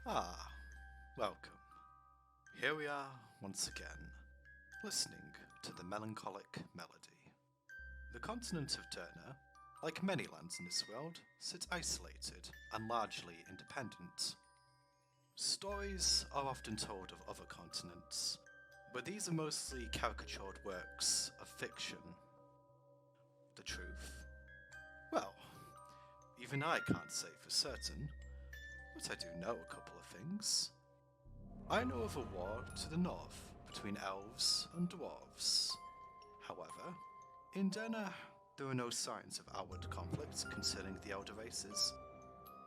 Ah, welcome. Here we are once again, listening to the Melancholic Melody. The continent of Derna, like many lands in this world, sits isolated and largely independent. Stories are often told of other continents, but these are mostly caricatured works of fiction. The truth? Well, even I can't say for certain, but I do know a couple of things. I know of a war to the north between elves and dwarves. However, in Derna, there are no signs of outward conflict concerning the elder races,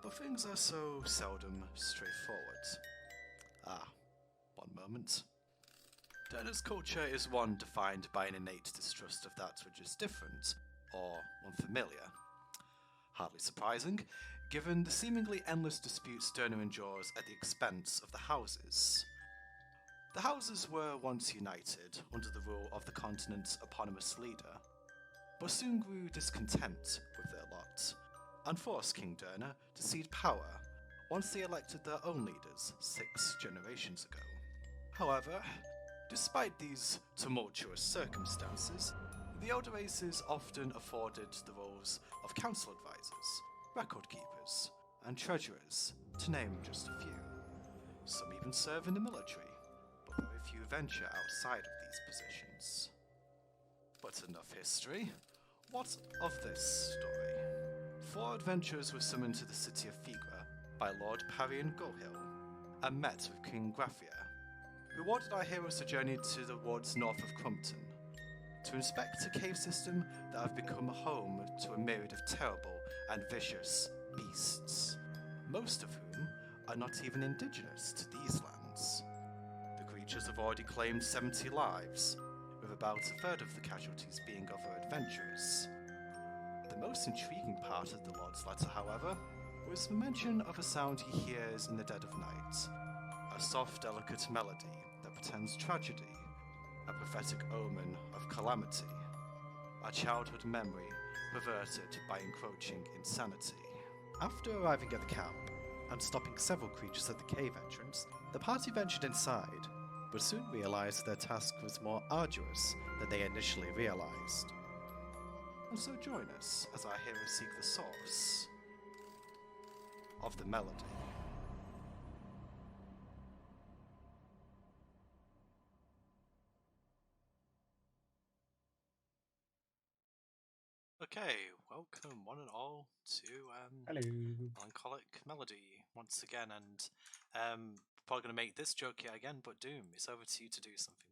but things are so seldom straightforward. Ah, one moment. Derna's culture is one defined by an innate distrust of that which is different or unfamiliar. Hardly surprising, given the seemingly endless disputes Derna endures at the expense of the houses. The houses were once united under the rule of the continent's eponymous leader, but soon grew discontent with their lot, and forced King Derna to cede power once they elected their own leaders 6 generations ago. However, despite these tumultuous circumstances, the elder races often afforded the roles of council advisors, record keepers, and treasurers, to name just a few. Some even serve in the military, but very few venture outside of these positions. But enough history. What of this story? 4 adventurers were summoned to the city of Figra by Lord Parian Gohill and met with King Graphia, who ordered our heroes to journey to the woods north of Crumpton to inspect a cave system that have become home to a myriad of terrible and vicious beasts, most of whom are not even indigenous to these lands. The creatures have already claimed 70 lives, with about a third of the casualties being other adventurers. The most intriguing part of the Lord's letter, however, was the mention of a sound he hears in the dead of night, a soft, delicate melody that portends tragedy, a prophetic omen of calamity, a childhood memory perverted by encroaching insanity. After arriving at the camp and stopping several creatures at the cave entrance, the party ventured inside, but soon realized their task was more arduous than they initially realized. And so join us as our heroes seek the source of the melody. Okay, welcome one and all to Hello. Melancholic Melody once again, and probably going to make this joke yet again, but Doom, it's over to you to do something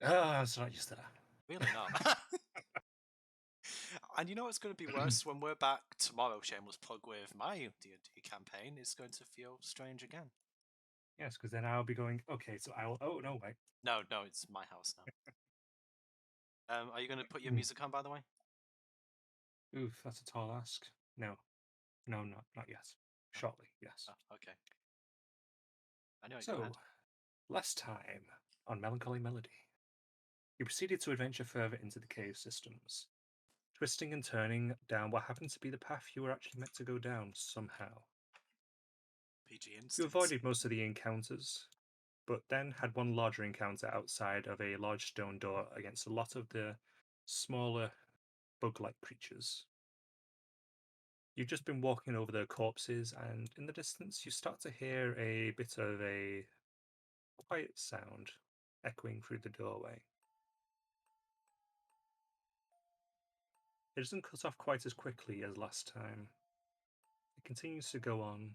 now. Ah, it's not used to that. Really not. And you know what's going to be worse? When we're back tomorrow, shameless plug, with my D&D campaign, it's going to feel strange again. Yes, because then I'll be going, okay, so I will. Oh, no, wait. No, it's my house now. Are you going to put your music on, by the way? Oof, that's a tall ask. No, not yet. Shortly, yes. Oh, okay. Anyway, go So, ahead. last time on Melancholy Melody, you proceeded to adventure further into the cave systems, twisting and turning down what happened to be the path you were actually meant to go down somehow. PG You instance. avoided most of the encounters, but then had one larger encounter outside of a large stone door against a lot of the smaller bug-like creatures. You've just been walking over the corpses, and in the distance, you start to hear a bit of a quiet sound echoing through the doorway. It doesn't cut off quite as quickly as last time. It continues to go on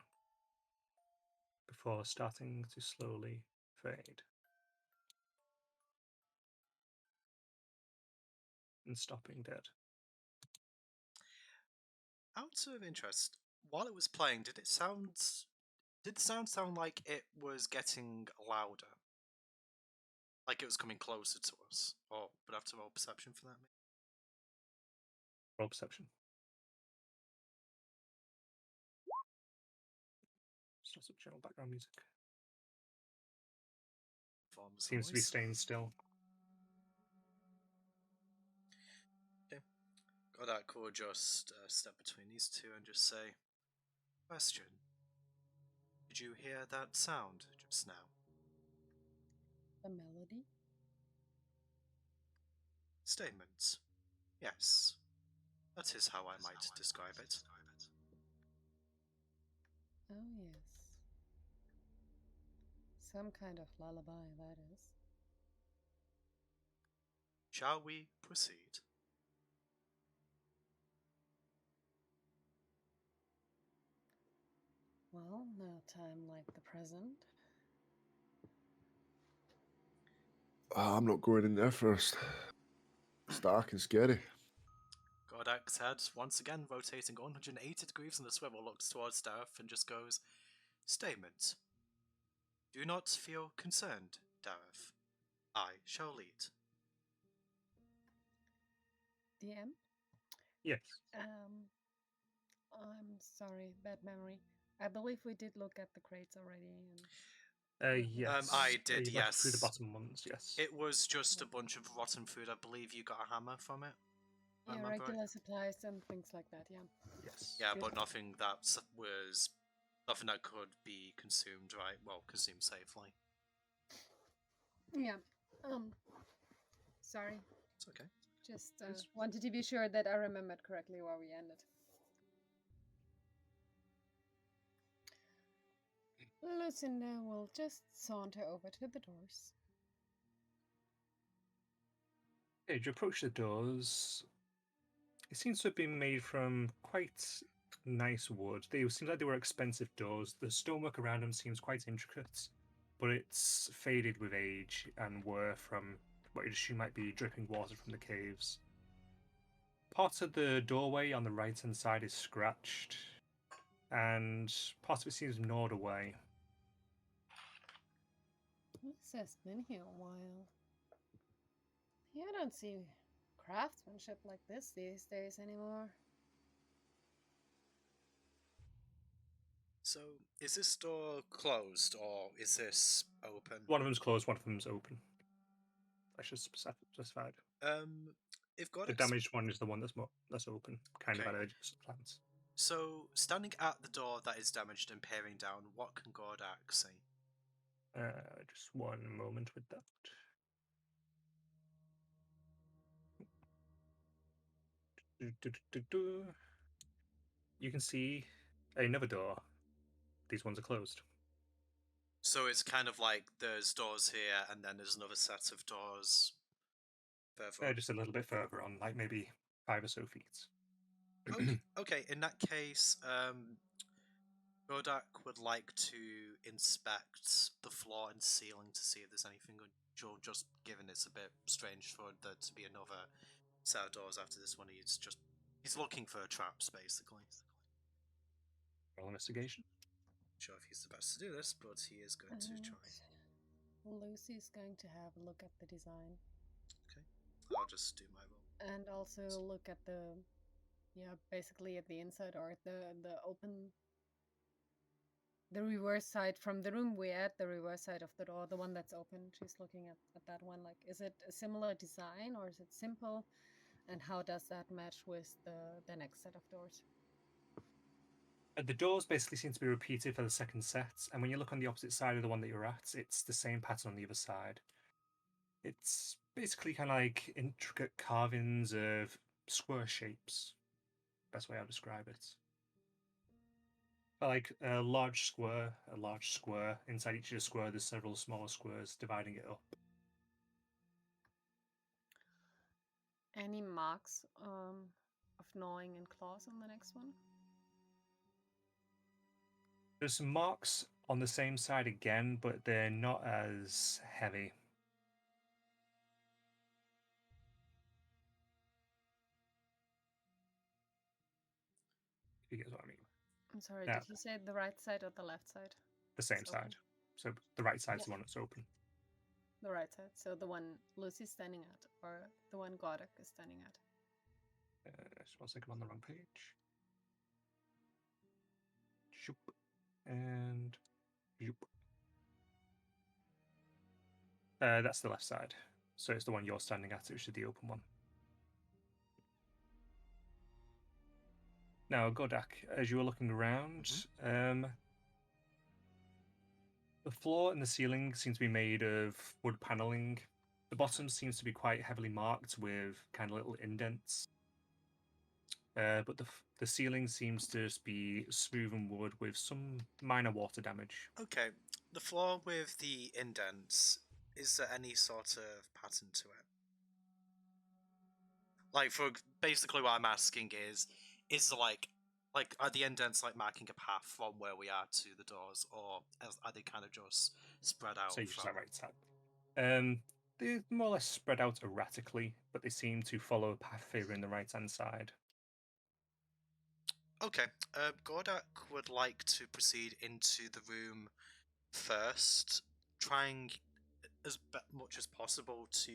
before starting to slowly fade and stopping dead. Out of interest, while it was playing, did the sound sound like it was getting louder? Like it was coming closer to us? Or would I have to roll perception for that? Roll perception. Starts up general background music. Seems to be staying still. Okay. God, I could just step between these two and just say, question. Did you hear that sound just now? A melody? Statements. Yes. That is how I might describe it. Oh, yes. Some kind of lullaby, that is. Shall we proceed? Well, no time like the present. I'm not going in there first. It's dark and scary. Godak's head, once again rotating 180 degrees in the swivel, looks towards Dareth and just goes, Statement. Do not feel concerned, Dareth. I shall lead. DM? Yes. I'm sorry, bad memory. I believe we did look at the crates already. Yes. I did, You went through the yes. bottom ones, yes. It was just a bunch of rotten food. I believe you got a hammer from it. Yeah, regular supplies and things like that, yeah. Yes. Yeah, Good. but nothing that could be consumed, right? Well, consumed safely. Yeah. Sorry. It's okay. Just wanted to be sure that I remembered correctly where we ended. Lucinda will just saunter over to the doors. As you approach the doors, it seems to have been made from quite nice wood. They seem like they were expensive doors. The stonework around them seems quite intricate, but it's faded with age and were from what you'd assume might be dripping water from the caves. Part of the doorway on the right-hand side is scratched, and part of it seems gnawed away. This has been here a while. Yeah, I don't see craftsmanship like this these days anymore. So, is this door closed or is this open? One of them's closed, one of them's open. I should specify. If God The damaged one is the one that's open, kind of Okay. at the edge of the plants. So, standing at the door that is damaged and peering down, what can Gordak see? Just one moment with that. You can see another door. These ones are closed. So it's kind of like there's doors here and then there's another set of doors further on. Just a little bit further on, like maybe 5 or so feet. Okay, in that case, Gordak would like to inspect the floor and ceiling to see if there's anything unusual, just given it's a bit strange for there to be another set of doors after this one. He's looking for traps, basically. Roll investigation. Not sure if he's the best to do this, but he is going to try. Lucy's going to have a look at the design. Okay, I'll just do my roll. And also look at basically at the inside or the open, the reverse side from the room we're at, the reverse side of the door, the one that's open. She's looking at that one. Like, is it a similar design or is it simple? And how does that match with the next set of doors? The doors basically seem to be repeated for the second set, and when you look on the opposite side of the one that you're at, it's the same pattern on the other side. It's basically kind of like intricate carvings of square shapes. Best way I'll describe it. Like a large square. Inside each of the square, there's several smaller squares dividing it up. Any marks of gnawing and claws on the next one? There's some marks on the same side again, but they're not as heavy. If you get what I mean. I'm sorry, did he say the right side or the left side? The same side. So the right side's the one that's open. The right side. So the one Lucy's standing at, or the one Godok is standing at. Just 1 second, I'm on the wrong page. Shoop. And shoop. That's the left side. So it's the one you're standing at, which is the open one. Now, Godak, as you were looking around, The floor and the ceiling seem to be made of wood paneling. The bottom seems to be quite heavily marked with kind of little indents. But the ceiling seems to just be smooth and wood with some minor water damage. Okay, the floor with the indents, is there any sort of pattern to it? Like, for basically what I'm asking is there like are the indents like marking a path from where we are to the doors, or are they kind of just spread out? So you just from... that right tab. They're more or less spread out erratically, but they seem to follow a path favoring the right-hand side. Okay, Gordak would like to proceed into the room first, trying as much as possible to.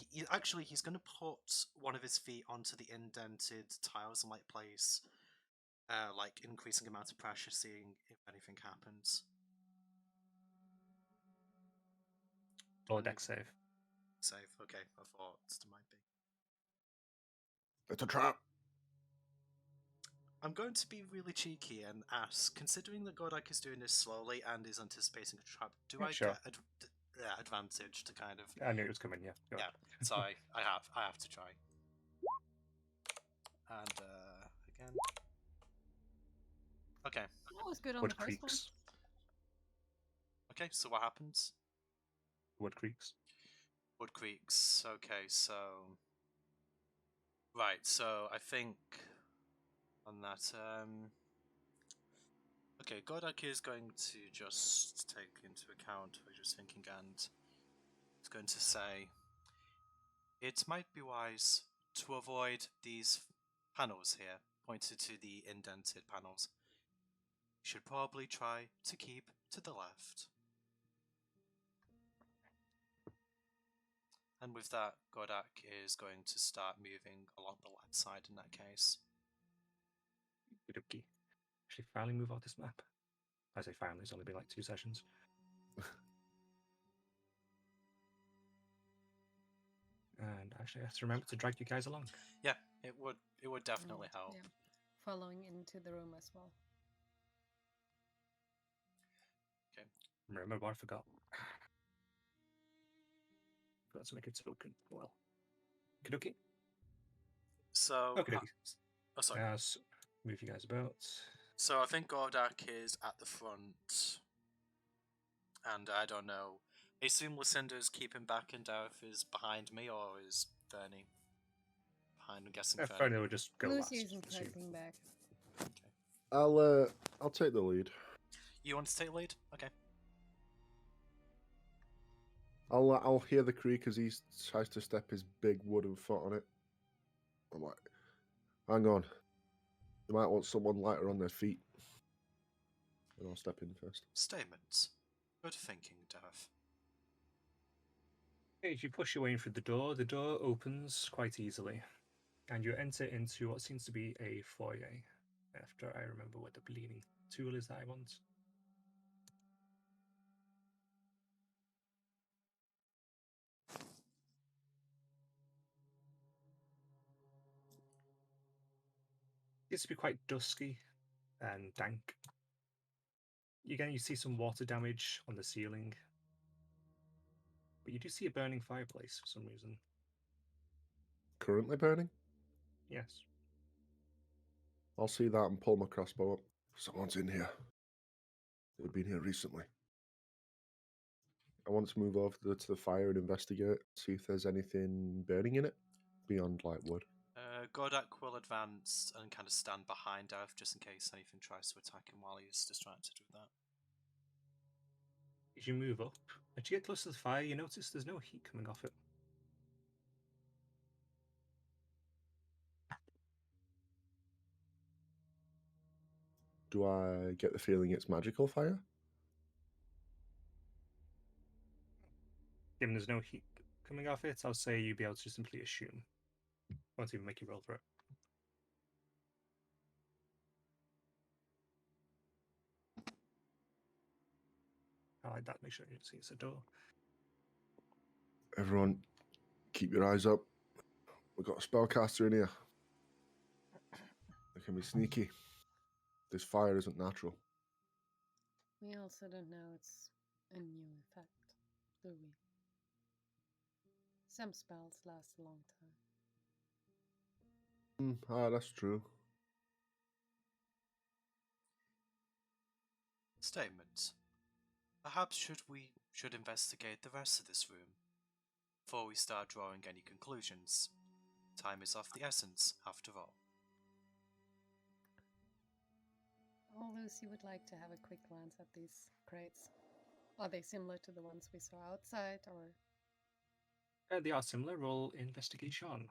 He's going to put one of his feet onto the indented tiles and like place, like increasing amount of pressure, seeing if anything happens. Or deck save. Save. Okay, I thought there might be. It's a trap. I'm going to be really cheeky and ask, considering that Gordak is doing this slowly and is anticipating a trap, do Yeah, I sure. get advantage to kind of... I knew it was coming, yeah. Go Yeah, on. so I have to try. And again. Okay. That was good on Wood the first one. creaks. Okay, so what happens? Wood creaks. Wood creaks. Okay, so... Right, so I think on that, okay, Gordak is going to just take into account what you're just thinking, and it's going to say, it might be wise to avoid these panels here, pointed to the indented panels. You should probably try to keep to the left. And with that, Gordak is going to start moving along the left side in that case. Okey-dokey. Actually, finally move off this map. I say finally, it's only been like 2 sessions. And actually, I have to remember to drag you guys along. Yeah, it would definitely help. Yeah. Following into the room as well. Remember what I forgot. Forgot to make a token. Well, okey-dokey. So, Okey-dokey. oh sorry. So move you guys about. So I think Gordak is at the front, and I don't know. I assume Lucinda's keeping back and Dareth is behind me, or is Fernie behind? I'm guessing Fernie. Fernie will just go last. Lucy isn't assume. tracking back. Okay. I'll take the lead. You want to take lead? Okay. I'll hear the creak as he tries to step his big wooden foot on it. I'm like, hang on. You might want someone lighter on their feet. And I'll step in first. Statements. Good thinking, Dareth. As you push your way in through the door opens quite easily, and you enter into what seems to be a foyer. After I remember what the bleeding tool is that I want. It's to be quite dusky and dank. Again, you see some water damage on the ceiling, but you do see a burning fireplace for some reason. Currently burning? Yes. I'll see that and pull my crossbow up. Someone's in here. They've been here recently. I want to move over to the fire and investigate, see if there's anything burning in it beyond like wood. Gordak will advance and kind of stand behind Dareth just in case anything tries to attack him while he's distracted with that. As you move up, as you get close to the fire, you notice there's no heat coming off it. Do I get the feeling it's magical fire? Given there's no heat coming off it, I'll say you'd be able to simply assume. I won't even make you roll for it. I like that. Make sure you see it's a door. Everyone, keep your eyes up. We've got a spellcaster in here. They can be sneaky. This fire isn't natural. We also don't know it's a new effect, do we? Some spells last a long time. That's true. Statement. Perhaps we should investigate the rest of this room before we start drawing any conclusions. Time is of the essence, after all. Oh, Lucy would like to have a quick glance at these crates. Are they similar to the ones we saw outside, or? They are similar. Roll investigation.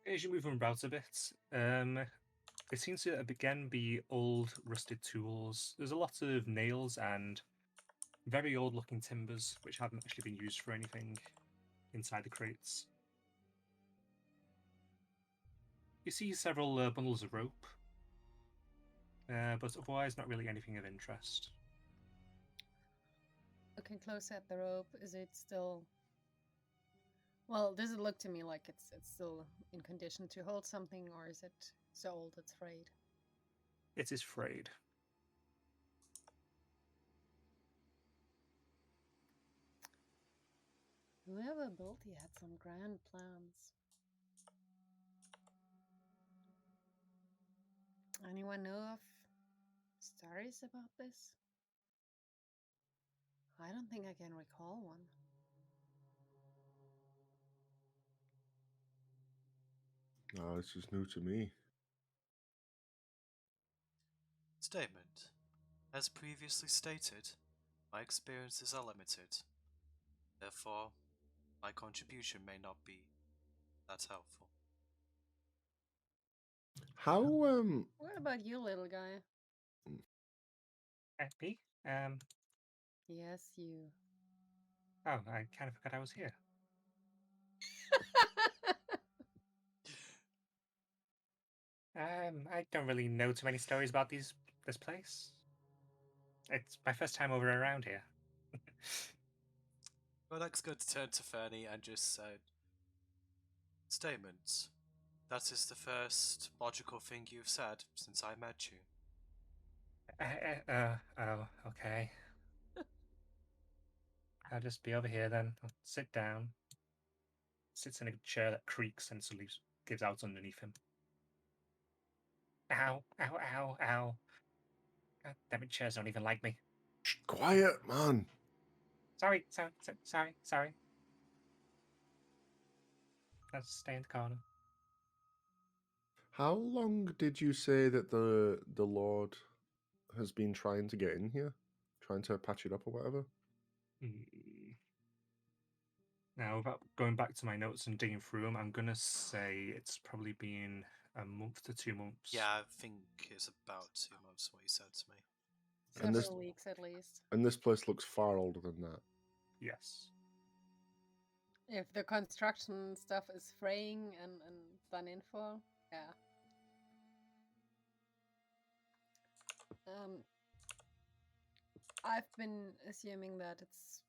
As you move about a bit, it seems to again be old, rusted tools. There's a lot of nails and very old-looking timbers, which haven't actually been used for anything inside the crates. You see several bundles of rope, but otherwise not really anything of interest. Looking closer at the rope, is it still... Well, does it look to me like it's still in condition to hold something, or is it so old it's frayed? It is frayed. Whoever built it had some grand plans. Anyone know of stories about this? I don't think I can recall one. No, this is new to me. Statement. As previously stated, my experiences are limited. Therefore, my contribution may not be that helpful. How What about you, little guy? Me? Yes, you. Oh, I kind of forgot I was here. I don't really know too many stories about this place. It's my first time over around here. Rodak's going to turn to Fernie and just say, Statement. That is the first logical thing you've said since I met you. Oh, okay. I'll just be over here then. I'll sit down. Sits in a chair that creaks and suddenly gives out underneath him. Ow, ow, ow, ow. God damn it, chairs don't even like me. Shh, quiet, man. Sorry. Let's stay in the corner. How long did you say that the Lord has been trying to get in here? Trying to patch it up or whatever? Now, without going back to my notes and digging through them, I'm going to say it's probably been a month to 2 months. Yeah, I think it's about 2 months what he said to me. And this- Several weeks at least. And this place looks far older than that. Yes. If the construction stuff is fraying and done in full, yeah. I've been assuming that it's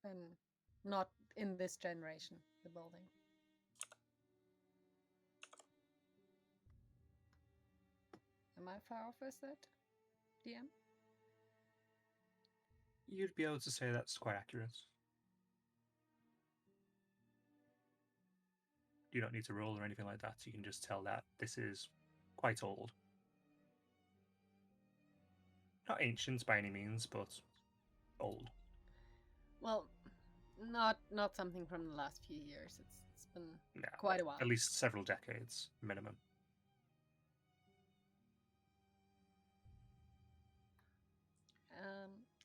been not in this generation, the building. Am I far off with that, DM? You'd be able to say that's quite accurate. You don't need to roll or anything like that. You can just tell that this is quite old. Not ancient by any means, but old. Well, not something from the last few years. It's been No, quite a while. at least several decades minimum.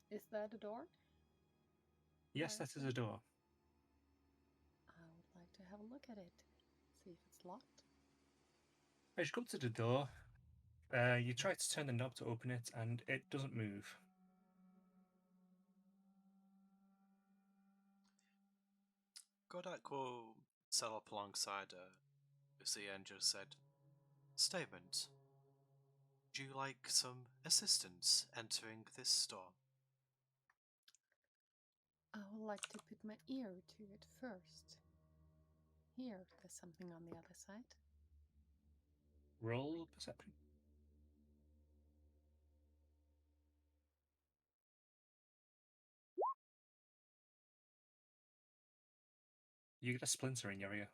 Is that a door? Yes, that is a door. I would like to have a look at it. See if it's locked. As you go up to the door, you try to turn the knob to open it, and it doesn't move. Godak will settle up alongside Lucy and just said, Statement. Would you like some assistance entering this store? I would like to put my ear to it first. hear if there's something on the other side. Roll perception. You get a splinter in your ear.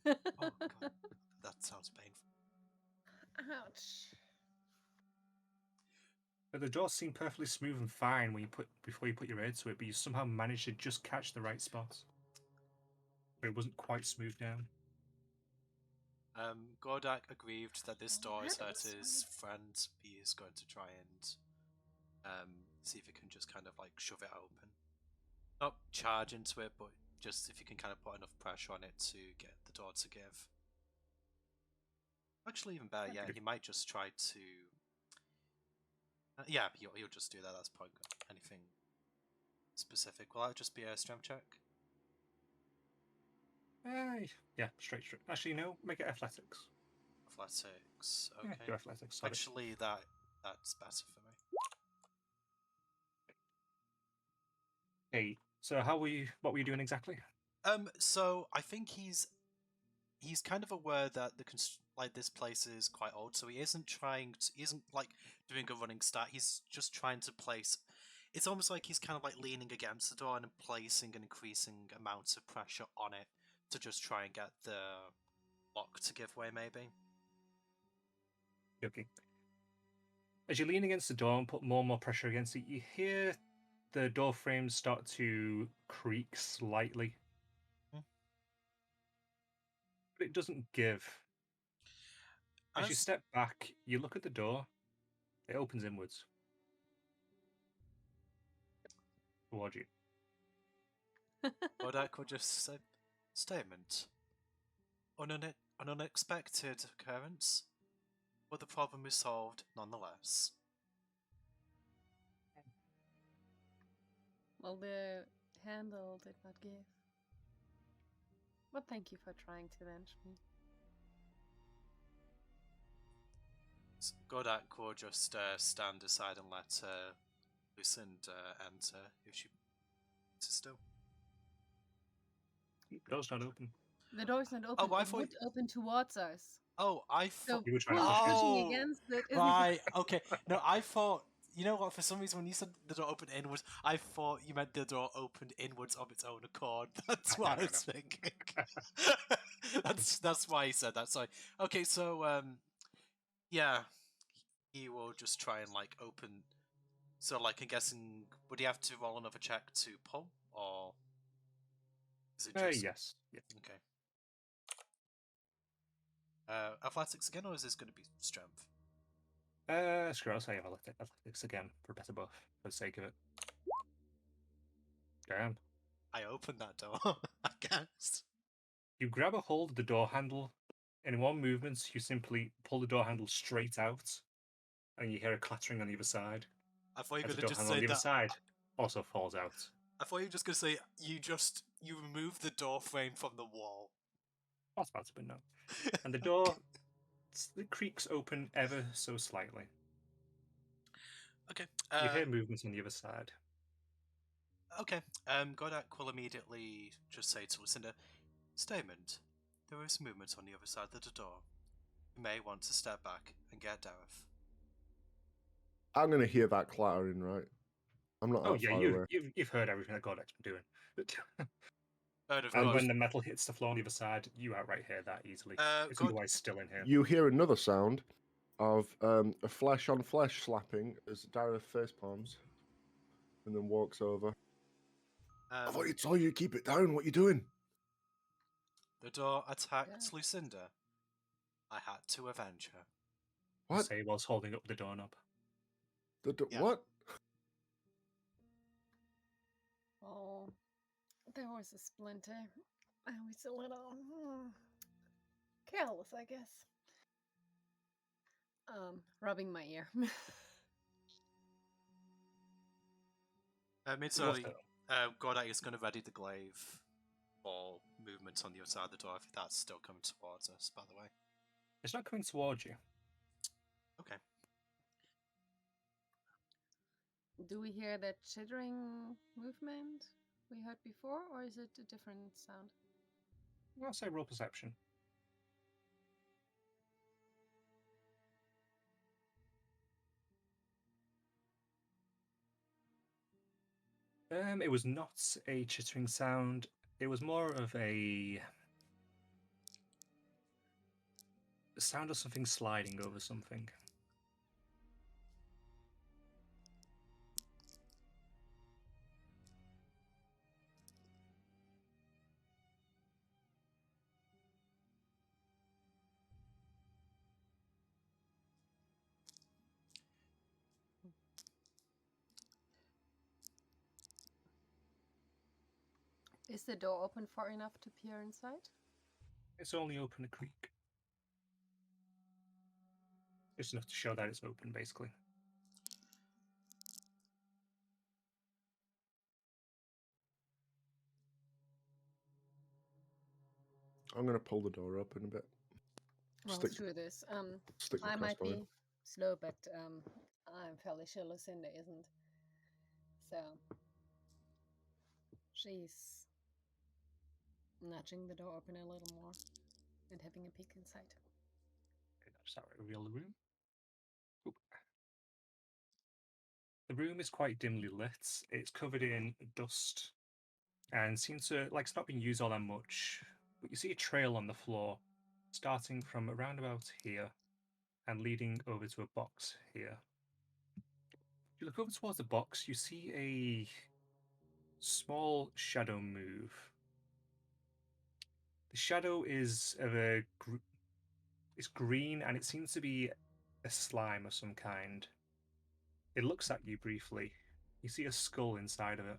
Oh god, that sounds painful. Ouch. But the doors seem perfectly smooth and fine before you put your ear to it, but you somehow managed to just catch the right spot. But it wasn't quite smooth down. Gordak aggrieved that this door has That hurt was his friend. He is going to try and see if he can just kind of like shove it open. Not charge into it, but just if you can kind of put enough pressure on it to get the door to give. Actually, even better, yeah, he might just try to. Yeah, he'll just do that. That's probably good. Anything specific? Will that just be a strength check? Yeah, straight. Actually, no, make it athletics. Athletics. Okay. Yeah, do athletics. Sorry. Actually, that's better for me. Hey, so what were you doing exactly? So I think he's kind of aware that this place is quite old, so he isn't like doing a running start. He's just trying to place. It's almost like he's kind of like leaning against the door and placing an increasing amount of pressure on it to just try and get the lock to give way, maybe. Okay. As you lean against the door and put more and more pressure against it, you hear the door frames start to creak slightly. Hmm. But it doesn't give. As you step back, you look at the door, it opens inwards towards you. Bodak would just say, statement. An unexpected occurrence, but the problem is solved nonetheless. Well, the handle did not give. But thank you for trying to avenge me. Godak will just stand aside and let Lucinda enter if she is still. The door's not open. The door's not open. Oh, I It thought. would open towards us. Oh, I So thought. You were trying to push it. pushing against it isn't Right. Okay. No, I thought. You know what? For some reason, when you said the door opened inwards, I thought you meant the door opened inwards of its own accord. That's what I was thinking. That's why he said that. Sorry. Okay. So yeah, he will just try and like open. So like, I'm guessing, would he have to roll another check to pull, or is it just? Yes. Yeah. Okay. Athletics again, or is this going to be strength? Screw it, I'll say athletics again for a better buff, for the sake of it. Damn. I opened that door, I guess. You grab a hold of the door handle, and in one movement, you simply pull the door handle straight out, and you hear a clattering on the other side. I thought you were As the going to door just handle on say the other that. side also falls out. I thought you were just going to say you remove the door frame from the wall. That's about to be no. And the door it creaks open ever so slightly. Okay. You hear movements on the other side. Okay. Godak will immediately just say to Lucinda, statement. There is movement on the other side of the door. You may want to step back and get Dareth. I'm going to hear that clattering, right? I'm not that far away. You've heard everything that Godek's been doing. Of And course. when the metal hits the floor on the other side, you outright hear that easily. It's otherwise still in here. You hear another sound of a flesh on flesh slapping as Dareth face palms and then walks over. I thought you told you to keep it down. What you doing? The door attacked Lucinda. I had to avenge her. What? Say whilst holding up the doorknob. What? Oh, there was a splinter. I was a little careless, I guess. Rubbing my ear. Godak is going to ready the glaive for movement on the other side of the door if that's still coming towards us, by the way. It's not coming towards you. Okay. Do we hear that chittering movement we heard before, or is it a different sound? I'll say roll perception. It was not a chittering sound. It was more of a sound of something sliding over something. Is the door open far enough to peer inside? It's only open a creak. Just enough to show that it's open, basically. I'm going to pull the door open a bit. Well, Stick- through this. Stick my I might crossbow in. be slow, but I'm fairly sure Lucinda isn't. So she's nudging the door open a little more and having a peek inside. Okay, that's how I reveal the room. Oop. The room is quite dimly lit. It's covered in dust and seems to like it's not being used all that much. But you see a trail on the floor, starting from around about here and leading over to a box here. If you look over towards the box, you see a small shadow move. The shadow is of it's green and it seems to be a slime of some kind. It looks at you briefly. You see a skull inside of it.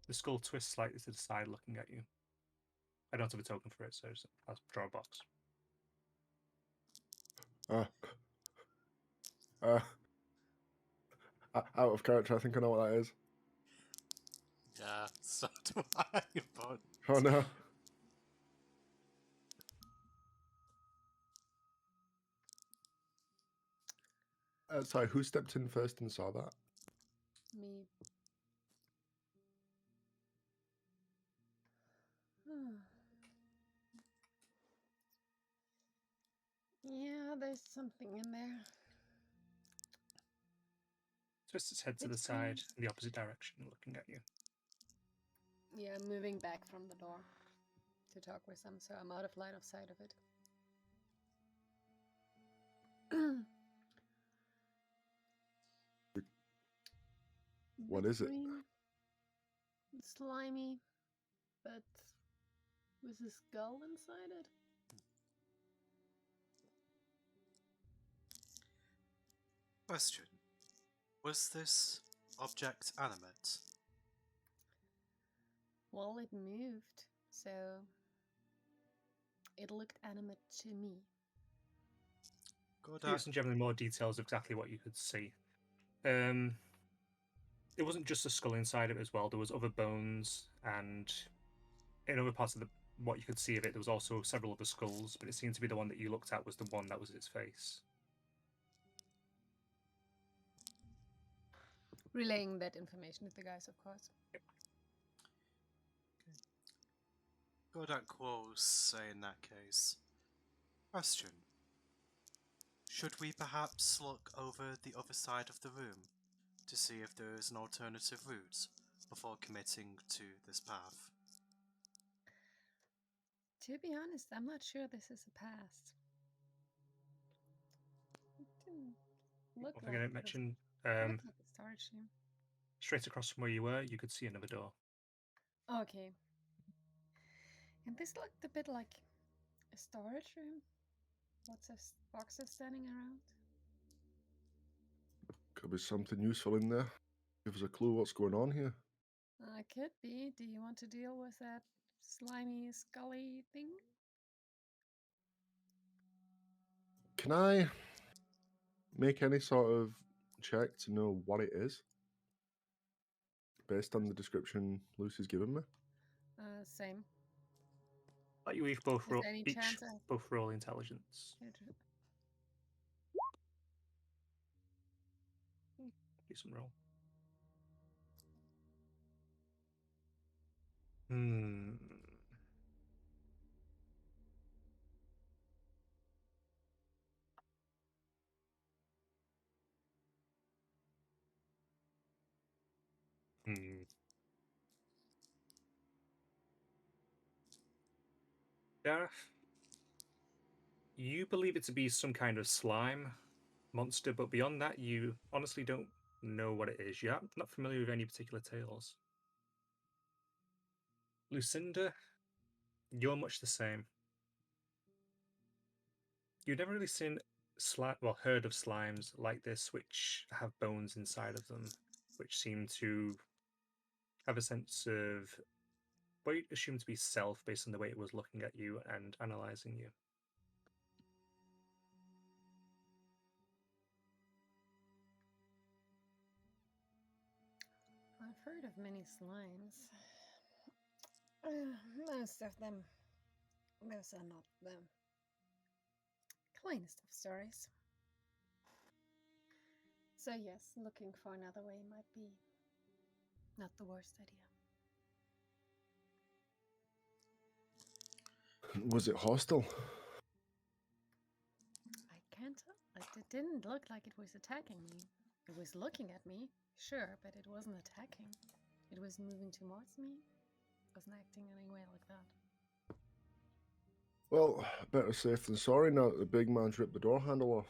The skull twists slightly to the side looking at you. I don't have a token for it, so I'll draw a box. Out of character, I think I know what that is. Yeah, so do I, but Oh no. Sorry, who stepped in first and saw that? Me. Yeah, there's something in there. Twists its head to the It's side green. in the opposite direction, looking at you. Yeah, I'm moving back from the door to talk with them, so I'm out of line of sight of it. What Bit is it? green, slimy, but with a skull inside it. question. Was this object animate? Well, it moved, so it looked animate to me. Good. Give some generally more details of exactly what you could see. It wasn't just a skull inside of it as well. There was other bones, and in other parts of what you could see of it, there was also several other skulls. But it seemed to be the one that you looked at was the one that was its face. Relaying that information to the guys, of course. Good at quos, say in that case. Question. Should we perhaps look over the other side of the room to see if there is an alternative route before committing to this path? To be honest, I'm not sure this is a past. It didn't look One like thing I didn't it mention, looked like a storage room. straight across from where you were, you could see another door. Okay. And this looked a bit like a storage room. Lots of boxes standing around. Could be something useful in there. Give us a clue what's going on here. Could be. Do you want to deal with that slimy, scully thing? Can I make any sort of check to know what it is? Based on the description Lucy's given me? Same. Let you both Is roll, there any each chance both roll intelligence. Decent roll. Gareth, you believe it to be some kind of slime monster, but beyond that, you honestly don't know what it is. You're not familiar with any particular tales. Lucinda, you're much the same. You've never really seen heard of slimes like this, which have bones inside of them, which seem to have a sense of what you assume to be self based on the way it was looking at you and analyzing you. I've heard of many slimes. Most of them, those are not the cleanest of stories. So yes, looking for another way might be not the worst idea. Was it hostile? I can't tell. It didn't look like it was attacking me. It was looking at me, sure, but it wasn't attacking. It was moving towards me. It wasn't acting any way like that. Well, better safe than sorry now that the big man's ripped the door handle off.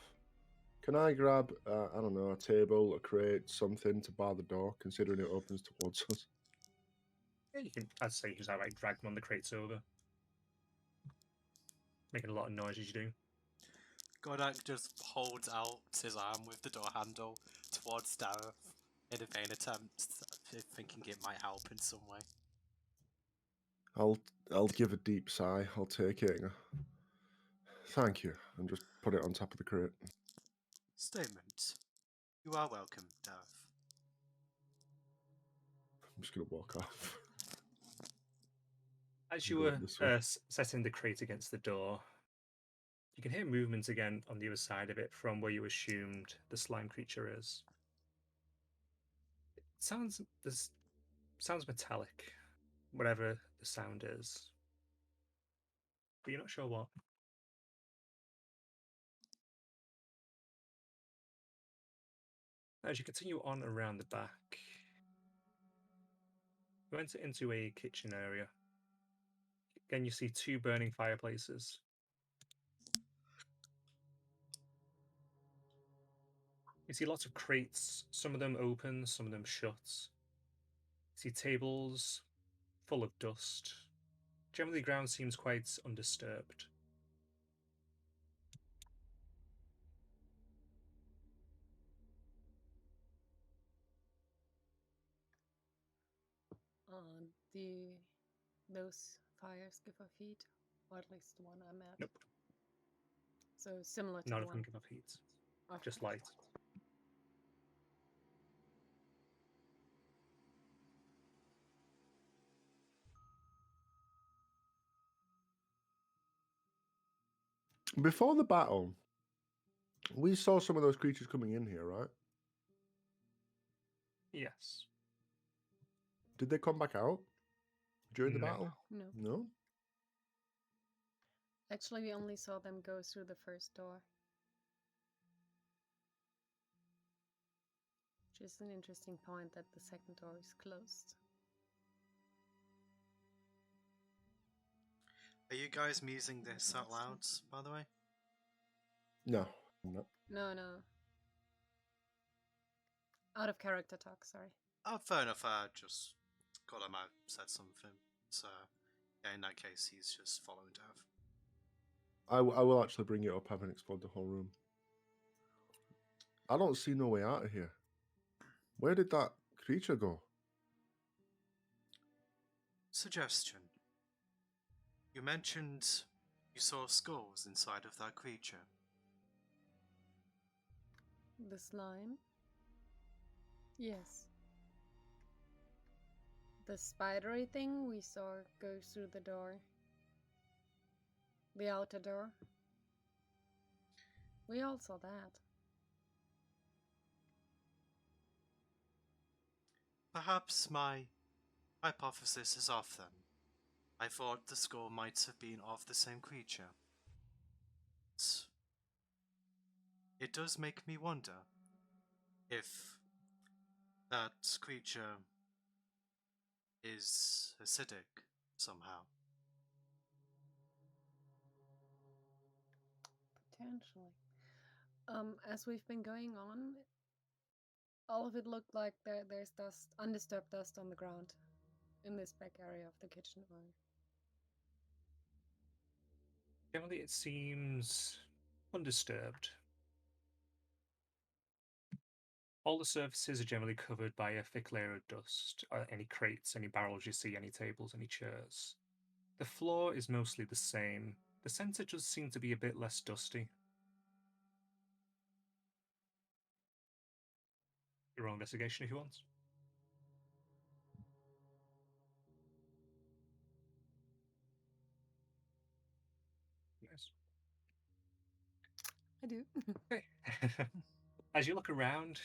Can I grab, I don't know, a table, a crate, something to bar the door, considering it opens towards us? Yeah, you can, I'd say, you just outright drag one of the crates over, making a lot of noise as you do. Godak just holds out his arm with the door handle towards Dareth in a vain attempt, thinking it might help in some way. I'll give a deep sigh. I'll take it. Thank you, and just put it on top of the crate. Statement. You are welcome, Dareth. I'm just gonna walk off. As you Go were this way. setting the crate against the door, you can hear movement again on the other side of it from where you assumed the slime creature is. It sounds metallic, whatever the sound is, but you're not sure what. As you continue on around the back, you enter into a kitchen area. Again, you see two burning fireplaces. You see lots of crates, some of them open, some of them shut. You see tables full of dust. Generally, the ground seems quite undisturbed. Do those fires give off heat? Or at least the one I'm at? Nope, So similar to none the of them one. give off heat, Okay. just light. Before the battle, we saw some of those creatures coming in here, right? Yes. Did they come back out during the No. battle? No. No? Actually, we only saw them go through the first door. Which is an interesting point that the second door is closed. Are you guys musing this out loud, by the way? No. No. No. Out of character talk, sorry. Oh, fair enough. I just got him out, said something. So, yeah, in that case, he's just following Dareth. I will actually bring it up, having explored the whole room. I don't see no way out of here. Where did that creature go? Suggestion. You mentioned you saw skulls inside of that creature. The slime? Yes. The spidery thing we saw goes through the door. The outer door. We all saw that. Perhaps my hypothesis is off then. I thought the skull might have been of the same creature. It does make me wonder if that creature is acidic somehow. Melancholic. As we've been going on, all of it looked like there's dust, undisturbed dust on the ground in this back area of the kitchen. Generally, it seems undisturbed. All the surfaces are generally covered by a thick layer of dust. Any crates, any barrels you see, any tables, any chairs. The floor is mostly the same. The center does seem to be a bit less dusty. Roll investigation if you want. Yes. I do. Okay. As you look around,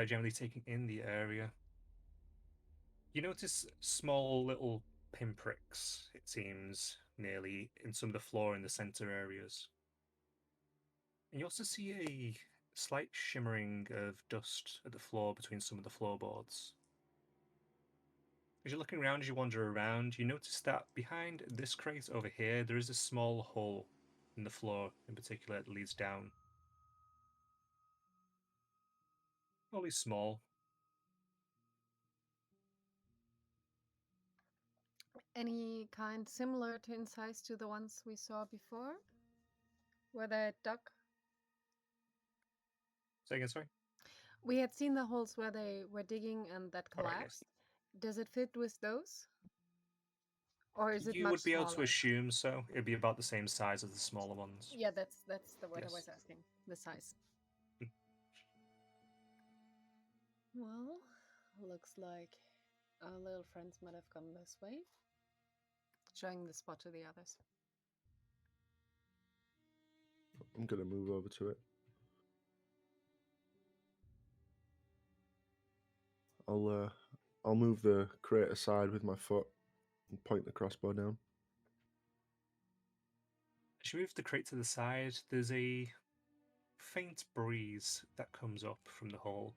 generally taking in the area, you notice small little pinpricks, it seems, nearly in some of the floor in the center areas. And you also see a slight shimmering of dust at the floor between some of the floorboards. As you're looking around, as you wander around, you notice that behind this crate over here, there is a small hole in the floor in particular that leads down. Only small. Any kind similar to in size to the ones we saw before? Where they dug? Say again, sorry? We had seen the holes where they were digging and that All right, collapsed. Does it fit with those? Or is it you much would be able to smaller? assume so. It'd be about the same size as the smaller ones. Yeah, that's the word I Yes. was asking. The size. Well, looks like our little friends might have gone this way. Showing the spot to the others. I'm gonna move over to it. I'll move the crate aside with my foot and point the crossbow down. As you move the crate to the side, there's a faint breeze that comes up from the hole.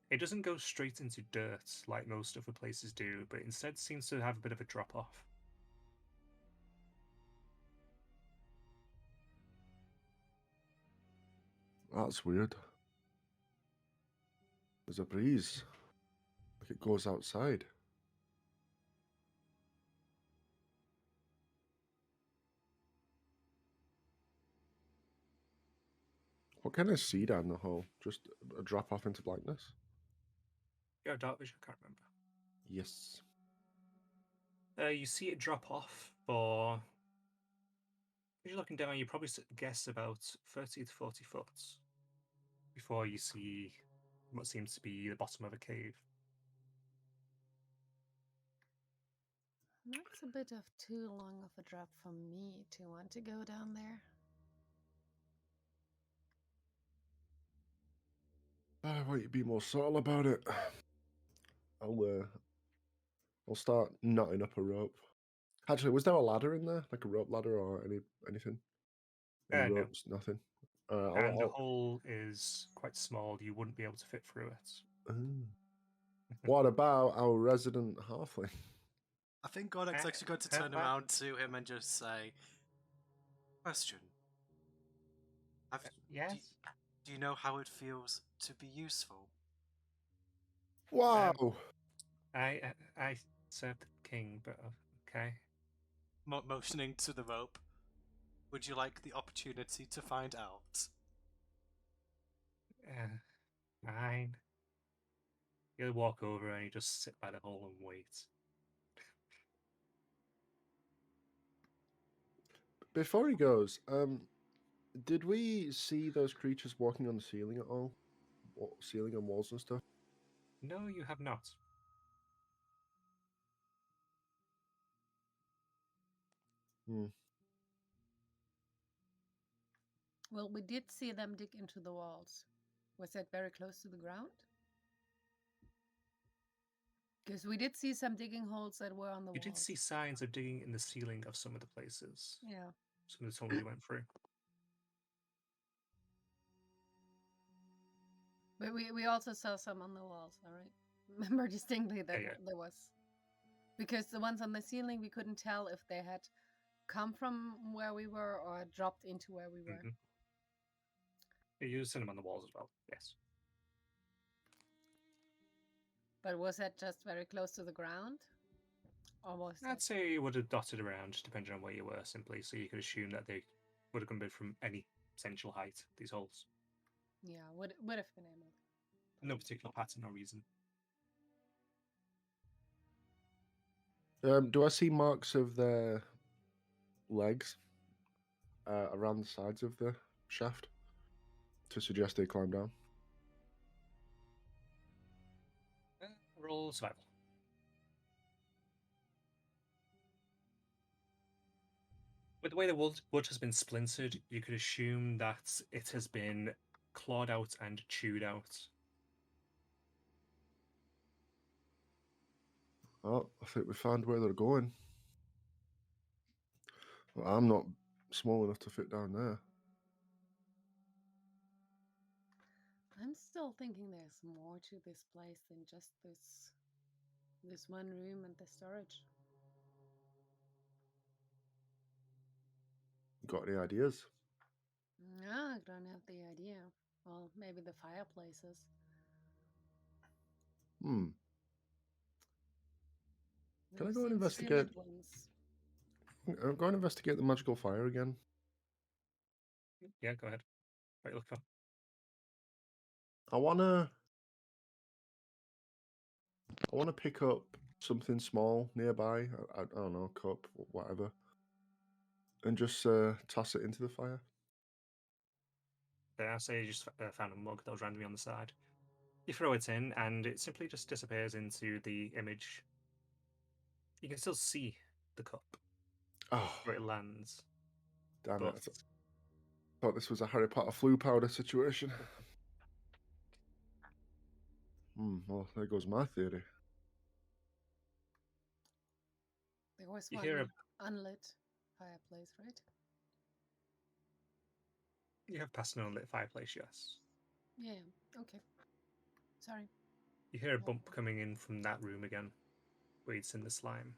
It doesn't go straight into dirt like most other places do, but instead seems to have a bit of a drop off. That's weird. There's a breeze. Like it goes outside. What can I see down the hole? Just a drop off into blackness? Yeah, dark vision, I can't remember. Yes. You see it drop off for. If you're looking down, you probably guess about 30 to 40 foot before you see what seems to be the bottom of a cave. That's a bit of too long of a drop for me to want to go down there. I want you to be more subtle about it. I'll start knotting up a rope. Actually, was there a ladder in there, like a rope ladder or anything? Any No. ropes? Nothing. And the hole is quite small. You wouldn't be able to fit through it. What about our resident halfling? I think Godek's actually going to turn around to him and just say, "Question. Yes? Do you know how it feels to be useful?" Wow! I served the king, but okay. Motioning to the rope. Would you like the opportunity to find out? Fine. He'll walk over and you just sit by the hole and wait. Before he goes, did we see those creatures walking on the ceiling at all? Ceiling and walls and stuff? No, you have not. Well, we did see them dig into the walls. Was that very close to the ground? Because we did see some digging holes that were on the walls. You did see signs of digging in the ceiling of some of the places. Yeah. Some of the tunnels you went through. But we also saw some on the walls, all right? Remember distinctly that there was. Because the ones on the ceiling, we couldn't tell if they had come from where we were or dropped into where we were. You seen them on the walls as well. Yes. But was that just very close to the ground? Or was I'd that... say it would have dotted around, depending on where you were, simply, so you could assume that they would have come in from any potential height, these holes. Yeah, would have been able. No particular pattern or reason. Do I see marks of their legs around the sides of the shaft to suggest they climbed down? Roll survival. With the way the wood has been splintered, you could assume that it has been clawed out and chewed out. Oh, I think we found where they're going. Well, I'm not small enough to fit down there. I'm still thinking there's more to this place than just this one room and the storage. Got any ideas? No, I don't have the idea. Well, maybe the fireplaces. Hmm. Can I We've go and seen investigate? ceiling ones. I'm going to investigate the magical fire again. Yeah, go ahead. What are you looking for? I wanna pick up something small nearby. I don't know, a cup or whatever, and just toss it into the fire. I say you just found a mug that was randomly on the side. You throw it in, and it simply just disappears into the image. You can still see the cup Oh, where it lands, damn but it! I thought this was a Harry Potter flu powder situation. Well, there goes my theory. There was you one hear unlit fireplace, right? you have passed an unlit fireplace, yes. Yeah, okay. Sorry. You hear a bump coming in from that room again, where you'd seen the slime.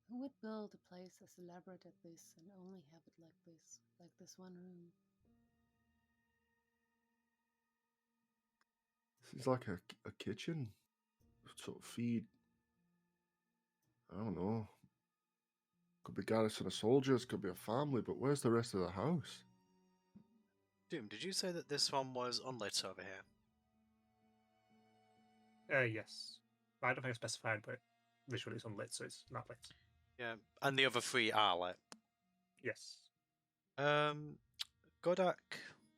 Who would build a place as elaborate as this and only have it like this one room? This is like a kitchen, sort of feed. I don't know. Could be garrison of soldiers, could be a family, but where's the rest of the house? Doom, did you say that this one was unlit over here? Yes. I don't think I specified, but visually it's unlit, so it's not lit. Yeah, and the other three are lit. Yes. Godak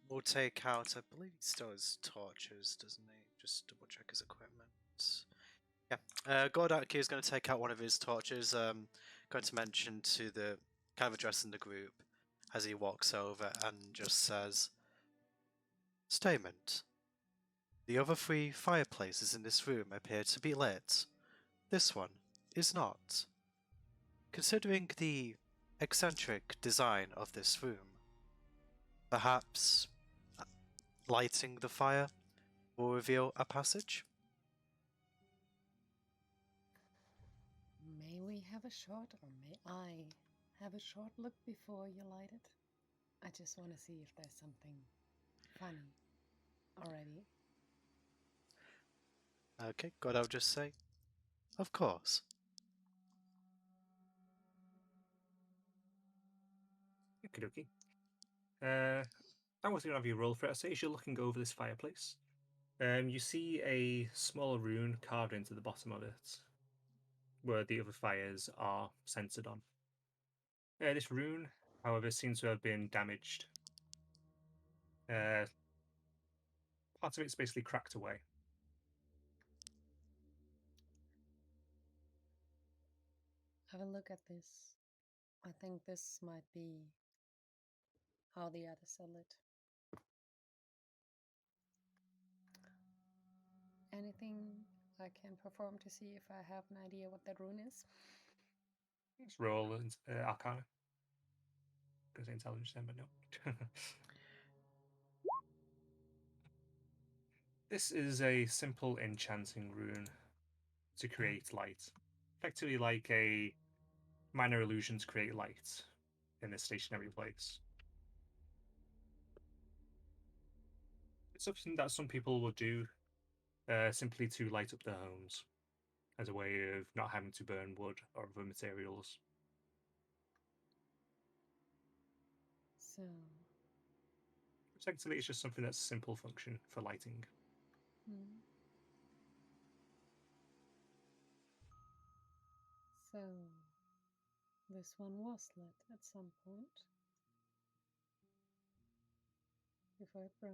will take out, I believe he still has torches, doesn't he? Just double check his equipment. Yeah, Godak is going to take out one of his torches, going to mention to the, kind of addressing the group as he walks over and just says, Statement. The other three fireplaces in this room appear to be lit. This one is not. Considering the eccentric design of this room, perhaps lighting the fire will reveal a passage? May we have a short, or may I have a short look before you light it? I just want to see if there's something funny already. Okay, God, I'll just say, of course. Okie dokie. I was going to have you roll for it. I say as you're looking over this fireplace, you see a small rune carved into the bottom of it, where the other fires are centered on. This rune, however, seems to have been damaged. Part of it's basically cracked away. Have a look at this. I think this might be how the others are lit. Anything I can perform to see if I have an idea what that rune is? Let's roll Arcana. Because intelligence then, but no. This is a simple enchanting rune. to create light. Effectively like a minor illusion to create light in a stationary place. It's something that some people will do simply to light up their homes as a way of not having to burn wood or other materials. So, Effectively, it's just something that's a simple function for lighting. hmm. So, this one was lit at some point before it broke.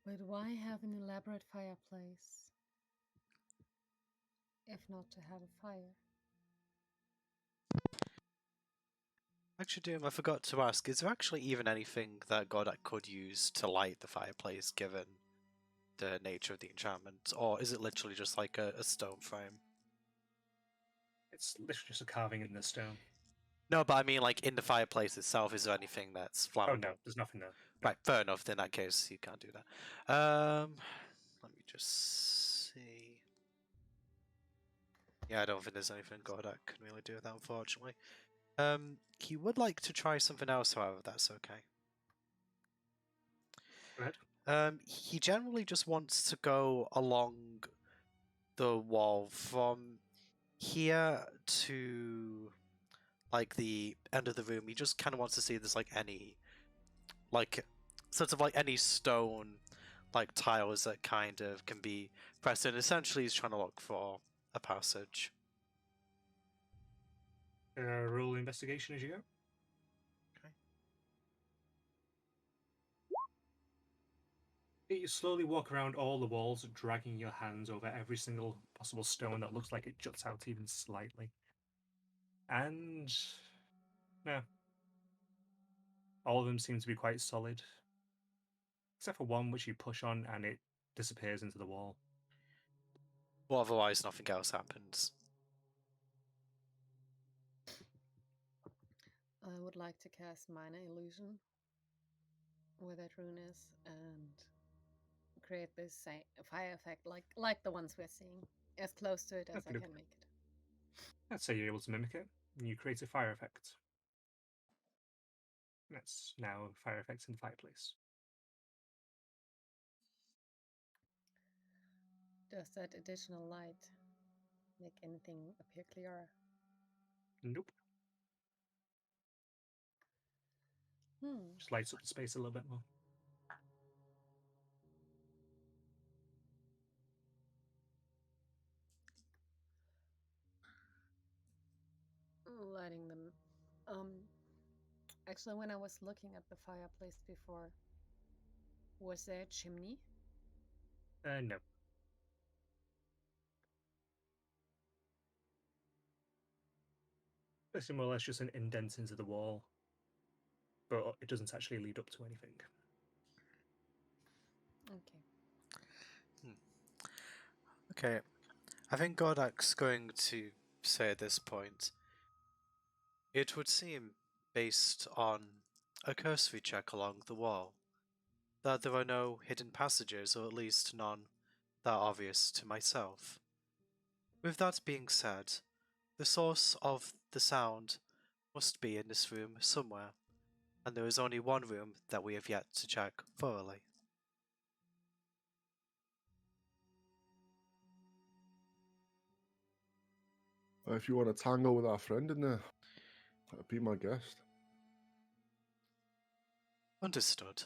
But why have an elaborate fireplace if not to have a fire? Actually, Doom, I forgot to ask, is there actually even anything that Godak could use to light the fireplace, given the nature of the enchantment? Or is it literally just like a stone frame? It's literally just a carving in the stone. No, but I mean, like, in the fireplace itself, is there anything that's flammable? Oh no, there's nothing there. Right, fair enough. In that case, you can't do that. Let me just see. Yeah, I don't think there's anything Godak can really do with that, unfortunately. He would like to try something else, however, that's okay. Go ahead. He generally just wants to go along the wall from here to like the end of the room. He just kind of wants to see if there's like any, like, sort of like any stone, like tiles that kind of can be pressed in. Essentially, he's trying to look for a passage. Roll investigation as you go. You slowly walk around all the walls, dragging your hands over every single possible stone that looks like it juts out even slightly. And no. All of them seem to be quite solid. Except for one which you push on and it disappears into the wall. Well, otherwise nothing else happens. I would like to cast Minor Illusion where that rune is and create this fire effect like the ones we're seeing, as close to it as I can make it. Let's say you're able to mimic it, and you create a fire effect. That's now a fire effect in the fireplace. Does that additional light make anything appear clearer? Nope. Just lights up the space a little bit more. Lighting them. Actually, when I was looking at the fireplace before, was there a chimney? No. Basically, more or less just an indent into the wall, but it doesn't actually lead up to anything. Okay. Okay, I think Godak's going to say at this point, it would seem, based on a cursory check along the wall, that there are no hidden passages, or at least none that are obvious to myself. With that being said, the source of the sound must be in this room somewhere, and there is only one room that we have yet to check thoroughly. If you want to tangle with our friend in there, that'd be my guest. Understood.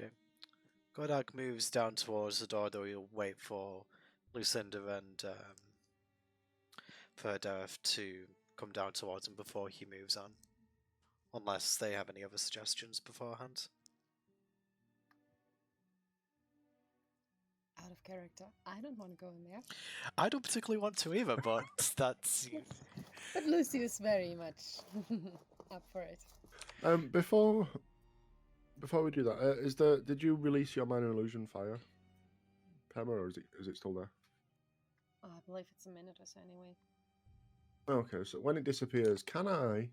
Okay. Godak moves down towards the door, though he'll wait for Lucinda and Ferdareth to come down towards him before he moves on. Unless they have any other suggestions beforehand. Out of character. I don't want to go in there. I don't particularly want to either, but that's... But Lucy is very much up for it. Before we do that, did you release your minor illusion fire, Pema, or is it still there? Oh, I believe it's a minute or so anyway. Okay, so when it disappears, can I...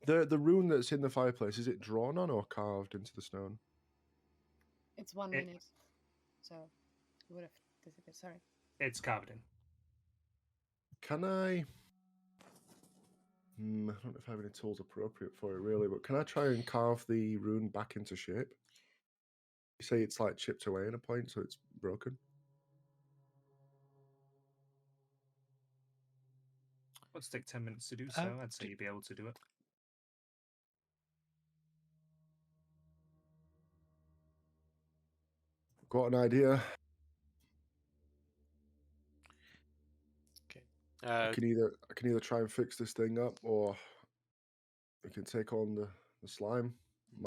The rune that's in the fireplace, is it drawn on or carved into the stone? It's 1 It- minute. So it would have disappeared. Sorry. It's carved in. Can I... I don't know if I have any tools appropriate for it, really, but can I try and carve the rune back into shape? You say it's like chipped away in a point, so it's broken? Let's take 10 minutes to do so. I'd say d- you'd be able to do it. Got an idea. Okay. I can either try and fix this thing up, or I can take on the slime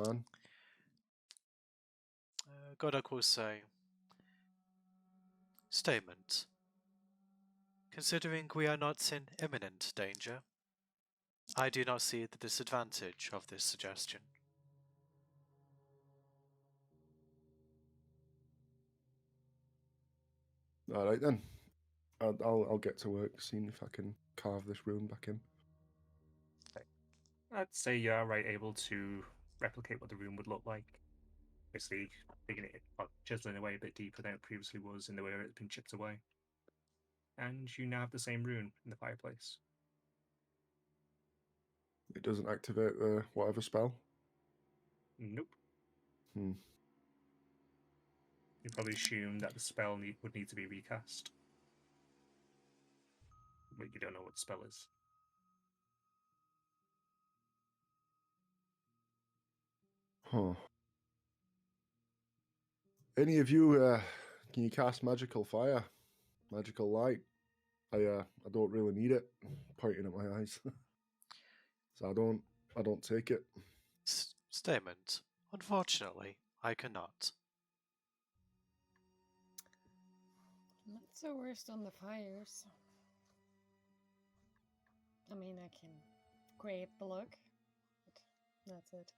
man. Godok will say, statement. Considering we are not in imminent danger, I do not see the disadvantage of this suggestion. All right then. I'll get to work seeing if I can carve this rune back in. I'd say you are right able to replicate what the room would look like. Basically, digging it, or chiseling away a bit deeper than it previously was in the way where it's been chipped away. And you now have the same rune in the fireplace. It doesn't activate the whatever spell. Nope. Hmm. You probably assume that the spell would need to be recast. But you don't know what the spell is. Huh. Any of you, can you cast magical fire? Magical light? I don't really need it. Pointing at my eyes. So I don't take it. Statement. Unfortunately, I cannot. Not so worst on the fires. I mean, I can create the look, but that's it.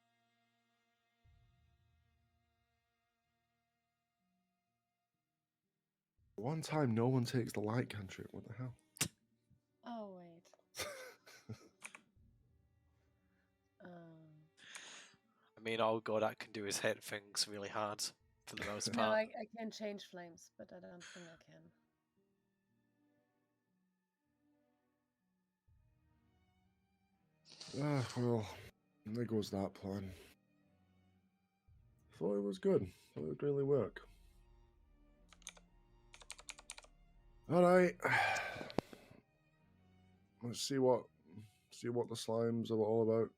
One time no one takes the light cantrip. What the hell? Oh, wait. Um, I mean, all Godok can do is hit things really hard for the most no, part. I can change flames, but I don't think I can. Well, there goes that plan. Thought it was good. Thought it would really work. All right. Let's see what the slimes are all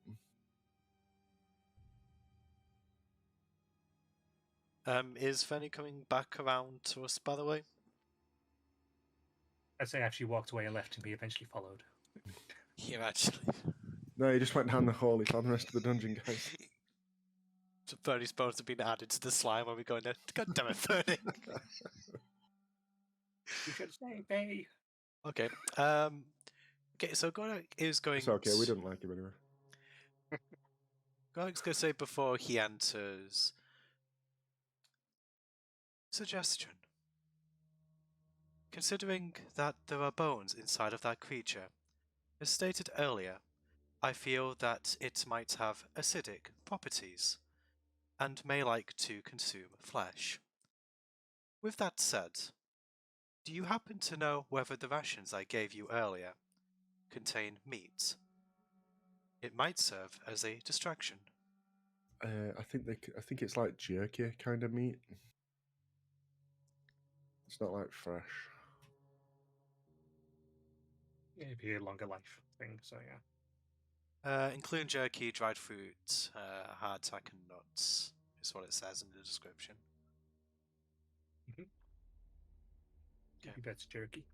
about. Is Fanny coming back around to us, by the way? I'd say after you walked away and left and we eventually followed. Yeah, actually. No, he just went down the hall. He found the rest of the dungeon, guys. So Fernie's bones have been added to the slime when we go in there. God damn it, Fernie! You should say, Bay. Okay. Okay, so Godok is going It's okay. We didn't like him anyway. Godok's going to say before he enters... Suggestion. Considering that there are bones inside of that creature, as stated earlier, I feel that it might have acidic properties, and may like to consume flesh. With that said, do you happen to know whether the rations I gave you earlier contain meat? It might serve as a distraction. I think it's like jerky kind of meat. It's not like fresh. Yeah, it'd be a longer life thing, so yeah. Including jerky, dried fruit, hardtack and nuts, is what it says in the description. Okay. You better jerky.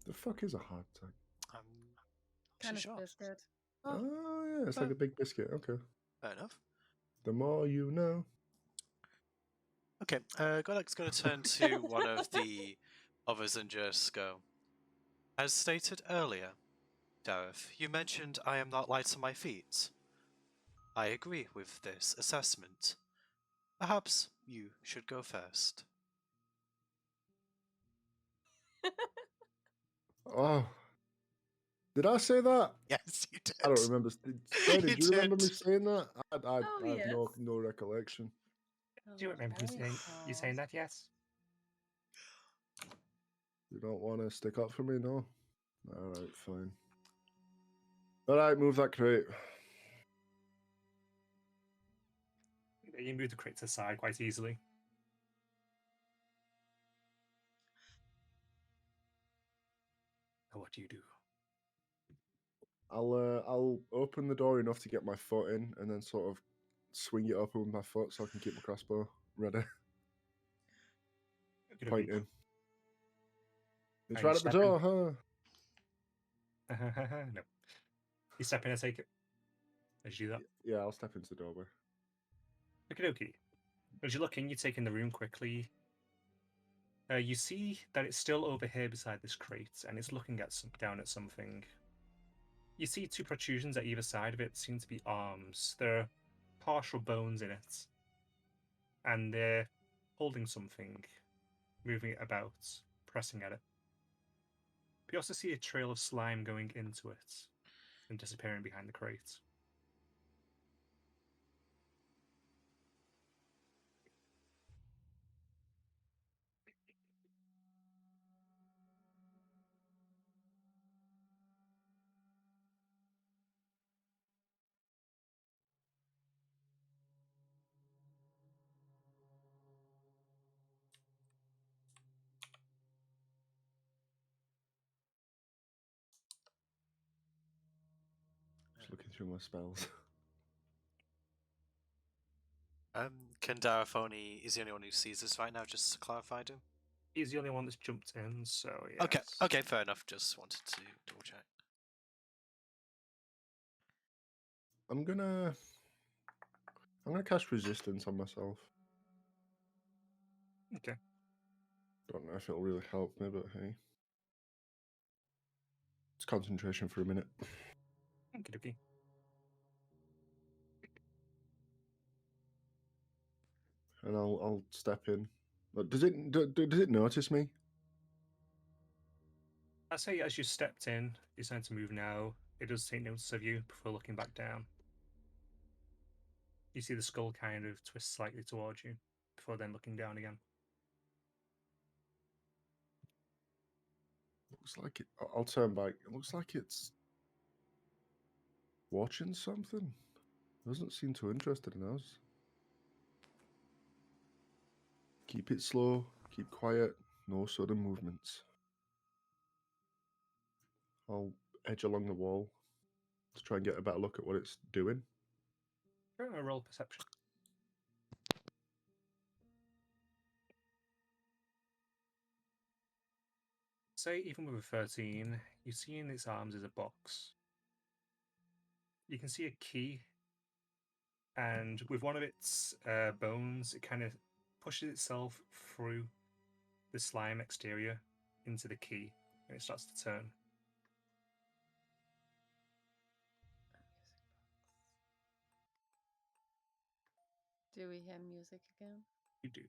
The fuck is a hardtack? I'm Kind of sure. biscuit. Oh, yeah, it's like a big biscuit. Okay. Fair enough. The more you know. Okay, Godok's going to turn to one of the others and just go. As stated earlier, Dareth, you mentioned I am not light on my feet. I agree with this assessment. Perhaps you should go first. Oh, Did I say that? Yes, you did. I don't remember. Freddy, You do you remember me did. saying that? I Oh, have no yes. recollection. Do you remember you saying that? Yes. You don't want to stick up for me, no? All right, fine. All right, move that crate. You move the crate to the side quite easily. Now what do you do? I'll open the door enough to get my foot in, and then sort of swing it open with my foot so I can keep my crossbow ready. Point in. It's Are you right at the stepping? door, huh? No. You step in and take it. As you do that. Yeah, I'll step into the doorway. Okie dokie. As you look in, you take in the room quickly. You see that it's still over here beside this crate, and it's looking at down at something. You see two protrusions at either side of it seem to be arms. There are partial bones in it, and they're holding something, moving it about, pressing at it. But you also see a trail of slime going into it and disappearing behind the crate. Just looking through my spells. Can Darafoni is the only one who sees us right now, just to clarify him? He's the only one that's jumped in, so yes. Okay, fair enough. Just wanted to double check. I'm gonna cast resistance on myself. Okay. Don't know if it'll really help me, but hey. It's concentration for a minute. Okie dokie. And I'll step in. But does it notice me? I say as you stepped in, you're starting to move now. It does take notice of you before looking back down. You see the skull kind of twist slightly towards you before then looking down again. Looks like it. I'll turn back. It looks like it's watching something. Doesn't seem too interested in us. Keep it slow. Keep quiet. No sudden movements. I'll edge along the wall to try and get a better look at what it's doing. Try a roll perception. Say even with a 13, you see in its arms is a box. You can see a key, and with one of its bones, it kind of pushes itself through the slime exterior into the key, and it starts to turn. Do we hear music again? You do.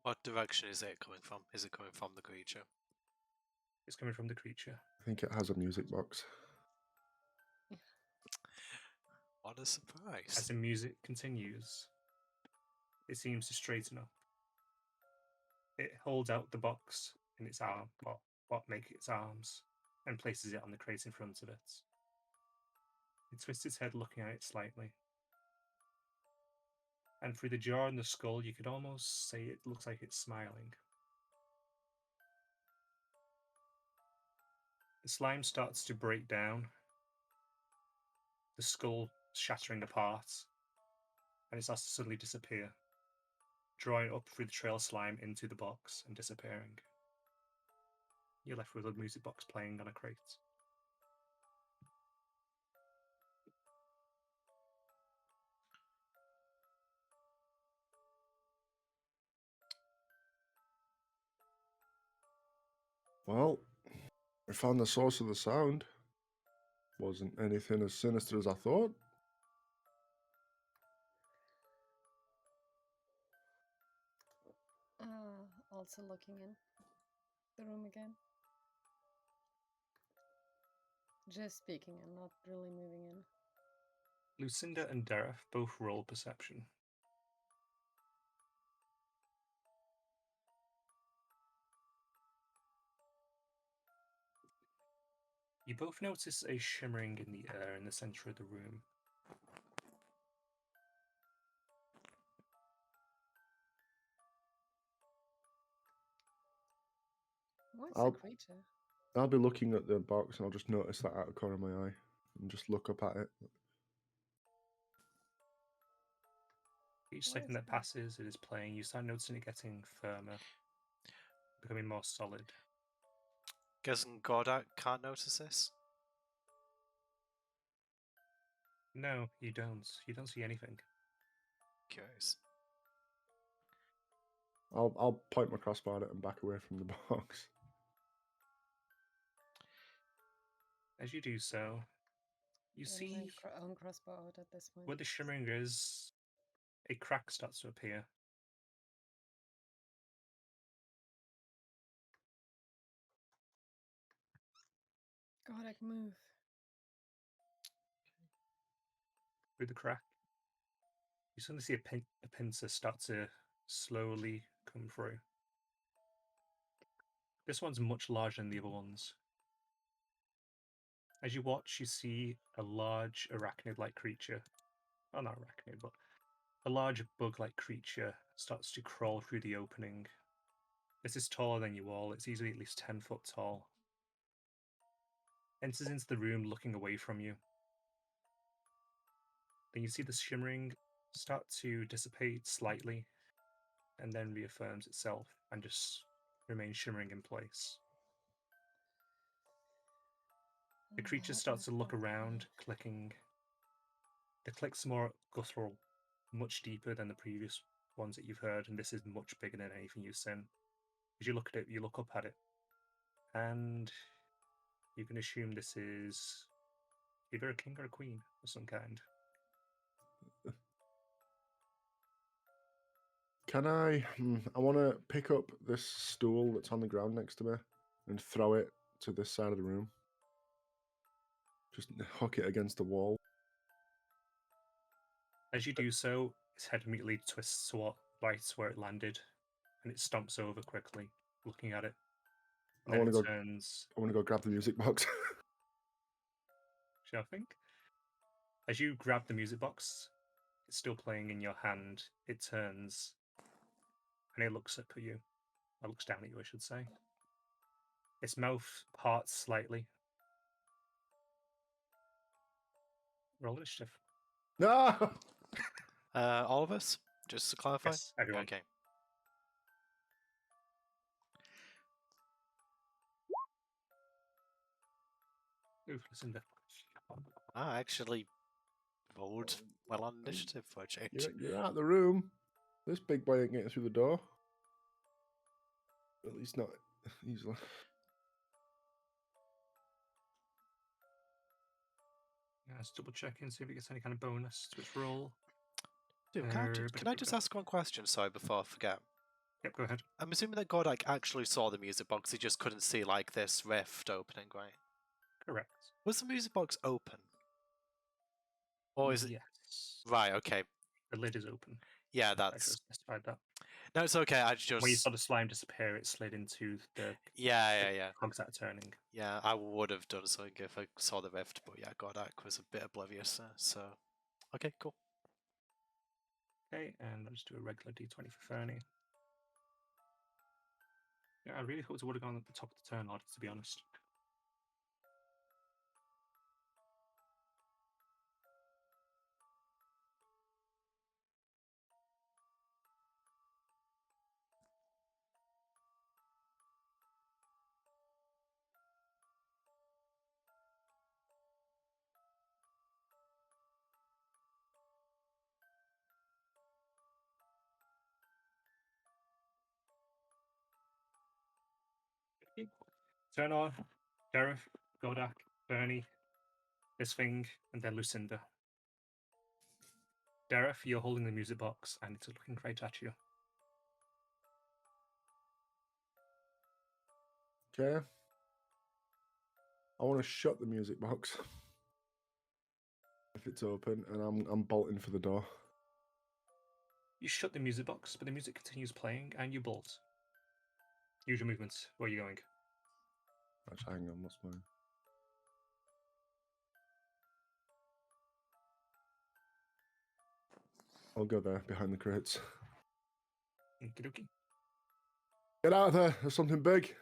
What direction is it coming from? Is it coming from the creature? It's coming from the creature. I think it has a music box. What a surprise. As the music continues, it seems to straighten up. It holds out the box in its arm, or what make its arms, and places it on the crate in front of it. It twists its head looking at it slightly. And through the jaw and the skull, you could almost say it looks like it's smiling. The slime starts to break down, the skull shattering apart, and it starts to suddenly disappear, drawing up through the trail of slime into the box and disappearing. You're left with a music box playing on a crate. Well, we found the source of the sound. Wasn't anything as sinister as I thought. Also looking in the room again. Just speaking and not really moving in. Lucinda and Derek both roll perception. You both notice a shimmering in the air in the center of the room. What's I'll- the creature? I'll be looking at the box and I'll just notice that out of the corner of my eye and just look up at it. Each What second is that passes, it is playing. You start noticing it getting firmer, becoming more solid. Guessing Godak can't notice this? No, you don't. You don't see anything. Curious. I'll point my crossbar at it and back away from the box. As you do so, you Getting my see own crossbow out at this point. where the shimmering is, a crack starts to appear. God, I can move. Through the crack, you suddenly see a pincer start to slowly come through. This one's much larger than the other ones. As you watch, you see a large arachnid-like creature. Well, not arachnid, but a large bug-like creature starts to crawl through the opening. This is taller than you all. It's easily at least 10 foot tall. Enters into the room looking away from you. Then you see the shimmering start to dissipate slightly and then reaffirms itself and just remains shimmering in place. The creature What starts to the look fuck? around, clicking. The clicks are more guttural, much deeper than the previous ones that you've heard, and this is much bigger than anything you've seen. As you look at it, you look up at it, and you can assume this is either a king or a queen of some kind. Can I? I want to pick up this stool that's on the ground next to me and throw it to this side of the room. Just hook it against the wall. As you do so, its head immediately twists to right where it landed, and it stomps over quickly, looking at it. I Then want to it go. turns, I want to go grab the music box. shall I think? As you grab the music box, it's still playing in your hand. It turns, and it looks up at you. It looks down at you, I should say. Its mouth parts slightly. Roll initiative. No. All of us? Just to clarify? Yes, everyone. Okay. Ooh, Lucinda. I actually rolled well on initiative for a change. You're out of the room. This big boy ain't getting through the door. At least not easily. Yeah, let's double check and see if it gets any kind of bonus to its roll. Dude, can I just ask one question, sorry, before I forget? Yep, go ahead. I'm assuming that Godak actually saw the music box, he just couldn't see, like, this rift opening, right? Correct. Was the music box open? Or is it... Yes. Right, okay. The lid is open. Yeah, I should have that's... specified that. No, it's okay, I just... When you saw the slime disappear, it slid into the Yeah. cogs that are turning. Yeah, I would have done something if I saw the rift, but yeah, Godak was a bit oblivious, so... Okay, cool. Okay, and I'll just do a regular d20 for Fernie. Yeah, I really thought it would have gone at the top of the turn order, to be honest. Turn on, Sheriff, Godak, Bernie, this thing, and then Lucinda. Derek, you're holding the music box, and it's looking right at you. Okay. I want to shut the music box if it's open, and I'm bolting for the door. You shut the music box, but the music continues playing, and you bolt. Use your movements. Where are you going? Actually, hang on, what's mine? I'll go there behind the crates. Okie dokie. Get out of there! There's something big.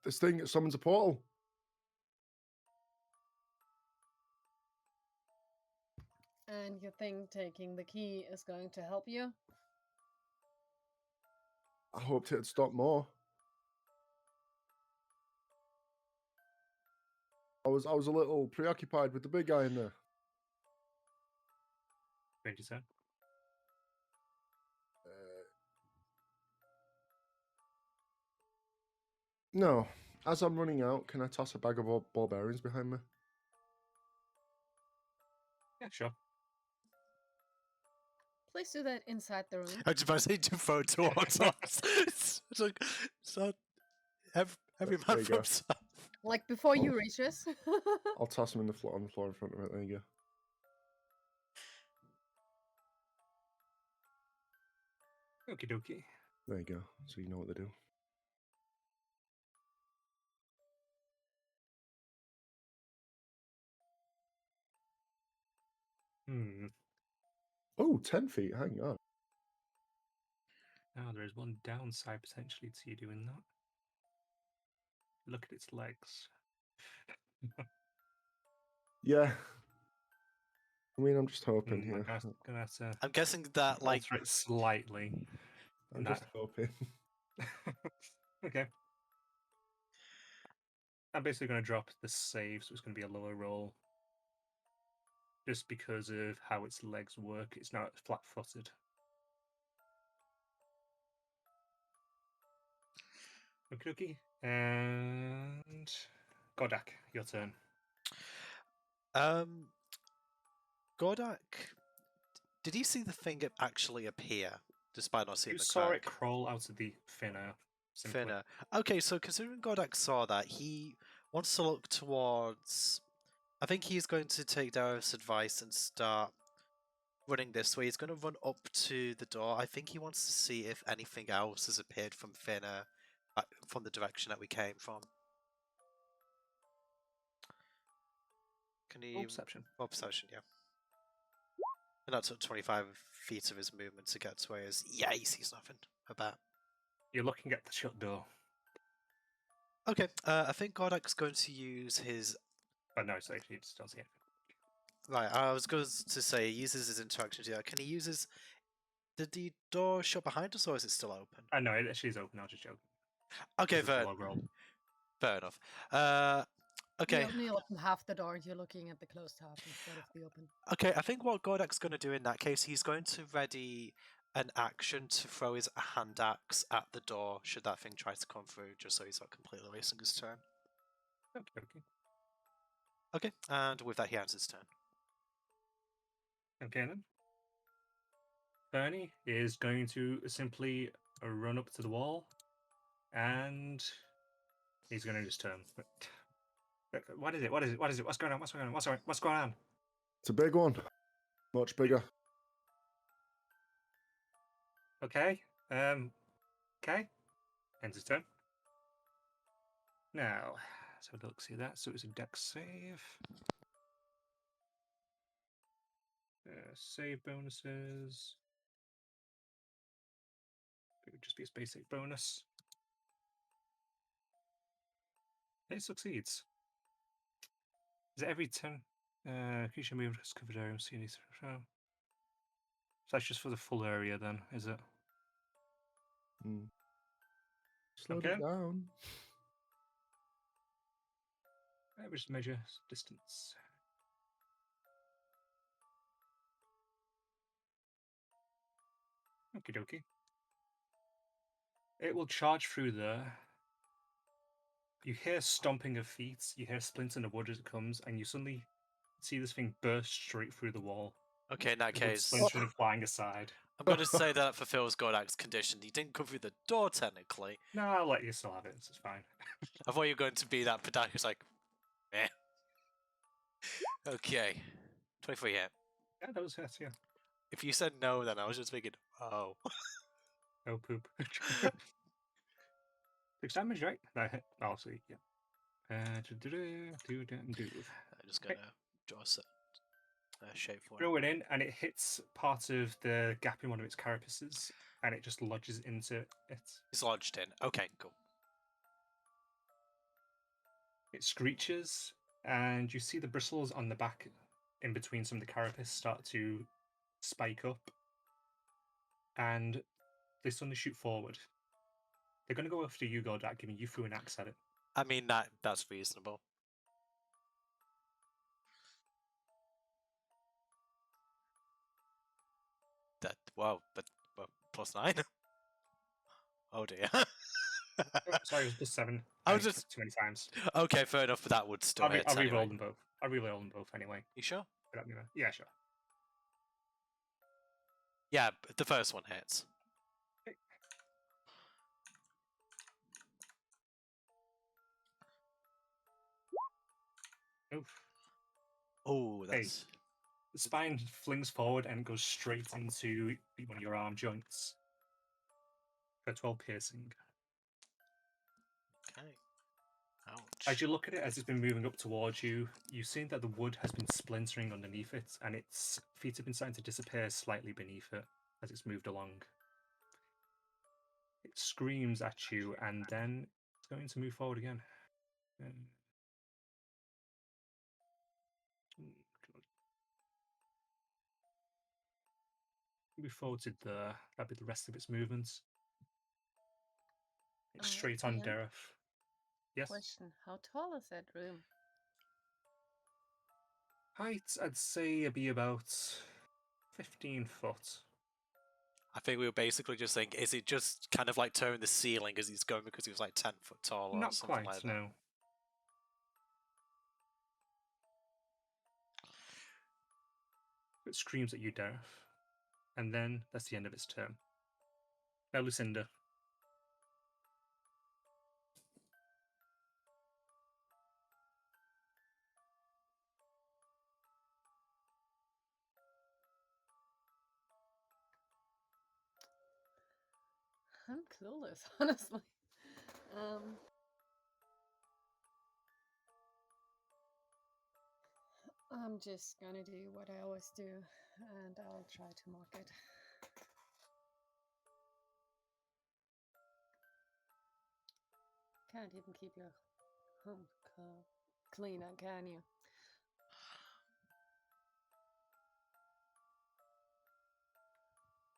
This thing it summons a portal. And you think taking the key is going to help you? I hoped it'd stop more. I was a little preoccupied with the big guy in there. 27. No. As I'm running out, can I toss a bag of ball bearings behind me? Yeah, sure. Please do that inside the room. I was about to say to throw towards us. It's like, so every There man you for go. himself. Like before you reach us. I'll toss him on the floor in front of it. There you go. Okie dokie. There you go. So you know what they do. Oh, 10 feet. Hang on. Now there is one downside potentially to you doing that. Look at its legs. Yeah. I mean, I'm just hoping I'm here. gonna have to I'm guessing that, like, alter it slightly. I'm just hoping. Okay. I'm basically going to drop the save, so it's going to be a lower roll. Just because of how its legs work, it's not flat-footed. Okie dokie. And Godak, your turn. Gordak, did you see the thing actually appear, despite not seeing You the saw crack? it crawl out of the thin air. Simply. Thinner. Okay, so considering Gordak saw that, he wants to look towards... I think he's going to take Darius' advice and start running this way. He's going to run up to the door. I think he wants to see if anything else has appeared from thinner, from the direction that we came from. Can he... Roll perception. Roll perception, yeah. And that took 25 feet of his movement to get to where he is. Yeah, he sees nothing. I bet. You're looking at the shut door. Okay, I think Gordak's going to use his... But no, so he just doesn't see anything. Right, I was going to say he uses his interaction to do that. Can he use his... Did the door shut behind us, or is it still open? No, it actually is open. I'll just joke. Okay, This is the fair, log roll. fair enough. Okay. You only open half the door, you're looking at the closed half instead of the open. Okay, I think what Gordak's going to do in that case, he's going to ready an action to throw his hand axe at the door should that thing try to come through, just so he's not completely wasting his turn. Okay. Okay, and with that he ends his turn. Okay then. Bernie is going to simply run up to the wall, and he's going to just turn. What is it? What is it? What is it? What's going on? What's going on? What's going on? It's a big one. Much bigger. Okay. Okay. Ends his turn. Now, let's have a look. See that? So it's a dex save. Save bonuses. It would just be a basic bonus. It succeeds. Is it every 10? Creature moved has covered area. So that's just for the full area then, is it? Slow Okay. it down. Average measure distance. Okie dokie. It will charge through there. You hear stomping of feet, you hear splintering of wood as it comes, and you suddenly see this thing burst straight through the wall. Okay, in that The wood case, splintering and flying aside. I'm going to say that fulfills Gordak's condition. He didn't come through the door, technically. No, I'll let you still have it, it's fine. I thought you were going to be that pedantic. It's like, Eh. Okay. 24 hit. Yeah, that was hit, yeah. If you said no, then I was just thinking, oh. Oh, poop. 6 damage, right? That hit. Oh, sweet, yeah. I'm just gonna draw a shape for it. Throw it in, and it hits part of the gap in one of its carapaces, and it just lodges into it. It's lodged in. Okay, cool. It screeches, and you see the bristles on the back in between some of the carapace start to spike up, and they suddenly shoot forward. They're going to go after you, Gordak, giving you threw an axe at it. I mean, that's reasonable. Wow, but +9? Oh dear. Sorry, it was +7. I was just too many times. Okay, fair enough, but that would still hit. I'll Anyway. re-roll them both. I'll re-roll them both anyway. You sure? Yeah, sure. Yeah, the first one hits. Okay. Oof. Oh, that's. The spine flings forward and goes straight into one of your arm joints. For 12 piercing. Okay. Ouch. As you look at it, as it's been moving up towards you, you've seen that the wood has been splintering underneath it, and its feet have been starting to disappear slightly beneath it as it's moved along. It screams at you, and then it's going to move forward again. Move forward to there. That'd be the rest of its movements. It's straight on Ian, Dereth. Yes. Question: how tall is that room? Height, I'd say it'd be about 15 foot. I think we were basically just saying, is it just kind of like turning the ceiling as he's going because he was like 10 foot tall or Not something quite, like that? no. It screams at you, Dereth. And then that's the end of its turn. Now, Lucinda. I'm clueless, honestly. I'm just gonna do what I always do, and I'll try to mock it. Can't even keep your home cleaner, can you?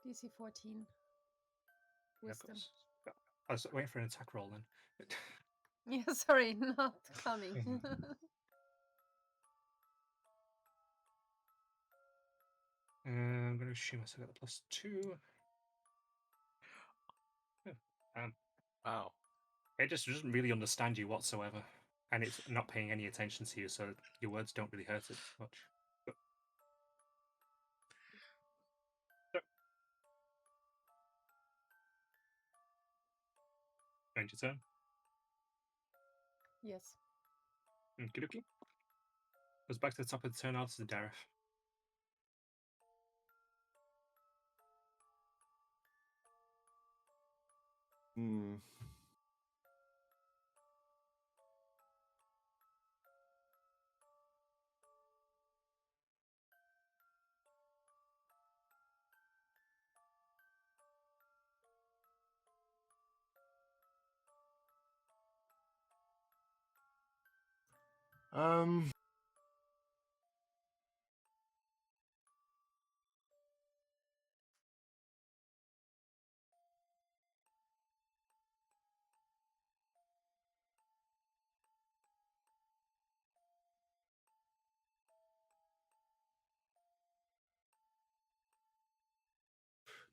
DC 14. Wisdom. I was waiting for an attack roll then. Yeah, sorry, not coming. I'm going to assume I still got the +2. Wow. It just doesn't really understand you whatsoever. And it's not paying any attention to you, so your words don't really hurt it much. But... End your turn. Yes. Okie dokie. Goes back to the top of the turn after the Dareth.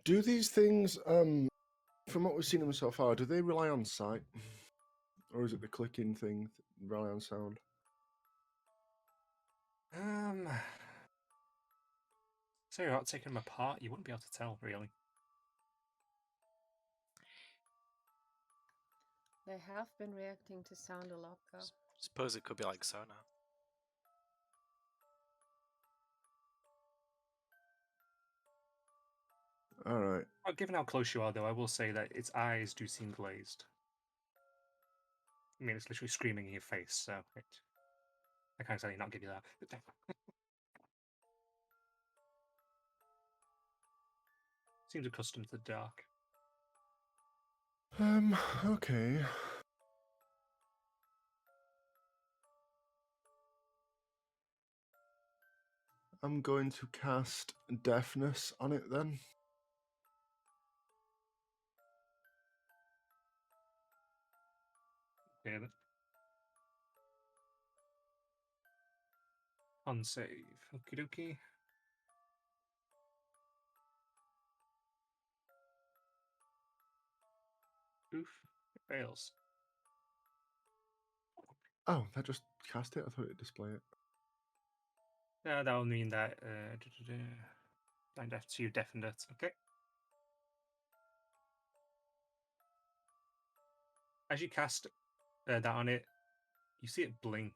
Do these things, from what we've seen them so far, do they rely on sight? Or is it the clicking thing that rely on sound? So without taking them apart, you wouldn't be able to tell, really. They have been reacting to sound a lot, though. Suppose it could be like sonar. All right. Well, given how close you are, though, I will say that its eyes do seem glazed. I mean, it's literally screaming in your face, so I can't exactly not give you that. Seems accustomed to the dark. Okay. I'm going to cast Deafness on it then. Yeah, then. On save. Okie dokie. Oof. It fails. Oh, that just cast it? I thought it'd display it. That will mean that blind deaf to you deafened it. Okay. As you cast that on it, you see it blink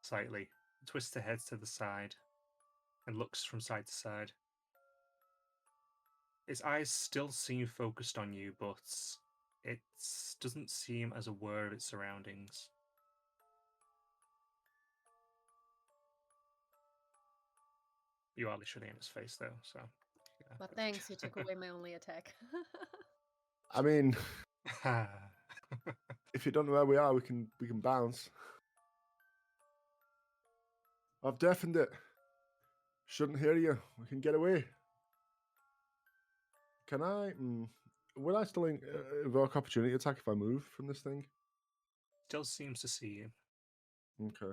slightly, it twists the head to the side, and looks from side to side. Its eyes still seem focused on you, but it doesn't seem as aware of its surroundings. You are literally in its face, though, so. Yeah. But thanks, you took away my only attack. I mean, if you don't know where we are, we can bounce. I've deafened it. Shouldn't hear you. We can get away. Can I? Will I still invoke opportunity attack if I move from this thing? Still seems to see you. Okay.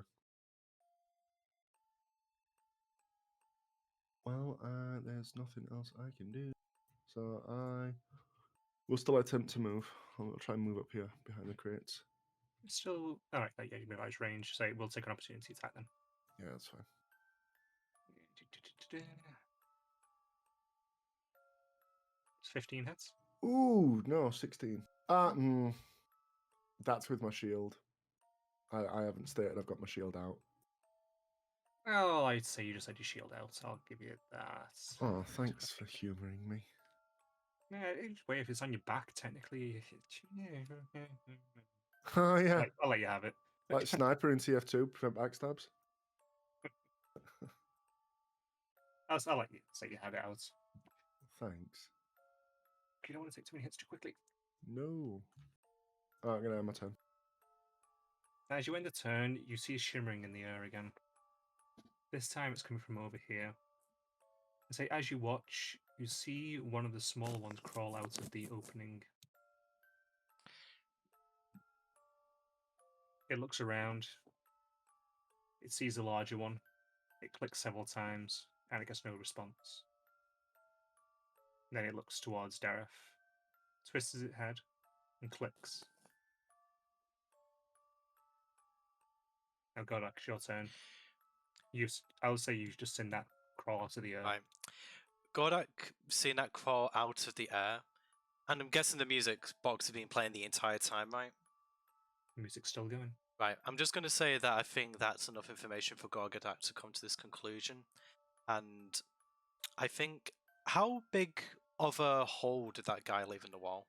Well, there's nothing else I can do. So I will still attempt to move. I'll try and move up here behind the crates. Still, alright, yeah, you move out of range, so it will take an opportunity attack then. Yeah, that's fine. It's 15 hits. Ooh, no, 16. That's with my shield. I haven't stated I've got my shield out. Oh, I'd say you just had your shield out, so I'll give you that. Oh, thanks for humouring me. Yeah, wait, if it's on your back, technically. Oh, yeah. I'll let you have it. Like Sniper in TF2, prevent backstabs. I'll let you say you had it out. Thanks. You don't want to take too many hits too quickly. No. Oh, I'm going to end my turn. As you end the turn, you see shimmering in the air again. This time it's coming from over here. I say, as you watch, you see one of the small ones crawl out of the opening. It looks around. It sees the larger one. It clicks several times, and it gets no response. Then it looks towards Dareth, twists its head, and clicks. Now, Godak, it's your turn. I would say you've just seen that crawl out of the air. Right. Godak seeing that crawl out of the air, and I'm guessing the music box has been playing the entire time, right? The music's still going. Right. I'm just going to say that I think that's enough information for Godak to come to this conclusion. And I think, how big of a hole did that guy leave in the wall?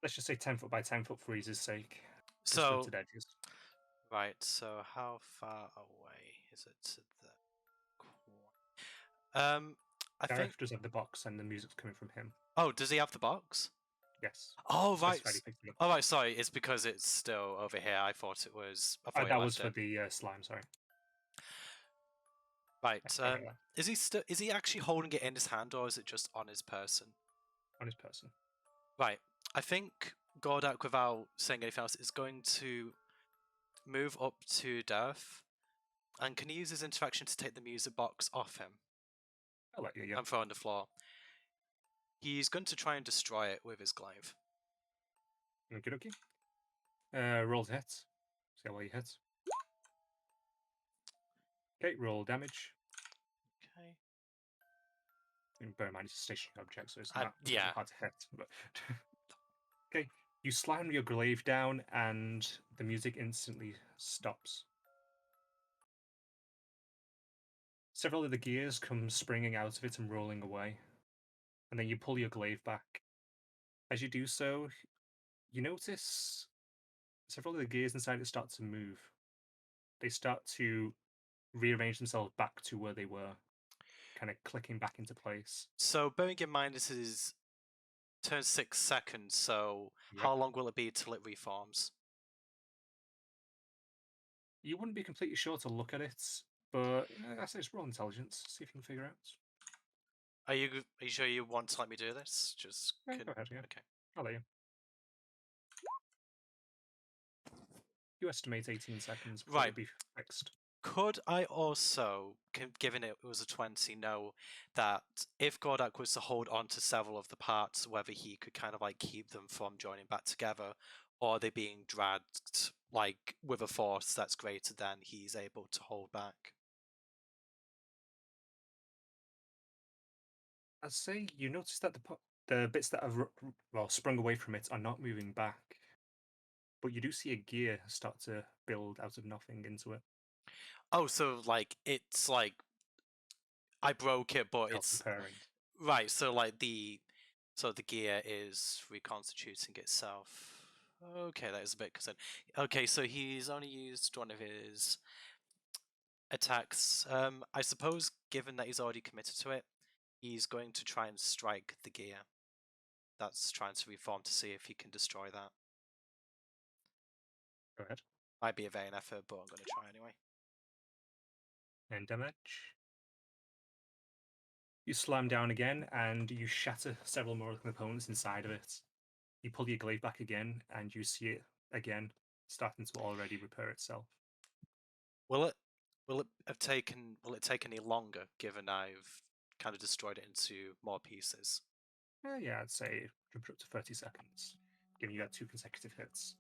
Let's just say 10 foot by 10 foot for ease's sake. So, Stunted edges. right, so how far away is it to the corner? I Dareth think. does have the box and the music's coming from him. Oh, does he have the box? Yes. Oh, right. Specified he picked it up. Oh, right, sorry. It's because it's still over here. I thought it was. I thought That you was left for it. the slime, sorry. Right. Okay, yeah. Is he actually holding it in his hand, or is it just on his person? On his person. Right. I think Gordak, without saying anything else, is going to move up to Dareth. And can he use his interaction to take the music box off him? I'll let you, yeah. And throw it on the floor. He's going to try and destroy it with his glaive. Okie dokie. Roll to hit. See how well you hit. Okay, roll damage. Okay. And bear in mind, it's a stationary object, so it's Yeah. not hard to hit. But okay, you slam your glaive down, and the music instantly stops. Several of the gears come springing out of it and rolling away, and then you pull your glaive back. As you do so, you notice several of the gears inside it start to move. They start to rearrange themselves back to where they were, kind of clicking back into place. So bearing in mind this is turn 6 seconds, so how long will it be till it reforms? You wouldn't be completely sure to look at it, but I say it's roll intelligence, see if you can figure out. Are you sure you want to let me do this? Just Yeah, go ahead, yeah. Okay. I'll let you. You estimate 18 seconds before Right. it'll be fixed. Could I also, given it was a 20, know that if Gordak was to hold on to several of the parts, whether he could kind of like keep them from joining back together, or are they being dragged like with a force that's greater than he's able to hold back? I'd say you notice that the bits that have sprung away from it are not moving back, but you do see a gear start to build out of nothing into it. Oh, so like it's like I broke it, but it's Repairing. right. So like the gear is reconstituting itself. Okay, that is a bit concerned. Okay, so he's only used one of his attacks. I suppose, given that he's already committed to it, he's going to try and strike the gear that's trying to reform to see if he can destroy that. Go ahead. Might be a vain effort, but I'm going to try anyway. And damage. You slam down again, and you shatter several more components inside of it. You pull your glaive back again, and you see it again starting to already repair itself. Will it take any longer, given I've kind of destroyed it into more pieces? Yeah, I'd say jump up to 30 seconds, giving you that 2 consecutive hits.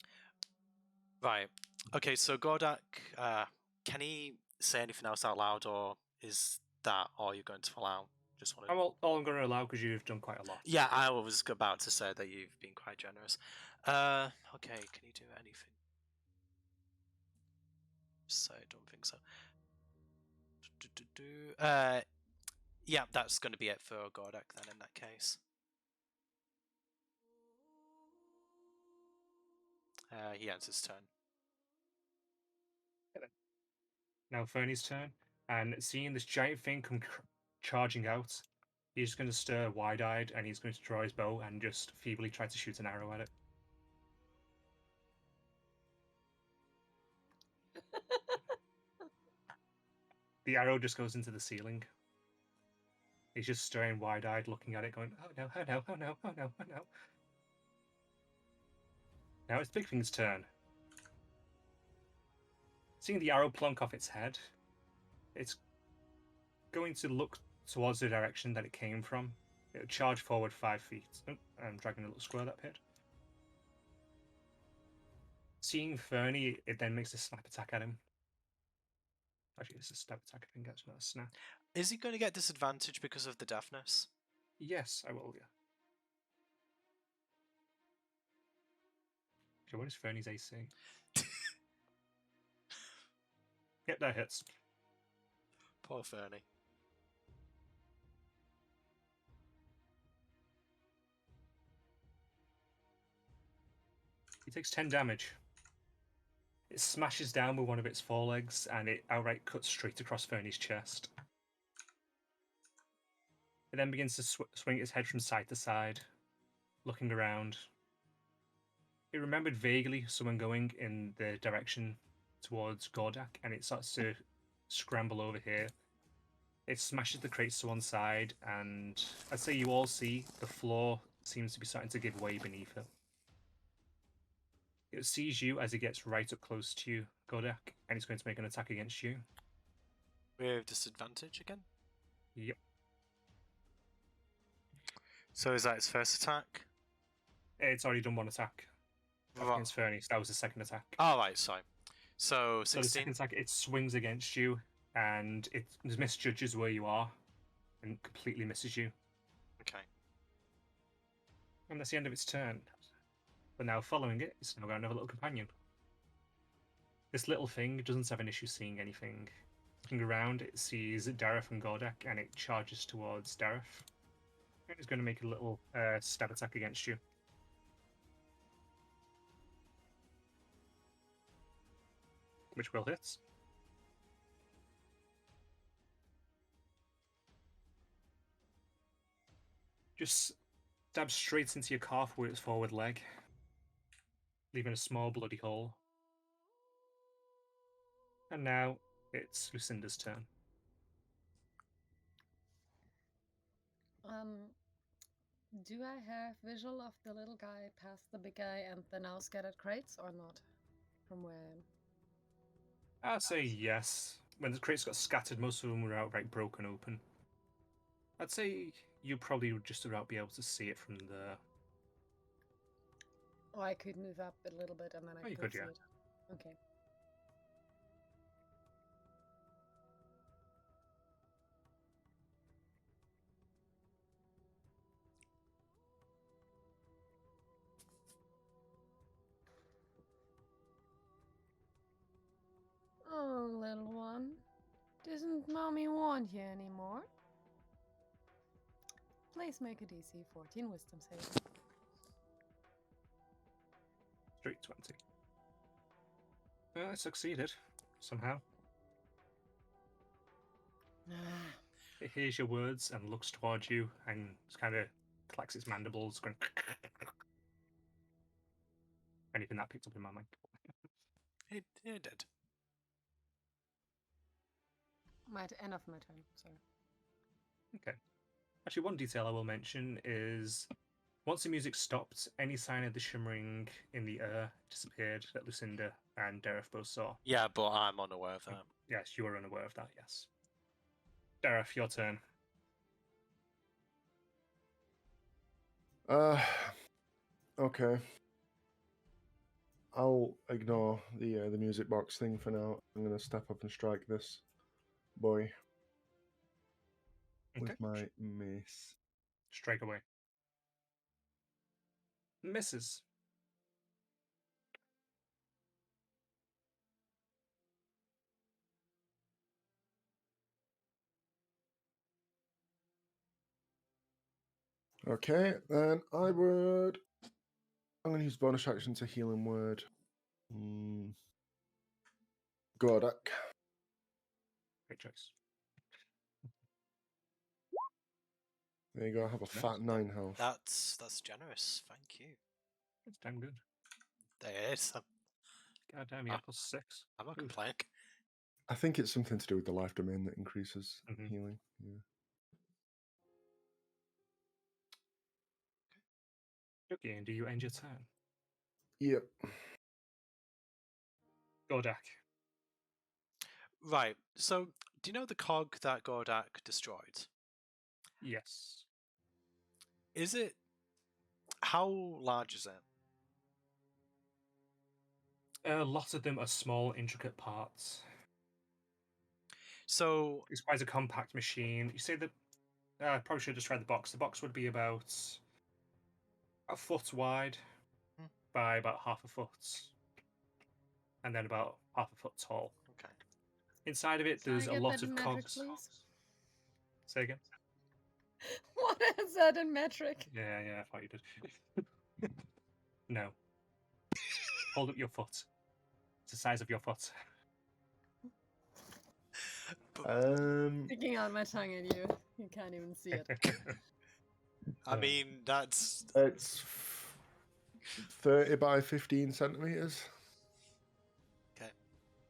Right. Okay, so Gordak, can he say anything else out loud, or is that all you're going to allow? Just want to... All I'm going to allow, because you've done quite a lot. Yeah, I was about to say that you've been quite generous. Okay, can you do anything? So I don't think so. Yeah, that's going to be it for Gordak then in that case. He ends his turn. Now Fernie's turn, and seeing this giant thing come charging out, he's just going to stir wide-eyed, and he's going to draw his bow and just feebly try to shoot an arrow at it. The arrow just goes into the ceiling. He's just staring wide-eyed, looking at it, going, "Oh no! Oh no! Oh no! Oh no! Oh no!" Now it's Big Thing's turn. Seeing the arrow plunk off its head, it's going to look towards the direction that it came from. It'll charge forward 5 feet. Oh, I'm dragging a little square that pit. Seeing Fernie, it then makes a snap attack at him. Actually, it's a stab attack, I think that's not a snap. Is he going to get disadvantage because of the deafness? Yes, I will, yeah. So what is Fernie's AC? Yep, that hits. Poor Fernie. He takes 10 damage. It smashes down with one of its forelegs, and it outright cuts straight across Fernie's chest. It then begins to swing its head from side to side, looking around. It remembered vaguely someone going in the direction towards Gordak, and it starts to scramble over here. It smashes the crates to one side, and I'd say you all see the floor seems to be starting to give way beneath it. It sees you as it gets right up close to you, Gordak, and it's going to make an attack against you. With disadvantage again? Yep. So is that its first attack? It's already done one attack. Against Fernie, so that was the second attack. Oh, right, sorry. So 16? So the second attack, it swings against you, and it misjudges where you are, and completely misses you. Okay. And that's the end of its turn. But now following it, it's now got another little companion. This little thing doesn't have an issue seeing anything. looking around, it sees Dareth and Gordak, and it charges towards Dareth. And it's going to make a little stab attack against you. Which will hit. Just stabs straight into your calf with its forward leg, leaving a small bloody hole. And now it's Lucinda's turn. Do I have visual of the little guy past the big guy and the now scattered crates or not? From where I am? I'd say yes. When the crates got scattered, most of them were outright broken open. I'd say you probably would just about be able to see it from there. Oh, I could move up a little bit and then I Oh, you could could, see yeah. it. Okay. Oh, little one. Doesn't mommy want you anymore? Please make a DC 14 wisdom save. Straight 20. I succeeded, somehow. It hears your words and looks towards you and kind of clacks its mandibles, going anything that picked up in my mic. It did. End of my turn, sorry. Okay. Actually, one detail I will mention is once the music stopped, any sign of the shimmering in the air disappeared that Lucinda and Dareth both saw. Yeah, but I'm unaware of that. Yes, you were unaware of that, yes. Dareth, your turn. Okay. I'll ignore the music box thing for now. I'm gonna step up and strike this boy Okay. with my mace. Strike away. Misses. Okay, then I'm gonna use bonus action to healing word. Gordak. Great choice. There you go. I have a fat 9 health. That's generous. Thank you. It's damn good. There it is. God damn, you got +6. I'm not Oof. complaining. I think it's something to do with the life domain that increases healing. Yeah. Okay, and do you end your turn? Yep. Gordak. Right. So, do you know the cog that Gordak destroyed? Yes. Is it? How large is it? A lot of them are small, intricate parts. So It's quite a compact machine. You say that. I probably should have described the box. The box would be about a foot wide by about half a foot, and then about half a foot tall. okay. Inside of it, Can I there's a get lot that of in metric, cogs. please? Say again. What is that in metric? Yeah, I thought you did. No. Hold up your foot. It's the size of your foot. Sticking out my tongue at you. You can't even see it. I mean, that's It's 30 by 15 centimeters. okay.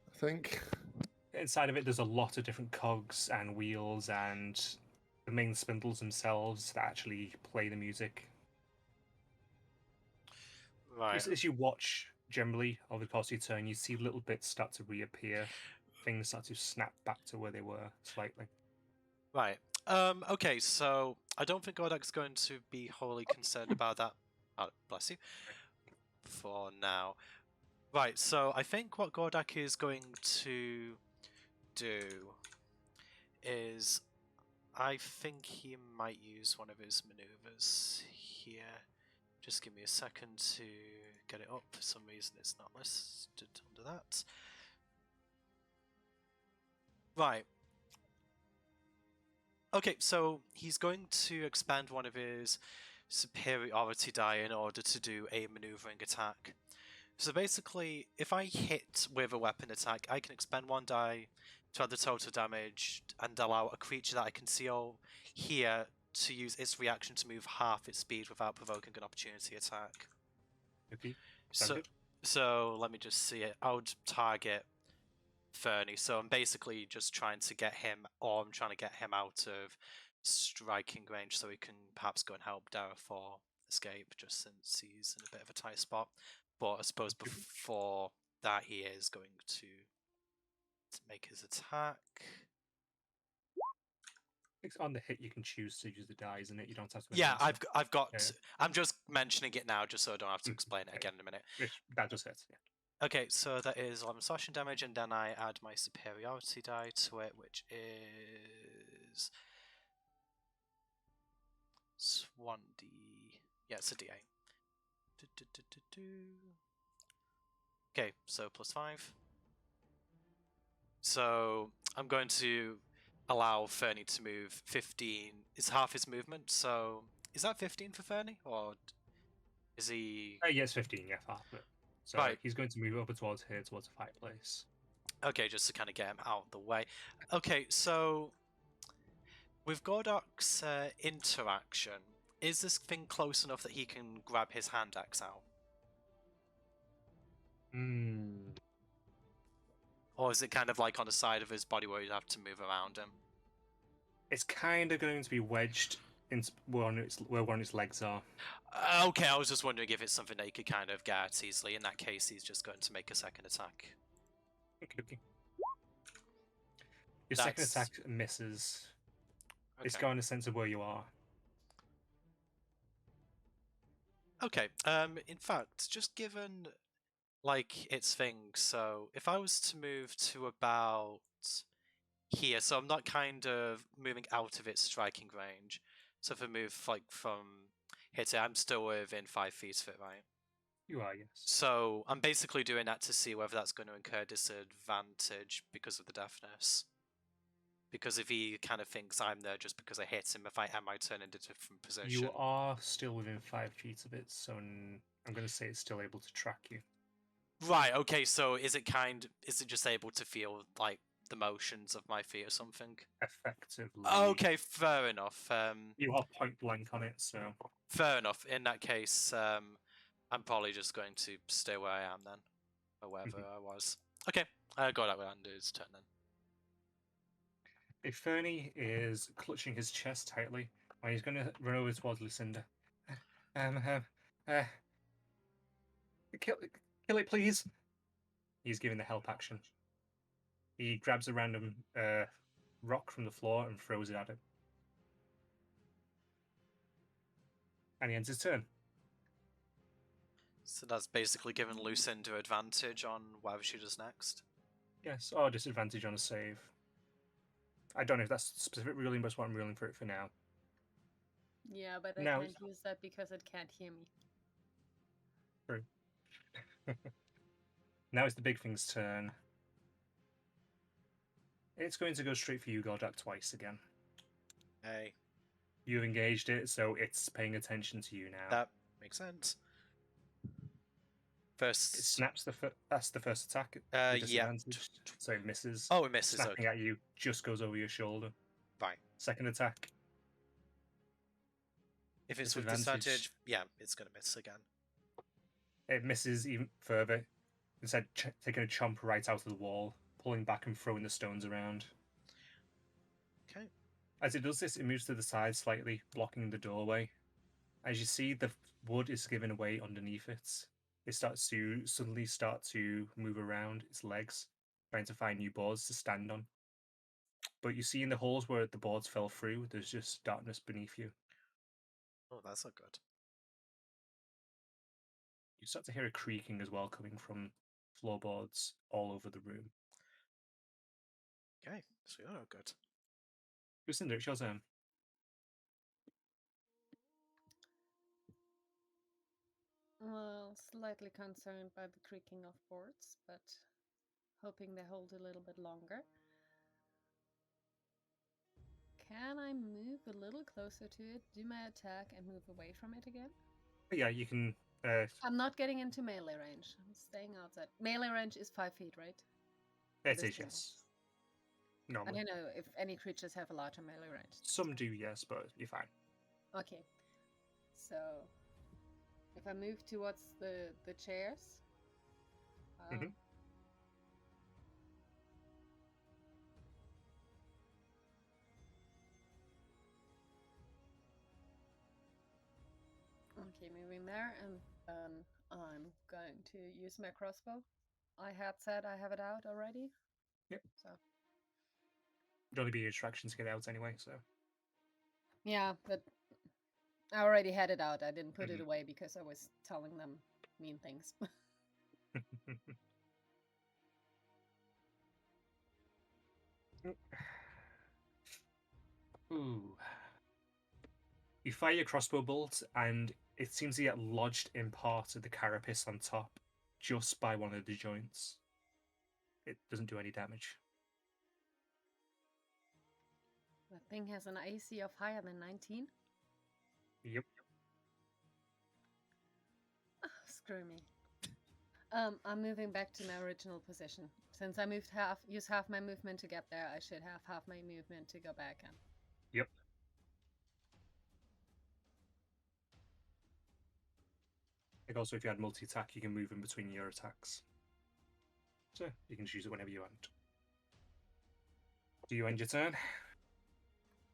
I think. Inside of it, there's a lot of different cogs and wheels and the main spindles themselves that actually play the music. Right. As you watch, generally, over the course of your turn, you see little bits start to reappear. Things start to snap back to where they were slightly. Right. Okay, so I don't think Gordak's going to be wholly concerned about that. Oh, bless you. For now. Right, so I think what Gordak is going to do is I think he might use one of his maneuvers here. Just give me a second to get it up. For some reason it's not listed under that. Right. Okay, so he's going to expend one of his superiority die in order to do a maneuvering attack. So basically, if I hit with a weapon attack, I can expend one die to add the total damage and allow a creature that I can see or hear to use its reaction to move half its speed without provoking an opportunity attack. Okay. So, Sound good? so let me just see it. I would target Fernie. So I'm basically just trying to get him, or I'm trying to get him out of striking range so he can perhaps go and help Darafor escape, just since he's in a bit of a tight spot. But I suppose Okay. before that, he is going to make his attack. It's on the hit, you can choose to use the die, isn't it? You don't have to. Yeah, announce it. I've got. Yeah. I'm just mentioning it now, just so I don't have to Mhm. explain it Okay. again in a minute. That just hits. Yeah. Okay, so that is 11 slashing damage, and then I add my superiority die to it, which is 1d. Yeah, it's a d8. Okay, so +5. So I'm going to allow Fernie to move 15. It's half his movement, so is that 15 for Fernie, or is he? Yeah, it's 15. Yeah, half of it. So Right. he's going to move over towards here, towards the fireplace. Okay, just to kind of get him out of the way. Okay, so with Gordok's interaction, is this thing close enough that he can grab his hand axe out? Or is it kind of like on the side of his body where you'd have to move around him? It's kind of going to be wedged in where one of its legs are. Okay, I was just wondering if it's something that he could kind of get at easily. In that case, he's just going to make a second attack. Okay. Your second attack misses. It's Okay. got in a sense of where you are. Okay. In fact, just given like its thing, so if I was to move to about here, so I'm not kind of moving out of its striking range. So if I move like from here to, I'm still within 5 feet of it, right? You are, yes. So I'm basically doing that to see whether that's going to incur disadvantage because of the deafness. Because if he kind of thinks I'm there just because I hit him, if I am, I turn into a different position. You are still within 5 feet of it, so I'm going to say it's still able to track you. Right. Okay. So is it just able to feel like the motions of my feet or something? Effectively. Okay. Fair enough. You are point blank on it, so. Fair enough. In that case, I'm probably just going to stay where I am then, or wherever I was. Okay. Got that around his turn then. Fernie is clutching his chest tightly, and he's going to run over towards Lucinda. Kill it, please. He's giving the help action. He grabs a random rock from the floor and throws it at him. And he ends his turn. So that's basically giving Lucinda advantage on whatever she does next. Yes, or disadvantage on a save. I don't know if that's specific ruling, but that's what I'm ruling for it for now. Yeah, but I Now- can't use that because it can't hear me. True. Now it's the big thing's turn. It's going to go straight for you, Gordak, twice again. Hey, You've engaged it, so it's paying attention to you now. that makes sense. It First, snaps that's the first attack. yeah. Disadvantage, so it misses. Oh, it misses. Snapping Okay. at you, just goes over your shoulder. Right. Second attack. If it's with Disadvantage. disadvantage, yeah, it's gonna miss again. It misses even further. Instead, taking a chomp right out of the wall, pulling back and throwing the stones around. Okay. As it does this, it moves to the side slightly, blocking the doorway. As you see, the wood is giving way underneath it. It starts to suddenly start to move around its legs, trying to find new boards to stand on. But you see in the holes where the boards fell through, there's just darkness beneath you. Oh, that's not good. You start to hear a creaking as well coming from floorboards all over the room. Okay, so you're not good. Lucinda, it's your turn. Well, slightly concerned by the creaking of boards, but hoping they hold a little bit longer. can I move a little closer to it, do my attack, and move away from it again? But yeah, you can. I'm not getting into melee range. I'm staying outside. Melee range is 5 feet, right? It this is, thing. yes. I Normally. don't know if any creatures have a larger melee range. Some do, yes, but you're fine. Okay. So, if I move towards the chairs. Mhm. Okay, moving there, and then I'm going to use my crossbow. I had said I have it out already. Yep. So. It'd only be a distraction to get out anyway, so. Yeah, but I already had it out. I didn't put it Mhm. away because I was telling them mean things. Ooh. You fire your crossbow bolt, and it seems to get lodged in part of the carapace on top, just by one of the joints. It doesn't do any damage. The thing has an AC of higher than 19. Yep. Oh, screw me. I'm moving back to my original position. Since I used half my movement to get there, I should have half my movement to go back in. Yep. Like also, if you had multi-attack, you can move in between your attacks. So you can choose it whenever you want. Do you end your turn?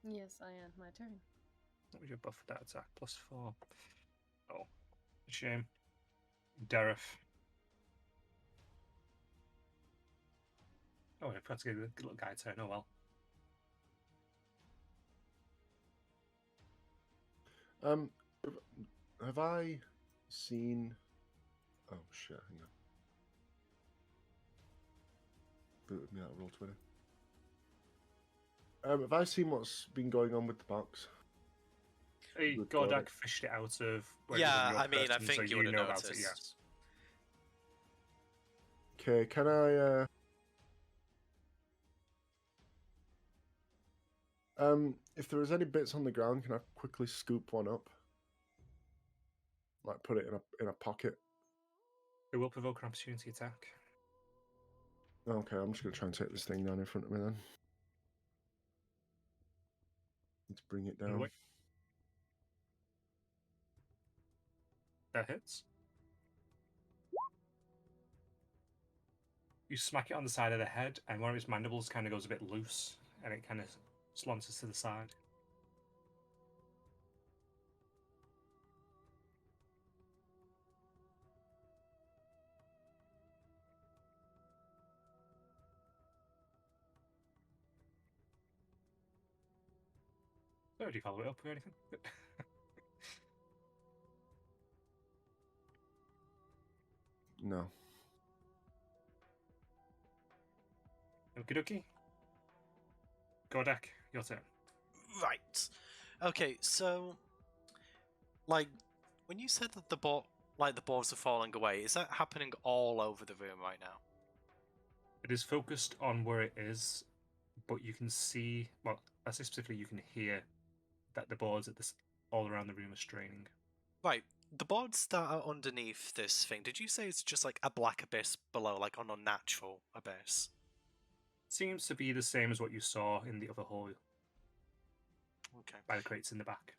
Yes, I end my turn. What was your buff for that attack? +4. Oh, shame. Dareth. Oh, I forgot to give the little guy a turn. Oh well. Have I seen? Oh shit! Hang on. Booted me out of Roll20. Have I seen what's been going on with the box? Hey, With Gordak fished it out of where Yeah, it was on your I mean, I person, think so you you would've know about it, noticed. yes. Okay, can I? If there was any bits on the ground, can I quickly scoop one up? Like put it in a pocket. It will provoke an opportunity attack. Okay, I'm just gonna try and take this thing down in front of me then. Let's bring it down. Wait. That hits. You smack it on the side of the head, and one of its mandibles kind of goes a bit loose, and it kind of slances to the side. So, do you follow it up or anything? No. Okie dokie. Gordak, your turn. Right. Okay, so like when you said that the boards are falling away, is that happening all over the room right now? It is focused on where it is, but you can see, well, I say specifically you can hear that the boards at this all around the room are straining. Right. The boards that are underneath this thing, did you say it's just like a black abyss below, like an unnatural abyss? Seems to be the same as what you saw in the other hall Okay. by the crates in the back.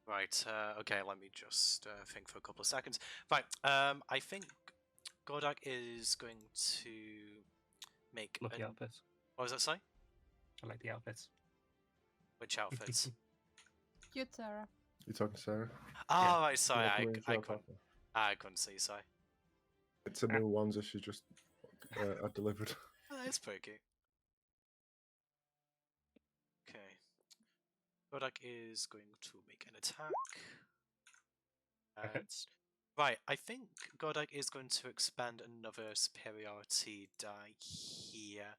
Right, okay, let me just think for a couple of seconds. Right, I think Gordak is going to make Lucky outfit. What was that say? I like the outfits. Which outfits? Cute, Sarah. You talking, Sarah? Oh, right, sorry, Yeah, I I'll couldn't, talk. I couldn't see, sorry. It's a new ones that she just delivered. Oh, it's pretty cute. Okay. Gordak is going to make an attack. That hits. Right, I think Gordak is going to expend another superiority die here.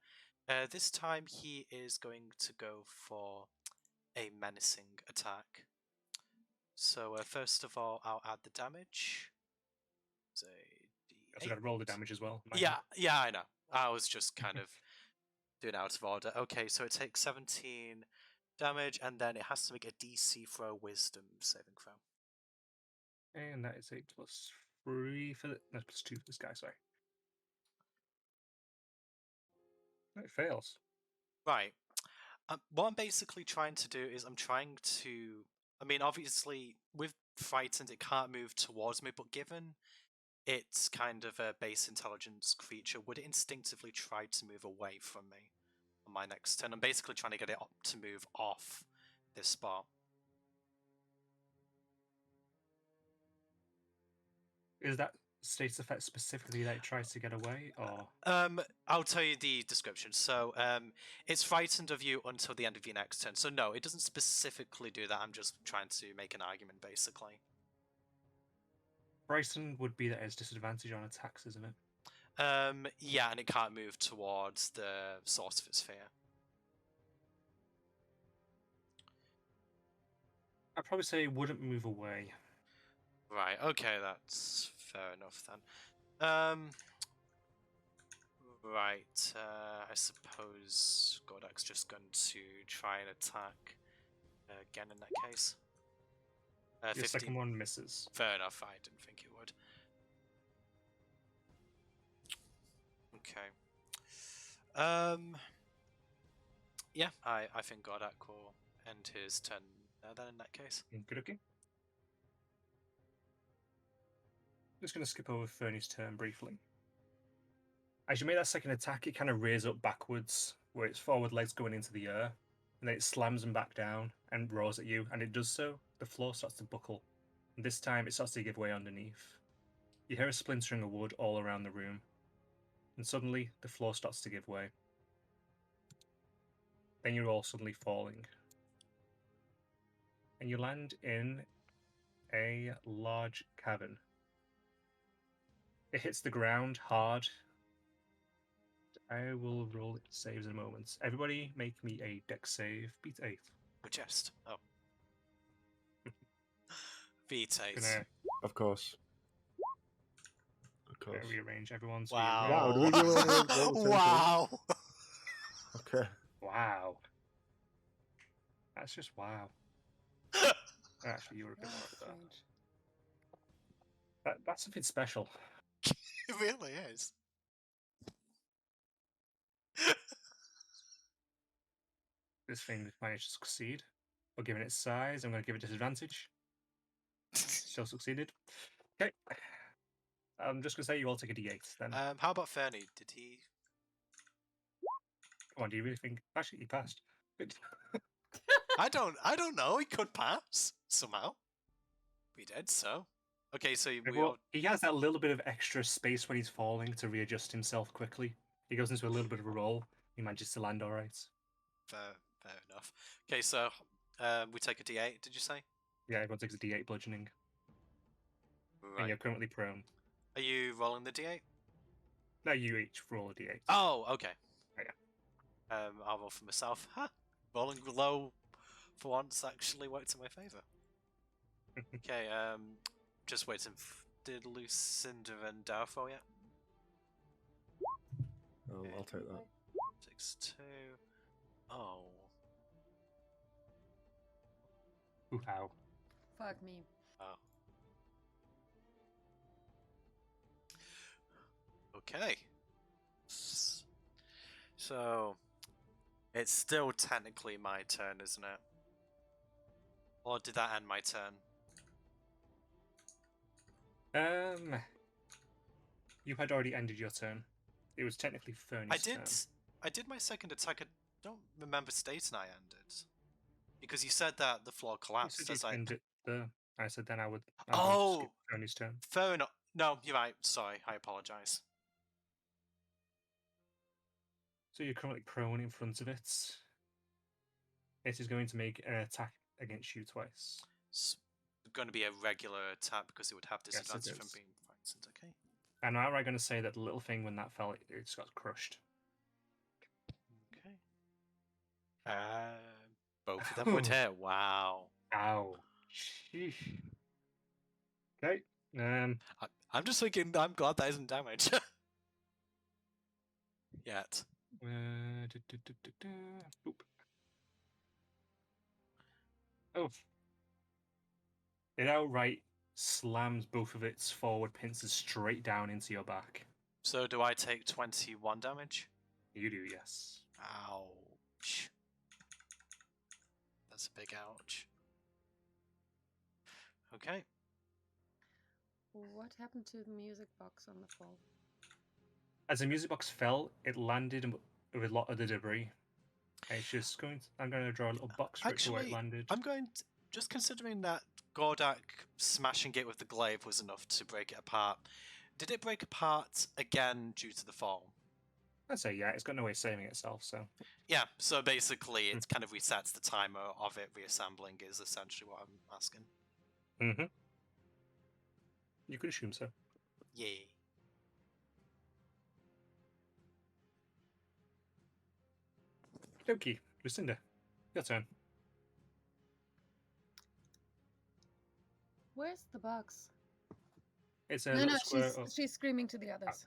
This time he is going to go for a menacing attack. So first of all, I'll add the damage. It's a You also got to roll the damage as well. Yeah, I know. I was just kind of Doing out of order. Okay, so it takes 17 damage, and then it has to make a DC for a Wisdom saving throw. And that is a +3 for the... No, +2 for this guy, sorry. It fails. Right. What I'm basically trying to do is I'm trying to... I mean, obviously, with Frightened, it can't move towards me, but given it's kind of a base intelligence creature, would it instinctively try to move away from me on my next turn? I'm basically trying to get it up to move off this spot. Is that status effect specifically that it tries to get away, or...? I'll tell you the description. So, it's frightened of you until the end of your next turn. So no, it doesn't specifically do that. I'm just trying to make an argument, basically. Bryson would be that it has disadvantage on attacks, isn't it? Yeah, and it can't move towards the source of its fear. I'd probably say it wouldn't move away. Right, okay, that's fair enough then. Right, I suppose Godak's just going to try and attack again in that case. Your 15. second one misses. Fair enough, I didn't think it would. Okay. Yeah, I think Godak will end his turn then in that case. Good looking. Just going to skip over Fernie's turn briefly. As you make that second attack, it kind of rears up backwards, where its forward legs going into the air, and then it slams them back down and roars at you, and it does so. The floor starts to buckle, and this time it starts to give way underneath. You hear a splintering of wood all around the room, and suddenly the floor starts to give way. Then you're all suddenly falling. And you land in a large cavern. It hits the ground hard. I will roll it saves in a moment. Everybody make me a dex save. Beat 8. A chest. Oh. Beat 8. Gonna Of course. Of course. rearrange everyone's Wow. view. Wow, do we really want to roll the same thing? Wow. Okay. Wow. That's just wow. Actually, you were a bit more of that. Strange. That's something special. It really is. This thing managed to succeed. But given its size, I'm going to give it disadvantage. Still succeeded. Okay. I'm just going to say you all take a d8 then. How about Fernie? Did he? Come on, do you really think... Actually, he passed. I don't know. He could pass somehow. We did so. Okay, so we Well, all... he has that little bit of extra space when he's falling to readjust himself quickly. He goes into a little bit of a roll. He manages to land all right. Fair enough. Okay, so we take a d8. Did you say? Yeah, everyone takes a d8 bludgeoning. And Right. you're currently prone. Are you rolling the d8? No, you each roll a d8. Oh, okay. Yeah. I'll roll for myself. Huh. Rolling low for once actually worked in my favour. Okay, just waiting. Did Lucinda and Darfo yet? Oh, I'll take that. 6-2. Oh. Ooh, how? Fuck me. Oh. Okay. So, it's still technically my turn, isn't it? Or did that end my turn? You had already ended your turn. It was technically Fernie's turn. I did my second attack. I don't remember stating I ended. Because you said that the floor You collapsed said as you'd I... end it there. I said then I would Oh! skip Fernie's turn. Fair enough. No, you're right. Sorry, I apologise. So you're currently prone in front of it. It is going to make an attack against you twice. It's going to be a regular attack because it would have Yes, it disadvantage from is. being frightened. Okay. And now I'm going to say that the little thing, when that fell, it just got crushed. Okay. Both of them would hit. Wow. Ow. Sheesh. Okay. I'm just thinking. I'm glad that isn't damage. Yet. Boop. Oh. It outright slams both of its forward pincers straight down into your back. So do I take 21 damage? You do, yes. Ouch. That's a big ouch. Okay. What happened to the music box on the fall? As the music box fell, it landed with a lot of the debris. It's just going. I'm going to draw a little box for it to where it Actually, landed. I'm going to, just considering that Gordak smashing it with the glaive was enough to break it apart. Did it break apart again due to the fall? I'd say yeah. It's got no way of saving itself, so Yeah, so basically it kind of resets the timer of it reassembling is essentially what I'm asking. You could assume so. Yay. Okie, Lucinda, your turn. Where's the box? It's a No, little no, square. she's screaming to the others.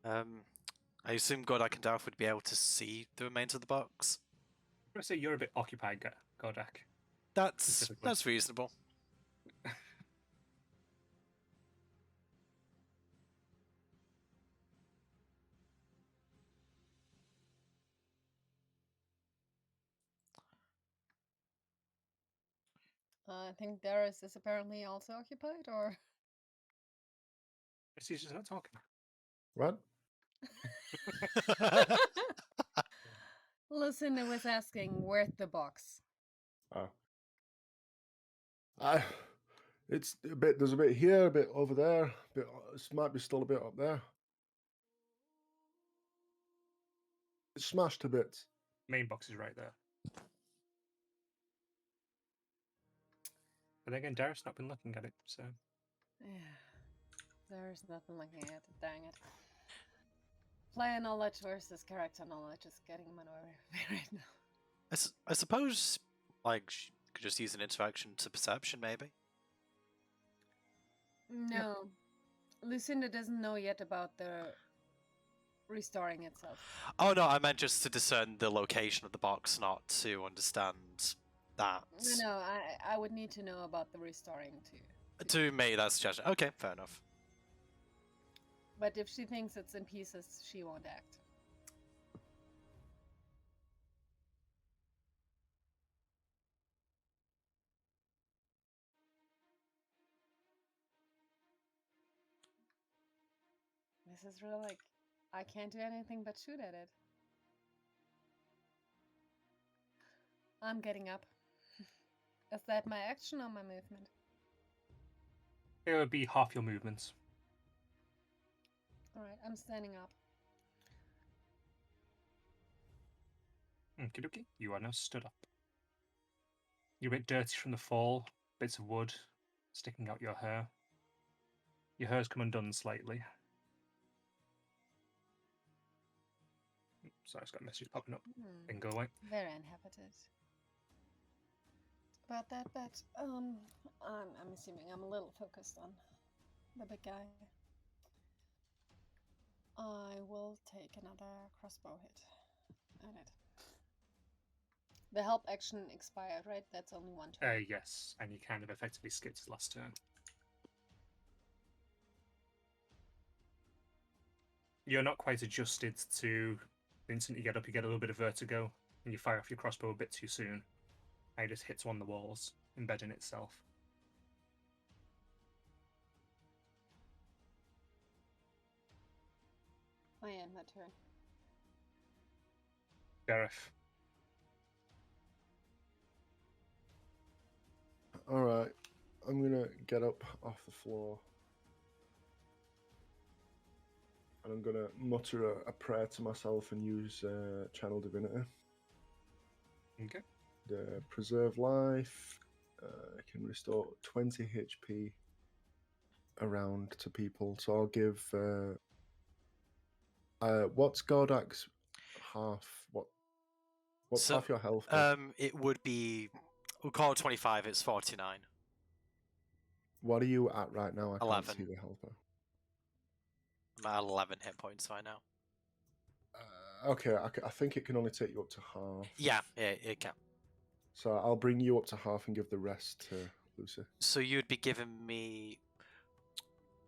I assume Gordak and Darth would be able to see the remains of the box. I say you're a bit occupied, Gordak. That's reasonable. I think Darius is apparently also occupied, or She's just not talking. What? Lucinda was asking where's the box. Oh. It's a bit. There's a bit here, a bit over there. Bit. It might be still a bit up there. It's smashed to bits. Main box is right there. But then again, Darius not been looking at it, so. Yeah, there's nothing looking at it. Dang it. Player knowledge versus character knowledge is getting in my way right now. I suppose, like, could just use an interaction to perception, maybe. No, Lucinda doesn't know yet about the restoring itself. Oh no, I meant just to discern the location of the box, not to understand that. No, I would need to know about the restoring too. To me, that's just okay. Fair enough. But if she thinks it's in pieces, she won't act. This is really like, I can't do anything but shoot at it. I'm getting up. Is that my action or my movement? It would be half your movements. Alright, I'm standing up. Okie dokie, you are now stood up. You're a bit dirty from the fall, bits of wood sticking out your hair. Your hair's come undone slightly. Sorry, I've got a message popping up. Then go away. Very uninhabited about that, but I'm assuming I'm a little focused on the big guy. I will take another crossbow hit at it. The help action expired, right? That's only one turn. Yes, and you kind of effectively skipped his last turn. You're not quite adjusted to the instant you get up, you get a little bit of vertigo, and you fire off your crossbow a bit too soon. And it just hits one of the walls, embedding itself. I end my turn. Sheriff. Alright. I'm gonna get up off the floor. And I'm gonna mutter a prayer to myself and use Channel Divinity. Okay. The preserve life can restore 20 HP around to people. So I'll give. What's Gordak's half? What's half your health? It would be. We'll call it 25. It's 49. What are you at right now? I 11. can't see the health. I'm at 11 hit points right now. Okay, I think it can only take you up to half. Yeah, it can. So I'll bring you up to half and give the rest to Lucy. So you'd be giving me.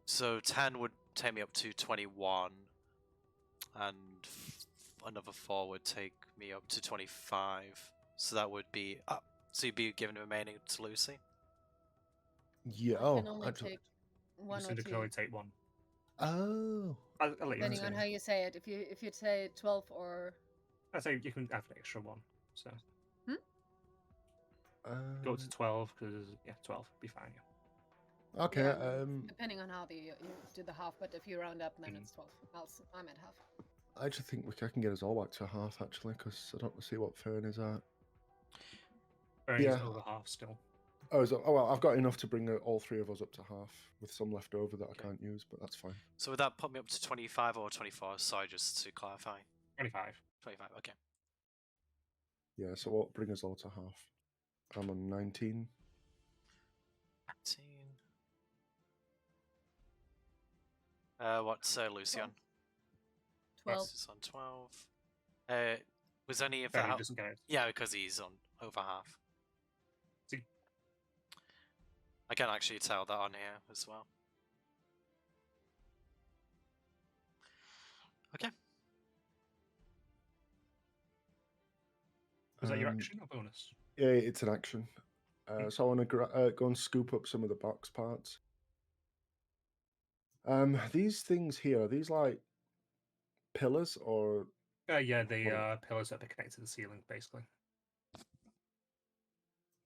So 10 would take me up to 21, and another 4 would take me up to 25. So that would be up. So you'd be giving the remaining to Lucy. Yeah. I Oh, can only take one or Lucinda can two, only take one. oh. I'll let you depending on continue. how you say it. If you say 12 or I say you can have an extra one. So Uh, go up to 12 because 12 would be fine. Yeah. okay. yeah, depending on how you do the half. But if you round up, then it's 12. I'm at half. I just think I can get us all back to half actually, because I don't see what Fern is at. Bernie's Yeah. over half still. Oh, well, I've got enough to bring all three of us up to half, with some left over that I Okay. can't use, but that's fine. So would that put me up to 25 or 24? Sorry, just to clarify. 25. 25, okay. Yeah, so what bring us all to half? I'm on 19. 19. What's Lucy on? 12. Is on 12. Was any of Bernie that? doesn't get it. Yeah, because he's on over half. See? I can actually tell that on here as well. Okay. Was that your action or bonus? Yeah, it's an action. So I want to go and scoop up some of the box parts. These things here, are these like pillars or? Yeah, they What- are pillars that are connected to the ceiling, basically.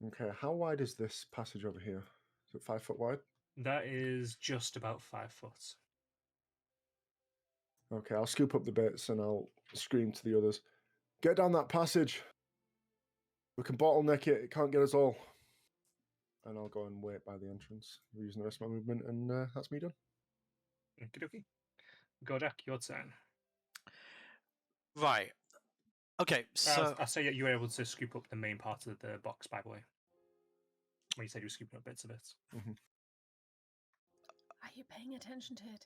Okay, how wide is this passage over here? Is it 5 foot wide? That is just about 5 foot. Okay, I'll scoop up the bits and I'll scream to the others. Get down that passage. We can bottleneck it. It can't get us all. And I'll go and wait by the entrance, using the rest of my movement, and that's me done. Okie dokie. Godak, your turn. Right. Okay, so I'll say that you were able to scoop up the main part of the box, by the way. When you said you were scooping up bits of it. Are you paying attention to it?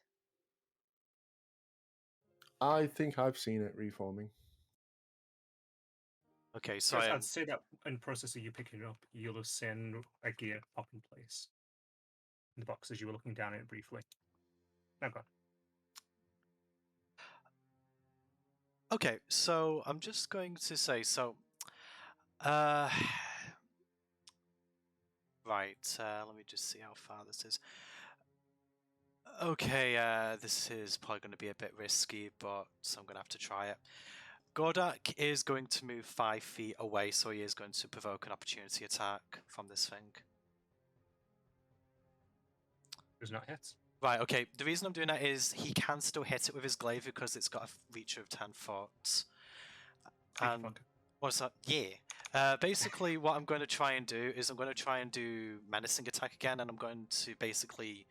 I think I've seen it reforming. okay, so I'd I am. say that in the process of you picking it up, you'll have seen a gear pop in place in the box as you were looking down at it briefly. Now go on. Okay, so I'm just going to say so. Right. Let me just see how far this is. Okay, this is probably going to be a bit risky, but I'm going to have to try it. Gordak is going to move 5 feet away, so he is going to provoke an opportunity attack from this thing. Does not hit. Right, okay, the reason I'm doing that is he can still hit it with his glaive because it's got a reach of 10 foot. And what's that? Yeah. Basically, what I'm going to try and do is I'm going to try and do menacing attack again, and I'm going to basically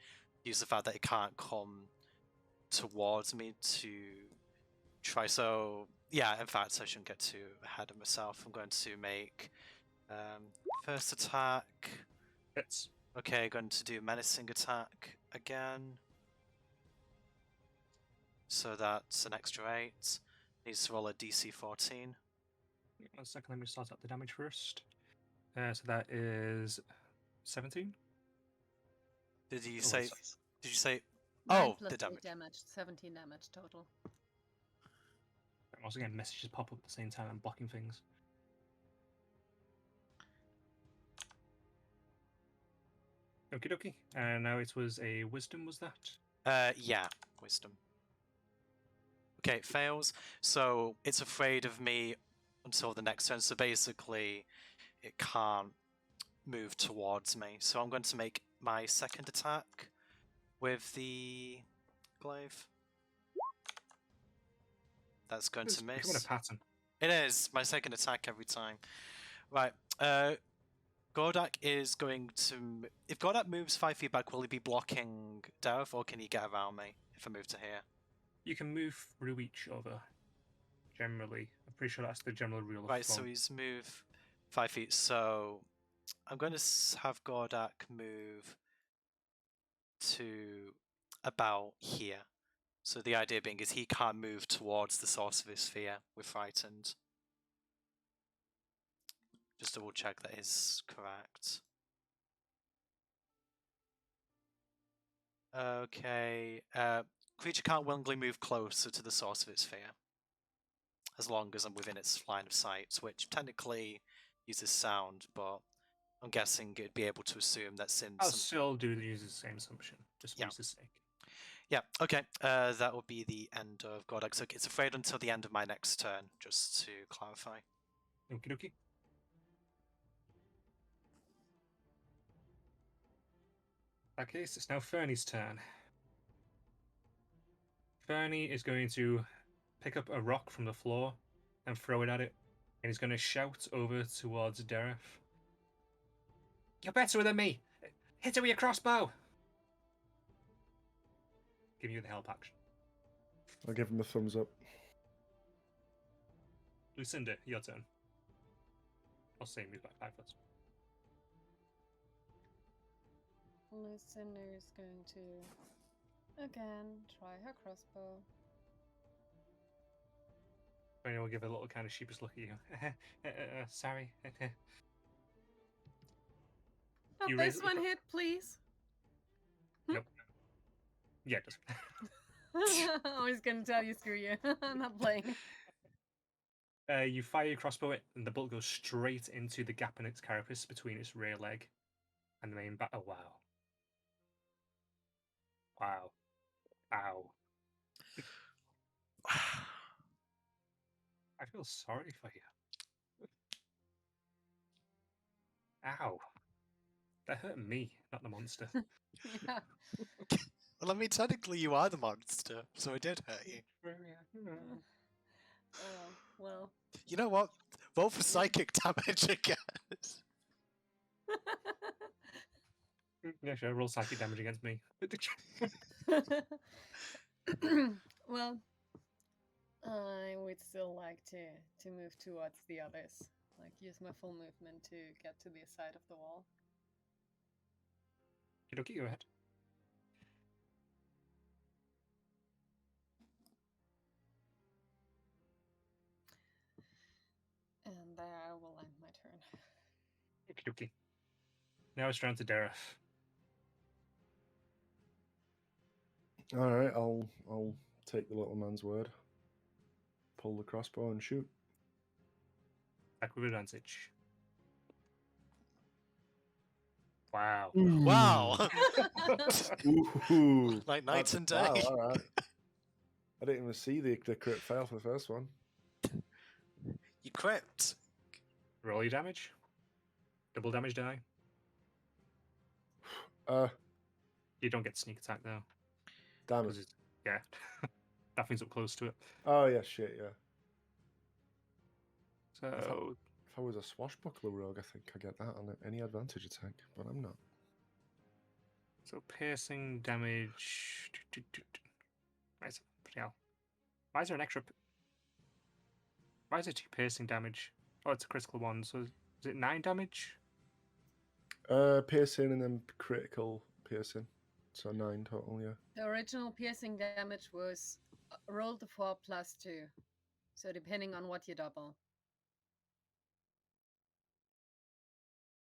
use the fact that it can't come towards me to try. So, yeah, in fact, I shouldn't get too ahead of myself. I'm going to make first attack. Hits. Okay, going to do menacing attack again. So that's an extra 8. Needs to roll a DC 14. 1 second, let me start up the damage first. So that is 17. Did you Oh, say? it's- Did you say? 9 Oh, plus the 8 damage. damage. 17 damage total. I'm also getting messages pop up at the same time. I'm blocking things. Okie dokie. And now it was a wisdom, was that? Yeah, wisdom. Okay, it fails. So it's afraid of me until the next turn. So basically, it can't move towards me. So I'm going to make my second attack with the glaive. That's going It's to becoming miss. a pattern. It is my second attack every time. Right. Gordak is going to. If Gordak moves 5 feet back, will he be blocking Dareth, or can he get around me if I move to here? You can move through each other. Generally, I'm pretty sure that's the general rule of Right. thumb. So he's moved 5 feet. So I'm going to have Gordak move to about here. So the idea being is he can't move towards the source of his fear. We're frightened. Just double check that is correct. Okay. Creature can't willingly move closer to the source of its fear, as long as I'm within its line of sight, which technically uses sound, but I'm guessing it'd be able to assume that since... I'll still use the same assumption, just for use sake. Yeah, okay. That will be the end of Gordak. So it's afraid until the end of my next turn, just to clarify. Okie dokie. In that case, it's now Fernie's turn. Fernie is going to pick up a rock from the floor and throw it at it, and he's going to shout over towards Deref. You're better than me! Hit her with your crossbow! Give you the help action. I'll give him a thumbs up. Lucinda, your turn. I'll say move back 5 foot. Lucinda is going to, again, try her crossbow. Fernie will give a little kind of sheepish look at you. Sorry. Not You this raise- one hit, please. Nope. Yeah, it does. I was going to tell you, screw you. I'm not playing. You fire your crossbow it, and the bolt goes straight into the gap in its carapace between its rear leg and the main back. Oh, wow. Wow. Ow. I feel sorry for you. Ow. That hurt me, not the monster. Yeah. Well, I mean, technically you are the monster, so it did hurt you. Oh, well. You know what? Roll for psychic damage again. Yeah, sure. Roll psychic damage against me. Well, I would still like to move towards the others. Like, use my full movement to get to the side of the wall. Okay, go ahead. And there I will end my turn. Okie dokie. Now it's round to Deref. All right, I'll take the little man's word. Pull the crossbow and shoot. Back with advantage. Wow. Wow! Ooh, Like night that's- and day. wow, all right. I didn't even see the crit fail for the first one. You crit. Roll your damage. Double damage die. You don't get sneak attack though. Damn 'cause it. it's, yeah. Nothing's up close to it. Oh yeah, shit, yeah. So If I was a swashbuckler rogue, I think I get that on any advantage attack, but I'm not. piercing damage. Where's it? Hell. Why is there an extra? Why is it 2 piercing damage? Oh, it's a critical one. So is it 9 damage? Piercing and then critical piercing. So 9 total, yeah. The original piercing damage was roll the 4 plus 2. So depending on what you double.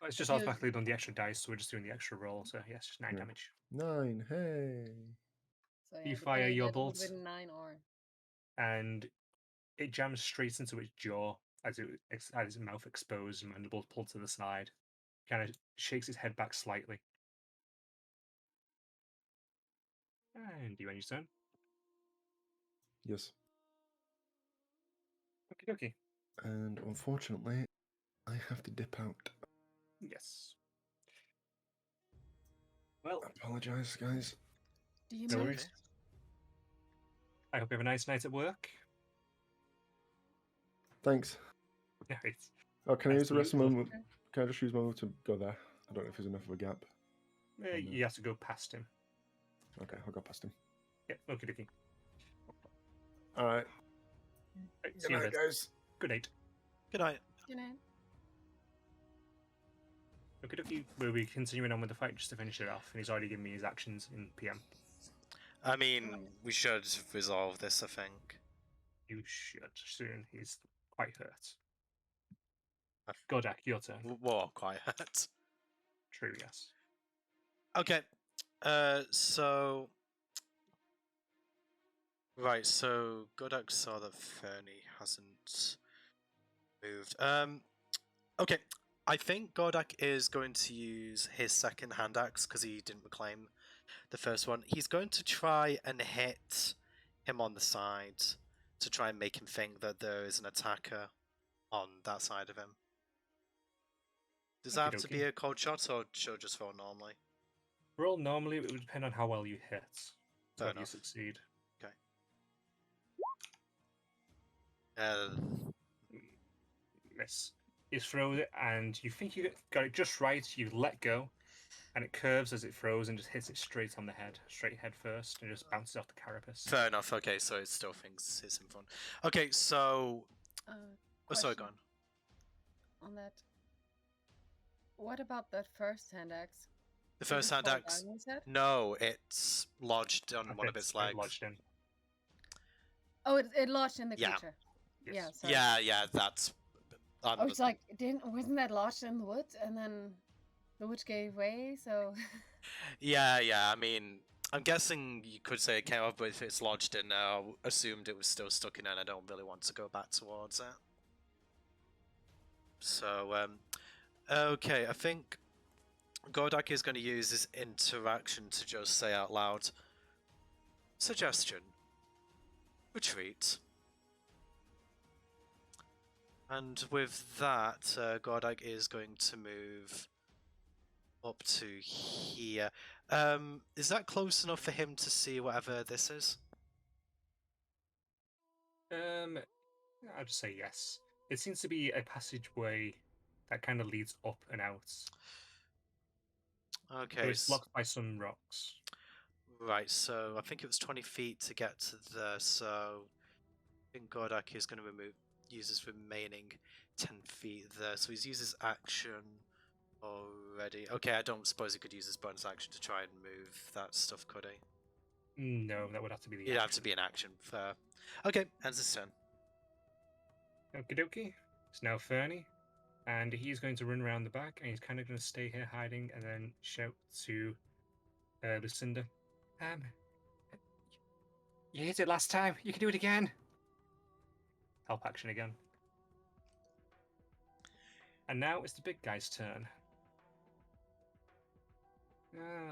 Oh, it's just You- automatically done the extra dice, so we're just doing the extra roll. So yes, just 9 Yeah. damage. 9, hey. So You fire depending- your it would bolts. be 9 or... And it jams straight into its jaw as it has its mouth exposed and mandibles pulled to the side. Kind of shakes its head back slightly. And you end your turn. Yes. Okie dokie. And unfortunately, I have to dip out. Yes. Well, I apologise, guys. Do you no move? worries. I hope you have a nice night at work. Thanks. Nice. Oh, can I Nice use the to rest of meet my you. move? Can I just use my move to go there? I don't know if there's enough of a gap. You have to go past him. Okay, I'll go past him. Yep, okie dokie. All right. Right, see Good you night, then. guys. Good night. Good night. Good night. Okie dokie. We'll be continuing on with the fight just to finish it off, and he's already given me his actions in PM. I mean, we should resolve this, I think. You should soon. He's quite hurt. Godak, your turn. Whoa, quite hurt. True, yes. Okay. So. Right, so Godak saw that Fernie hasn't moved. Okay. I think Godak is going to use his second hand axe because he didn't reclaim the first one. He's going to try and hit him on the side to try and make him think that there is an attacker on that side of him. Does that have to be Okey-dokey. a cold shot or should I just roll normally? Roll normally, it would depend on how well you hit. So Fair if you enough. succeed. Uh, Miss. You throw it, and you think you got it just right. You let go, and it curves as it throws and just hits it straight on the head, straight head first, and just bounces off the carapace. fair enough. Okay, so it still thinks it's in front. Okay, so. Oh, sorry, go Question on. on that. What about that first hand axe? The Did it first hand fall axe. down, you said? No, it's lodged on one of its legs. Lodged in. Oh, it lodged in the Yeah. creature. Yes. Yeah, sorry. Yeah, that's. I was like, wasn't that lodged in the wood? And then the wood gave way, so. Yeah. I mean, I'm guessing you could say it came off, but if it's lodged in now, I assumed it was still stuck in there, and I don't really want to go back towards it. So, okay, I think Godak is going to use this interaction to just say out loud, suggestion, retreat. And with that, Godak is going to move up to here. Is that close enough for him to see whatever this is? I'll just say yes. It seems to be a passageway that kind of leads up and out. Okay. So it's blocked by some rocks. Right, so I think it was 20 feet to get to there, so I think Godak is going to use his remaining 10 feet there. So he's used his action already. Okay, I don't suppose he could use his bonus action to try and move that stuff, could he? No, that would have to be the It'd have to be an action. Fair. Okay, ends his turn. Okie dokie. It's now Fernie, and he's going to run around the back, and he's kind of going to stay here hiding, and then shout to Lucinda, you hit it last time. You can do it again. Help action again. And now it's the big guy's turn.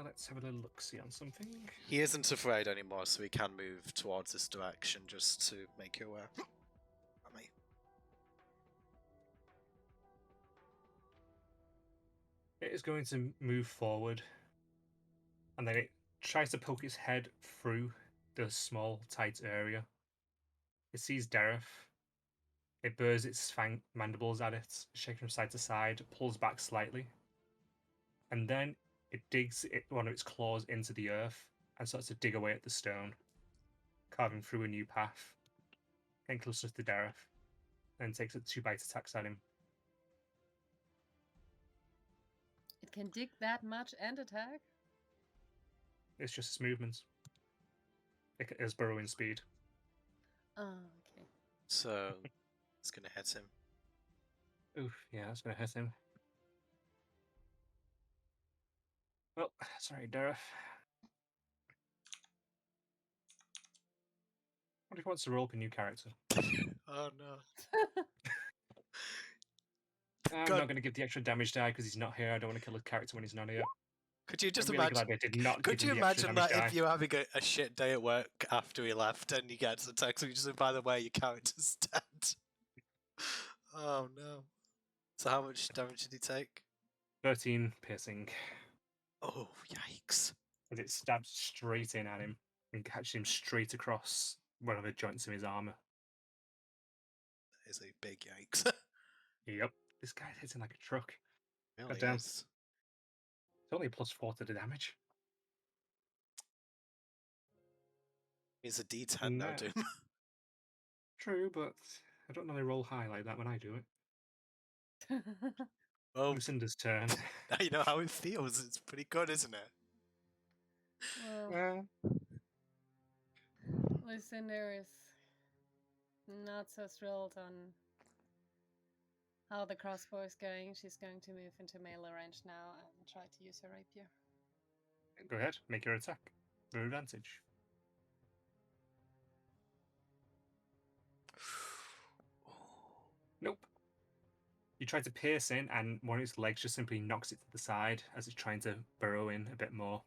Let's have a little look-see on something. He isn't afraid anymore, so he can move towards this direction just to make you aware. It is going to move forward, and then it tries to poke its head through the small, tight area. It sees Dareth. It burrs its mandibles at it, shaking from side to side, pulls back slightly, and then it digs one of its claws into the earth and starts to dig away at the stone, carving through a new path, getting closer to Dareth, and takes a 2-bite attacks at him. It can dig that much and attack? It's just its movements. It is burrowing speed. Oh, okay. So it's gonna hit him. Oof, yeah, that's going to hit him. Well, sorry, Dareth. What if he wants to roll up a new character? Oh no. I'm God. not going to give the extra damage die because he's not here. I don't want to kill his character when he's not here. Could you just I'm really imagine? glad I did not Could give you him the extra imagine damage that die. if you're having a shit day at work after he left and you get a text and you just say, by the way, your character's dead? Oh no. So how much damage did he take? 13 piercing. Oh, yikes. As it stabs straight in at him and catches him straight across one of the joints of his armor. That is a big yikes. Yep. This guy's hitting like a truck. Really Goddamn. is. It's only +4 to the damage. He's a D10 now, No. Doom. True, but I don't normally roll high like that when I do it. Well, Lucinda's turn. now you know how it feels. It's pretty good, isn't it? Well, Lucinda is not so thrilled on how the crossbow is going. She's going to move into melee range now and try to use her rapier. Go ahead, make your attack. Your advantage. Nope. You try to pierce in, and one of its legs just simply knocks it to the side as it's trying to burrow in a bit more.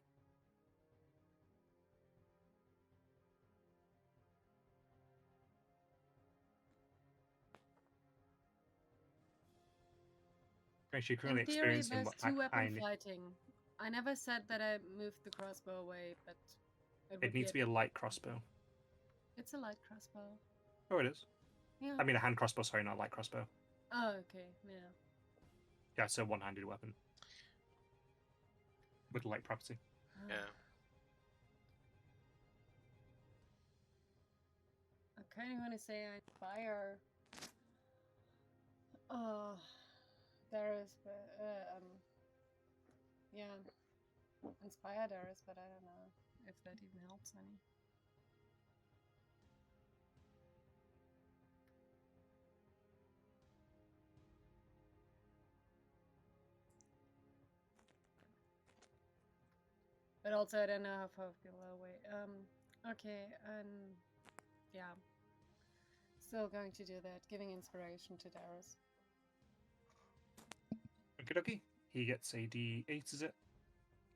You're currently In theory, experiencing there's what two-weapon fighting. I never said that I moved the crossbow away, but it needs to be a light crossbow. It's a light crossbow. Oh, it is. Yeah. I mean, a hand crossbow. Sorry, not a light crossbow. Oh, okay. Yeah. Yeah, it's a one-handed weapon with light property. Yeah. I kind of want to say I inspire. Oh, Darius, but yeah, inspire Darius, but I don't know if that even helps any. But also, I don't know how far people are away. Okay, and yeah, still going to do that, giving inspiration to Darius. Okie dokie. He gets a D8, is it?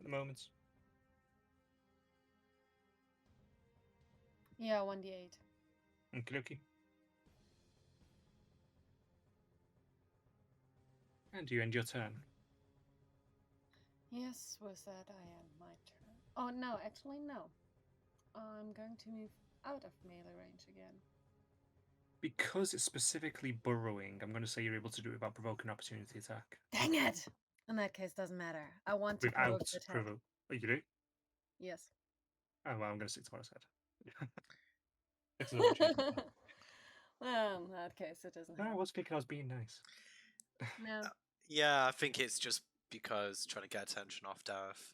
At the moment. Yeah, 1d8. Okie dokie. And you end your turn. Yes, was that I end my turn? Oh no, actually no. I'm going to move out of melee range again. Because it's specifically burrowing, I'm going to say you're able to do it without provoking an opportunity attack. Dang it! In that case, doesn't matter. I want to provoke Without the attack. provoke. Oh, you do? Yes. Oh, well, I'm going to stick to what I said. It's an opportunity. Well, in that case, it doesn't No, I help. was thinking I was being nice. No. Yeah, I think it's just because trying to get attention off Dareth.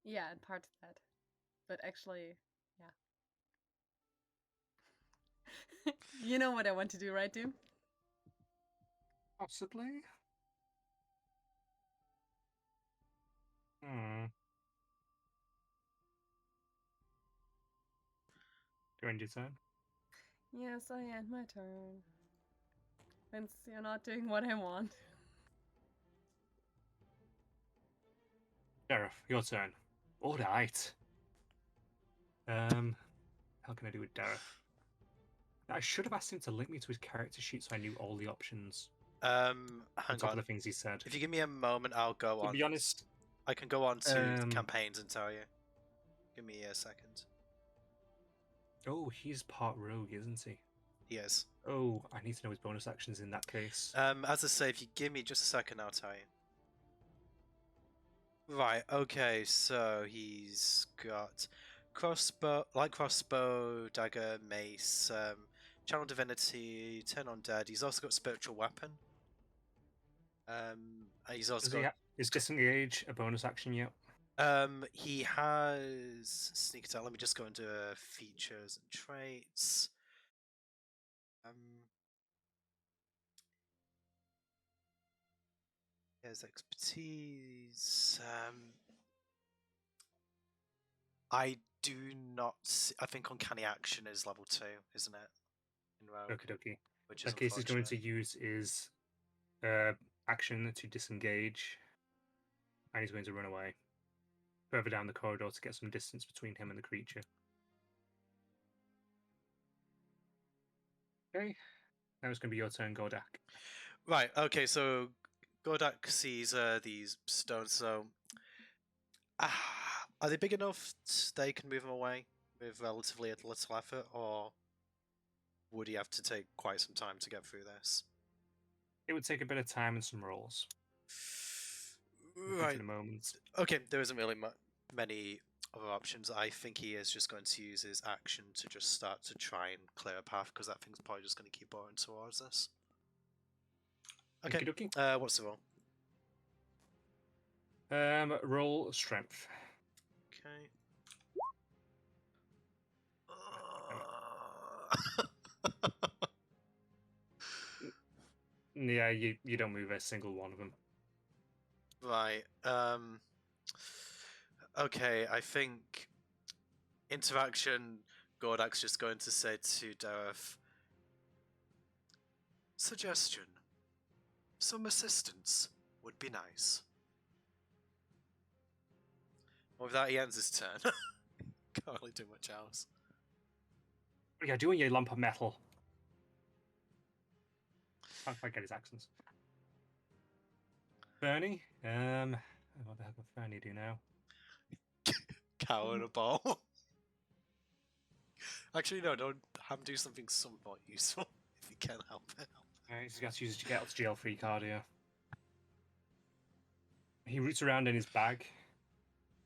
Yeah, in part of that. But actually, yeah. You know what I want to do, right, Doom? Possibly? Hmm. Do you end your turn? Yes, I end my turn. Since you're not doing what I want. Dareth, your turn. Alright. How can I do with Dareth? I should have asked him to link me to his character sheet so I knew all the options. Hang on top on. of the things he said. If you give me a moment, I'll go on. To be honest, I can go on to the campaigns and tell you. Give me a second. Oh, he's part rogue, isn't he? He is. Oh, I need to know his bonus actions in that case. As I say, if you give me just a second, I'll tell you. Right, okay, so he's got crossbow, light crossbow, dagger, mace, channel divinity, turn undead. He's also got spiritual weapon. He's also got. Is disengage a bonus action yet? He has sneak attack. Let me just go into features and traits. He has expertise. I do not see, I think uncanny action is level 2, isn't it? In rogue. Okie dokie. Which is In that case, he's going to use his action to disengage, and he's going to run away further down the corridor to get some distance between him and the creature. Okay, now it's going to be your turn, Gordak. Right, okay, so Gordak sees these stones, so are they big enough they can move them away with relatively little effort, or would he have to take quite some time to get through this? It would take a bit of time and some rolls. Right. In a moment. Okay, there isn't really many other options. I think he is just going to use his action to just start to try and clear a path, because that thing's probably just going to keep boring towards us. Okay, what's the roll? Roll strength. Okay. Yeah, you don't move a single one of them. Right. Okay, I think interaction. Gordak's just going to say to Dareth, suggestion. Some assistance would be nice. With that, he ends his turn. Can't really do much else. What are you doing, you lump of metal? Can't quite get his accents. Fernie? What the heck will Fernie do now? Cow in a ball. Actually, no, don't have him do something somewhat useful if he can help it. He's got to use his get out of jail free card here. He roots around in his bag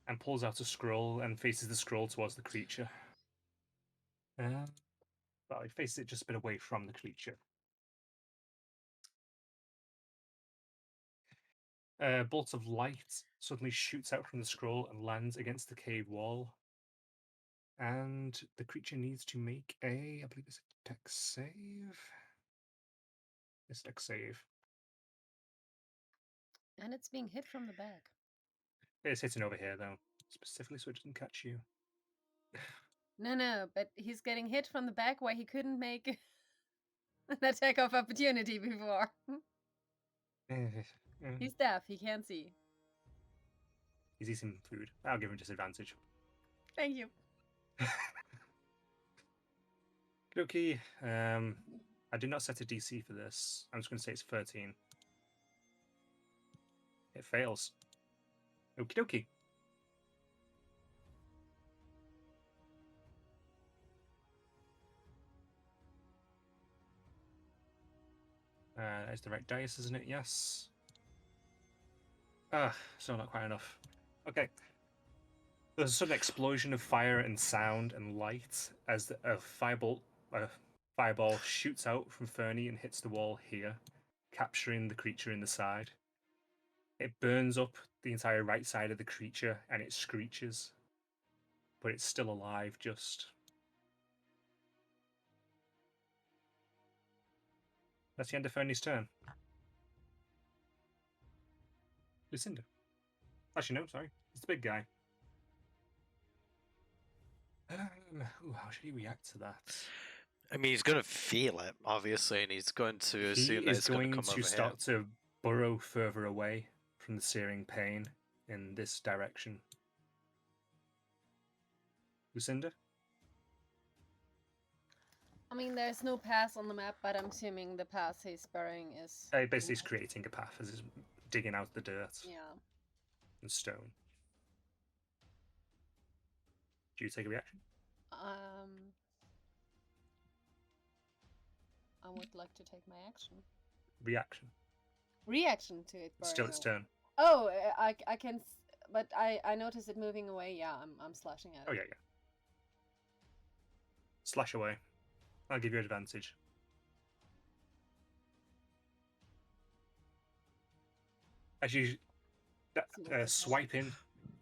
and pulls out a scroll and faces the scroll towards the creature. Well, he faces it just a bit away from the creature. A bolt of light suddenly shoots out from the scroll and lands against the cave wall. And the creature needs to make a, I believe it's a dex save. It's dex save. And it's being hit from the back. It's hitting over here, though, specifically so it doesn't catch you. No, but he's getting hit from the back where he couldn't make an attack of opportunity before. He's deaf, he can't see. He's eating food. I'll give him disadvantage. Thank you. Okay. I did not set a DC for this. I'm just going to say it's 13. It fails. Okie dokie. That's the right dice, isn't it? Yes. Still not quite enough. Okay. There's a sudden explosion of fire and sound and light as a fireball shoots out from Fernie and hits the wall here, capturing the creature in the side. It burns up the entire right side of the creature and it screeches, but it's still alive just. That's the end of Fernie's turn. Lucinda. Actually, no, sorry. It's the big guy. How should he react to that? I mean, he's going to feel it, obviously, and he's going to assume that it's going to come over start to burrow further away from the searing pain in this direction. Lucinda? I mean, there's no path on the map, but I'm assuming the path he's burrowing is... Basically, he's creating a path as he's digging out the dirt and stone. Do you take a reaction? I would like to take my action. Reaction. Reaction to it. It's still its turn. Oh, I can, but I notice it moving away. Yeah, I'm slashing at it. Oh yeah. Slash away. I'll give you advantage. As you swipe in,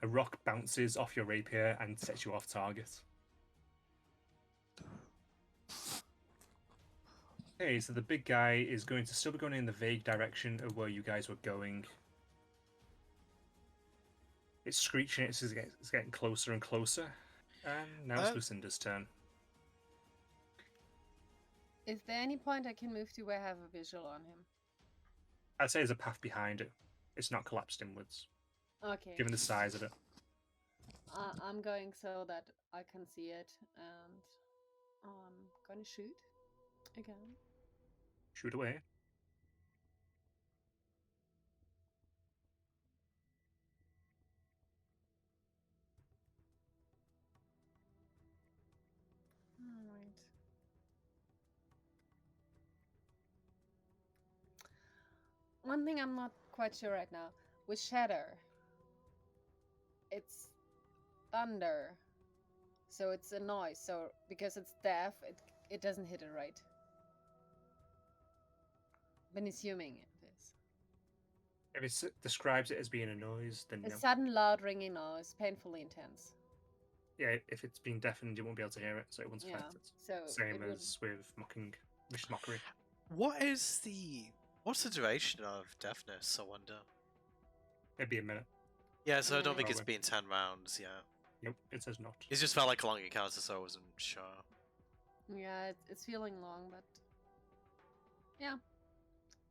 a rock bounces off your rapier and sets you off target. Okay, so the big guy is going to still be going in the vague direction of where you guys were going. It's screeching, it's getting closer and closer. And now it's Lucinda's turn. Is there any point I can move to where I have a visual on him? I'd say there's a path behind it. It's not collapsed inwards. Okay. Given the size of it. I'm going so that I can see it, and I'm gonna shoot again. Shoot away. Alright. One thing I'm not quite sure right now. With Shatter, it's thunder. So it's a noise. So because it's deaf, it doesn't hit it right. Been assuming it is. If it describes it as being a noise, then A no. sudden, loud, ringing noise, painfully intense. Yeah, if it's been deafened, you won't be able to hear it, so it won't affect it. So Same as with mockery. What is the What's the duration of deafness, I wonder? It'd be a minute. Yeah, so I don't think it's Probably. been 10 rounds yet. Nope, it says not. It just felt like a long encounter, so I wasn't sure. Yeah, it's feeling long, but yeah.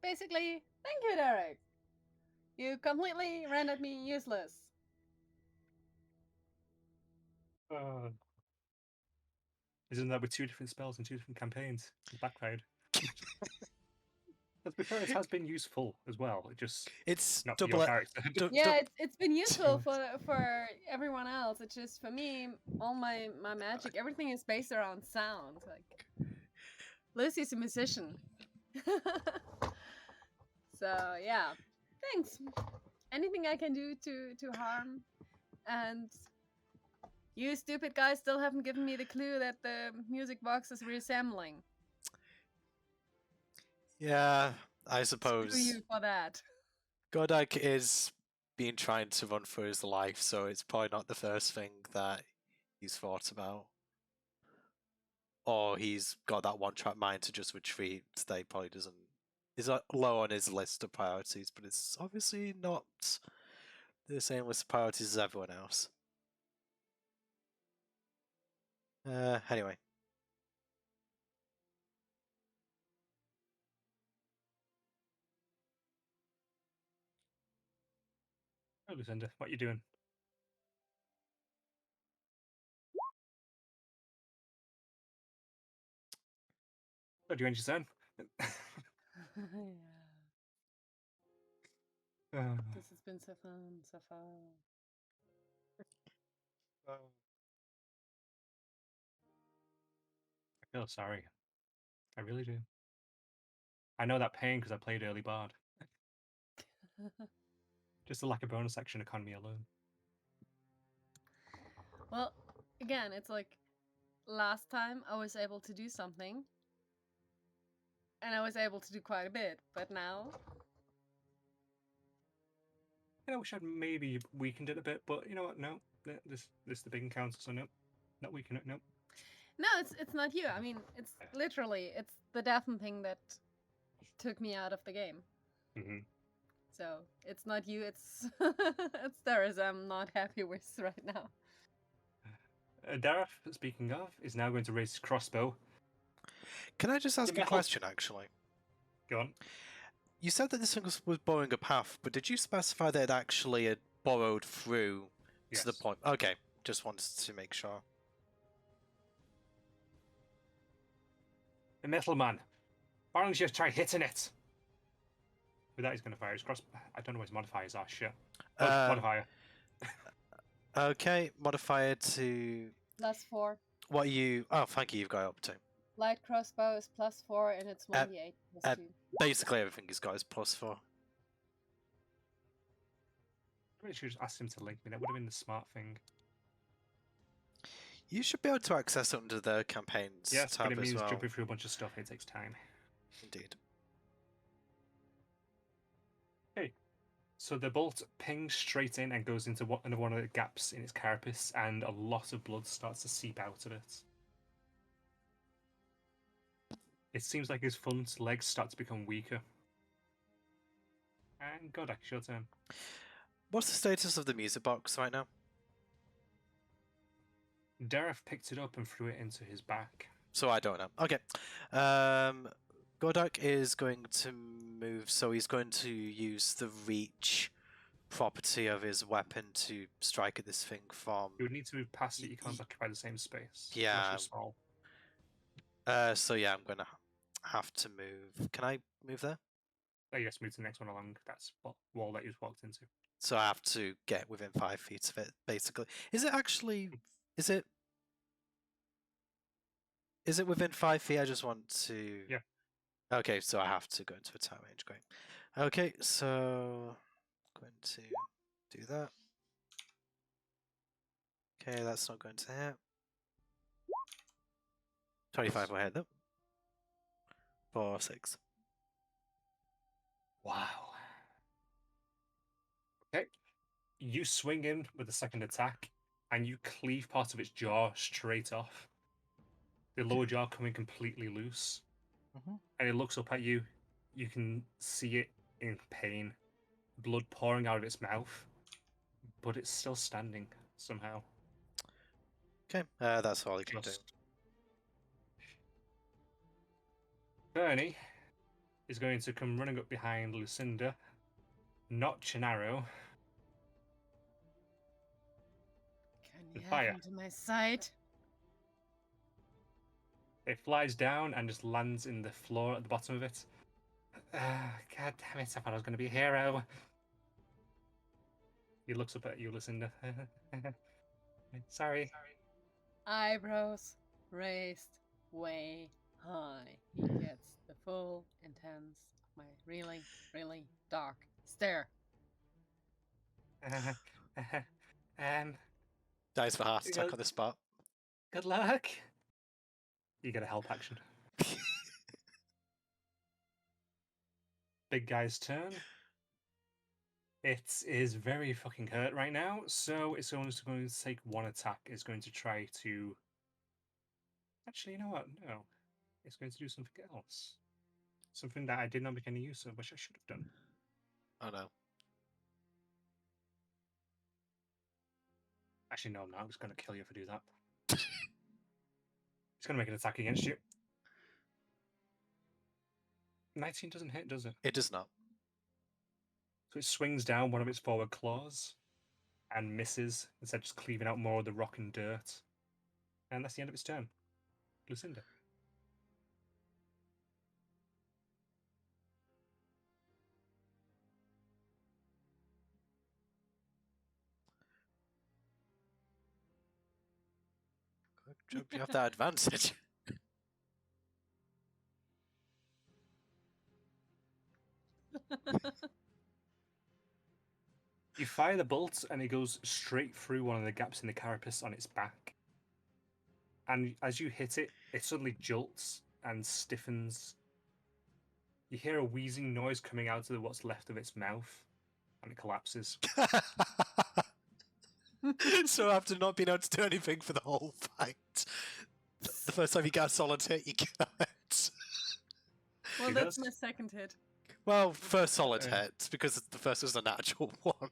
Basically, thank you, Derek. You completely rendered me useless. Isn't that with 2 different spells and 2 different campaigns? It backfired. Let's be fair, it has been useful as well. It just It's not for double. your character. Yeah, it's been useful for everyone else. It's just for me, all my magic, everything is based around sound. Like Lucy's a musician. So yeah, thanks. Anything I can do to harm, and you stupid guys still haven't given me the clue that the music box is resembling. Yeah, I Screw suppose. you for that. Godak is being trying to run for his life, so it's probably not the first thing that he's thought about. Or he's got that one-track mind to just retreat that he probably doesn't. Is low on his list of priorities, but it's obviously not the same list of priorities as everyone else. Anyway. Oh, Lucinda, what you doing? Oh, do you end your turn? Yeah. This has been so fun, so far. I feel sorry. I really do. I know that pain because I played early bard. Just the lack of bonus action economy alone. Well, again, it's like last time I was able to do something, and I was able to do quite a bit, but now. I wish I'd maybe weakened it a bit, but you know what? No, this is the big encounter, so no, not weaken it. No. No, it's not you. I mean, it's literally it's the deafen thing that took me out of the game. Mm-hmm. So it's not you. It's it's Darius. I'm not happy with right now. Dareth, speaking of, is now going to raise his crossbow. Can I just ask a Metal. question, actually? Go on. You said that this thing was borrowing a path, but did you specify that it actually had borrowed through to the point? Okay, just wanted to make sure. The metal man. Why don't you just try hitting it? With that, he's going to fire his crossbow. I don't know what his modifiers are. Shit. Modifier. Okay, modifier to +4. what you? Oh, thank you. You've got it up to. Light crossbow is +4, and it's 1d8 +2. Basically, everything he's got is +4. I really should have asked him to link me. That would have been the smart thing. You should be able to access it under the campaigns Yes, tab but it means as well. jumping through a bunch of stuff. It takes time. Indeed. Okay. So the bolt pings straight in and goes into one of the gaps in its carapace, and a lot of blood starts to seep out of it. It seems like his front legs start to become weaker. And Godak, it's your turn. What's the status of the music box right now? Dareth picked it up and threw it into his back. So I don't know. Okay. Godak is going to move, so he's going to use the reach property of his weapon to strike at this thing from... You would need to move past it, you can't occupy the same space. Yeah. Unless you're small. So yeah, I'm going to have to move. Can I move there? Oh, yes, move to the next one along that wall that you just walked into. So I have to get within 5 feet of it, basically. Is it actually... Is it within 5 feet? I just want to... Yeah. Okay, so I have to go into attack range. Great. Okay, so... I'm going to do that. Okay, that's not going to hit. 25 will hit, though. 4, 6. Wow. Okay. You swing in with the second attack, and you cleave part of its jaw straight off. The lower jaw coming completely loose. Mm-hmm. And it looks up at you, You can see it in pain, blood pouring out of its mouth, but it's still standing somehow. Okay, that's all he can do. Just Bernie is going to come running up behind Lucinda, notch an arrow, Can and you fire. have him to my side? It flies down and just lands in the floor at the bottom of it. God damn it, I thought I was going to be a hero. He looks up at you, Lucinda. Sorry. Eyebrows raised way high. He gets the full intense of my really, really dark stare. Dies for heart attack Good- on the spot. Good luck. You get a help action. Big guy's turn. It is very fucking hurt right now, so it's only going to take one attack. It's going to try to... Actually, you know what? No. It's going to do something else. Something that I did not make any use of, which I should have done. Oh no. Actually, no, I'm not. I'm just going to kill you if I do that. It's going to make an attack against you. 19 doesn't hit, does it? It does not. So it swings down one of its forward claws and misses, instead of just cleaving out more of the rock and dirt. And that's the end of its turn. Lucinda. Hope you have that advantage. You fire the bolt and it goes straight through one of the gaps in the carapace on its back. And as you hit it, it suddenly jolts and stiffens. You hear a wheezing noise coming out of what's left of its mouth, and it collapses. So after not being able to do anything for the whole fight, the first time you get a solid hit, you get it. Well, He that's does. my second hit. Well, first solid Yeah. hit, because the first was a natural one.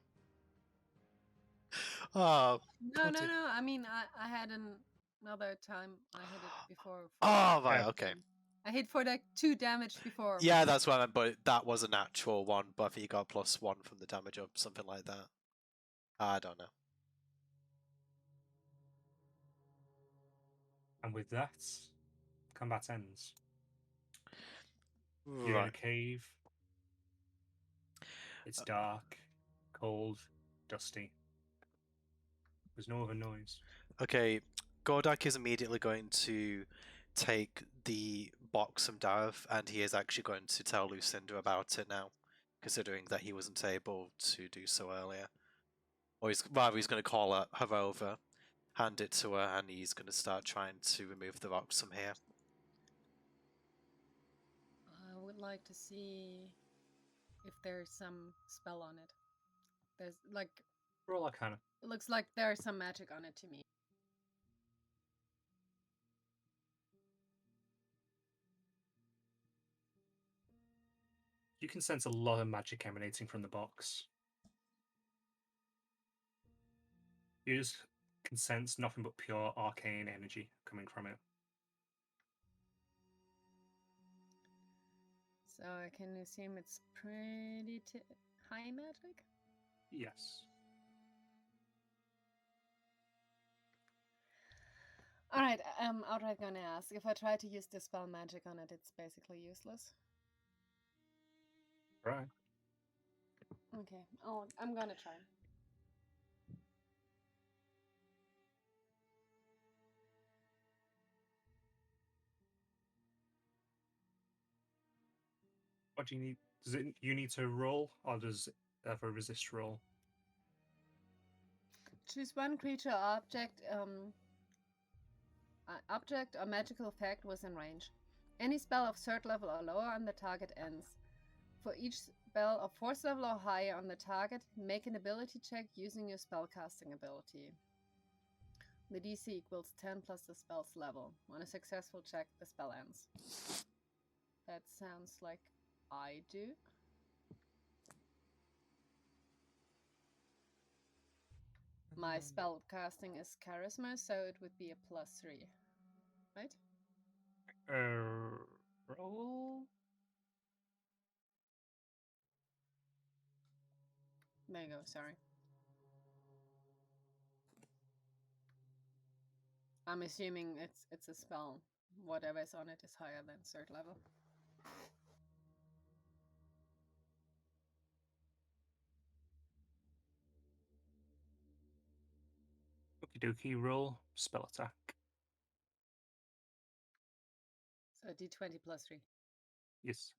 Oh, No, God, no, it- no. I mean, I had another time I hit it before. for Oh, right, Yeah. okay. I hit for like 2 damage before. Yeah, that's what I meant, but that was a natural one, but I think you got +1 from the damage or something like that. I don't know. And with that, combat ends. You're in a Right. cave. It's dark, cold, dusty. There's no other noise. Okay, Gordak is immediately going to take the box from Darth, and he is actually going to tell Lucinda about it now, considering that he wasn't able to do so earlier. Or he's going to call her over, hand it to her, and he's going to start trying to remove the box from here. I would like to see if there's some spell on it. There's like, Roll Arcana. it looks like there's some magic on it to me. You can sense a lot of magic emanating from the box. You just can sense nothing but pure arcane energy coming from it. So I can assume it's pretty high magic. Yes. All right, I'm outright gonna ask if I try to use the spell magic on it, it's basically useless. Right. Okay, I'm gonna try. What do you need? Does it? You need to roll, or does it have a resist roll? Choose one creature or object or magical effect within range. Any spell of 3rd level or lower on the target ends. For each spell of 4th level or higher on the target, make an ability check using your spellcasting ability. The DC equals 10 plus the spell's level. On a successful check, the spell ends. That sounds like I do. My spell casting is charisma, so it would be a +3, right? Roll. There you go. Sorry. I'm assuming it's a spell. Whatever's on it is higher than 3rd level. Okie dokie, roll spell attack. So d20 +3. Yes.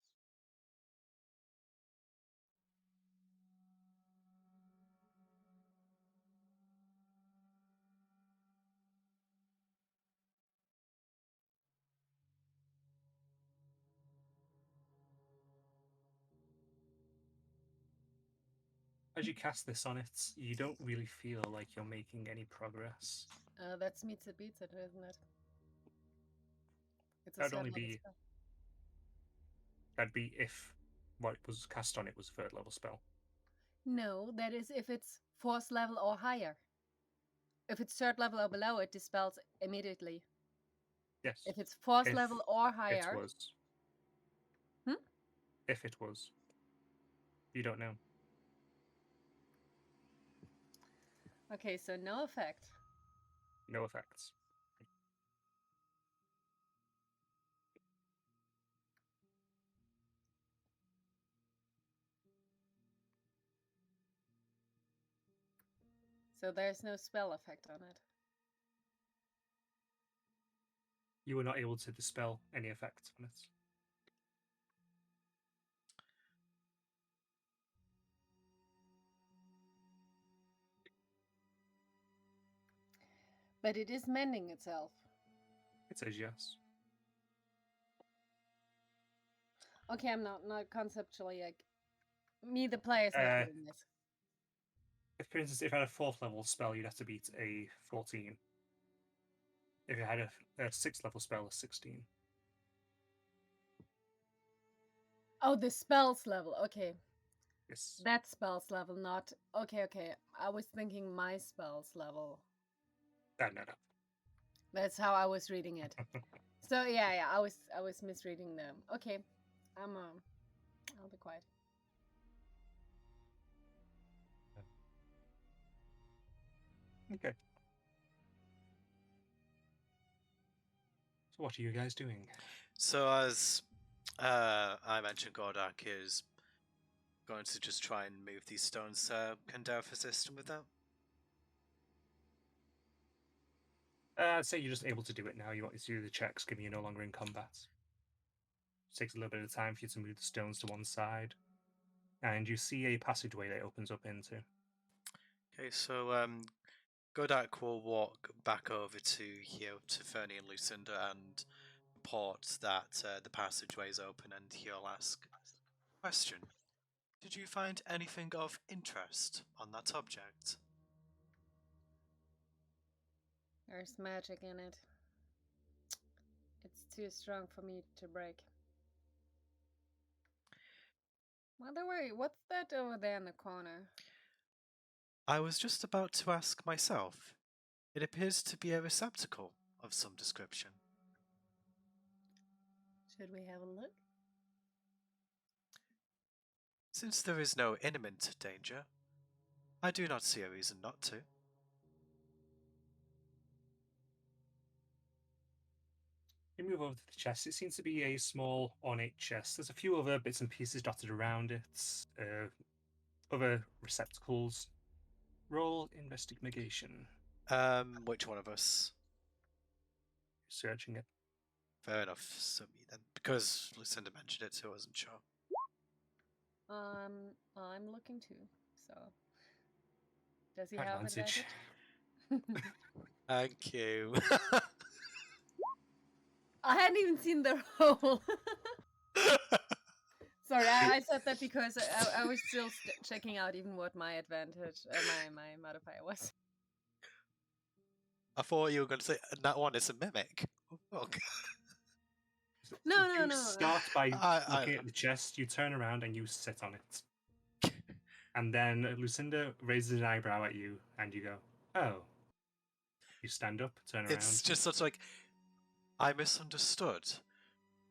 As you cast this on it, you don't really feel like you're making any progress. That's meets it beats it, isn't it? It's a That'd 3rd only level be spell. that'd be if what was cast on it was a 3rd level spell. No, that is if it's 4th level or higher. If it's 3rd level or below, it dispels immediately. Yes. If it's 4th If level or It higher, was. Hmm? If it was. You don't know. okay, so no effect. No effects. So there's no spell effect on it. You were not able to dispel any effects on it. But it is mending itself. It says yes. Okay, I'm not conceptually like me, the player's not getting this. If, for instance, if you had a 4th level spell, you'd have to beat a 14. If you had a 6th level spell, a 16. Oh, the spells level. Okay, Yes. that spells level, not okay. I was thinking my spells level. No. That's how I was reading it. So yeah, I was misreading them. Okay, I'll be quiet. Okay. So what are you guys doing? So as I mentioned, Gordak is going to just try and move these stones. Can Delph assist him with that? I'd say you're just able to do it now. You want to do the checks, given you're no longer in combat. It takes a little bit of time for you to move the stones to one side. And you see a passageway that opens up into. Okay, so Godak will walk back over to here to Fernie and Lucinda and report that the passageway is open, and he'll ask, question, did you find anything of interest on that object? There's magic in it. It's too strong for me to break. By the way, what's that over there in the corner? I was just about to ask myself. It appears to be a receptacle of some description. Should we have a look? Since there is no imminent danger, I do not see a reason not to. You move over to the chest. It seems to be a small, ornate chest. There's a few other bits and pieces dotted around it. Other receptacles. Roll investigation. Which one of us? Searching it. Fair enough, so me then. Because Lucinda mentioned it, so I wasn't sure. I'm looking too. So, does he have Advantage. advantage? Thank you. I hadn't even seen the roll. Sorry, I said that because I was still checking out even what my advantage, my modifier was. I thought you were going to say that one is a mimic. Oh, No, You no. start by I- looking at the chest, you turn around and you sit on it. And then Lucinda raises an eyebrow at you and you go, oh. You stand up, turn around. It's just sort of like, I misunderstood.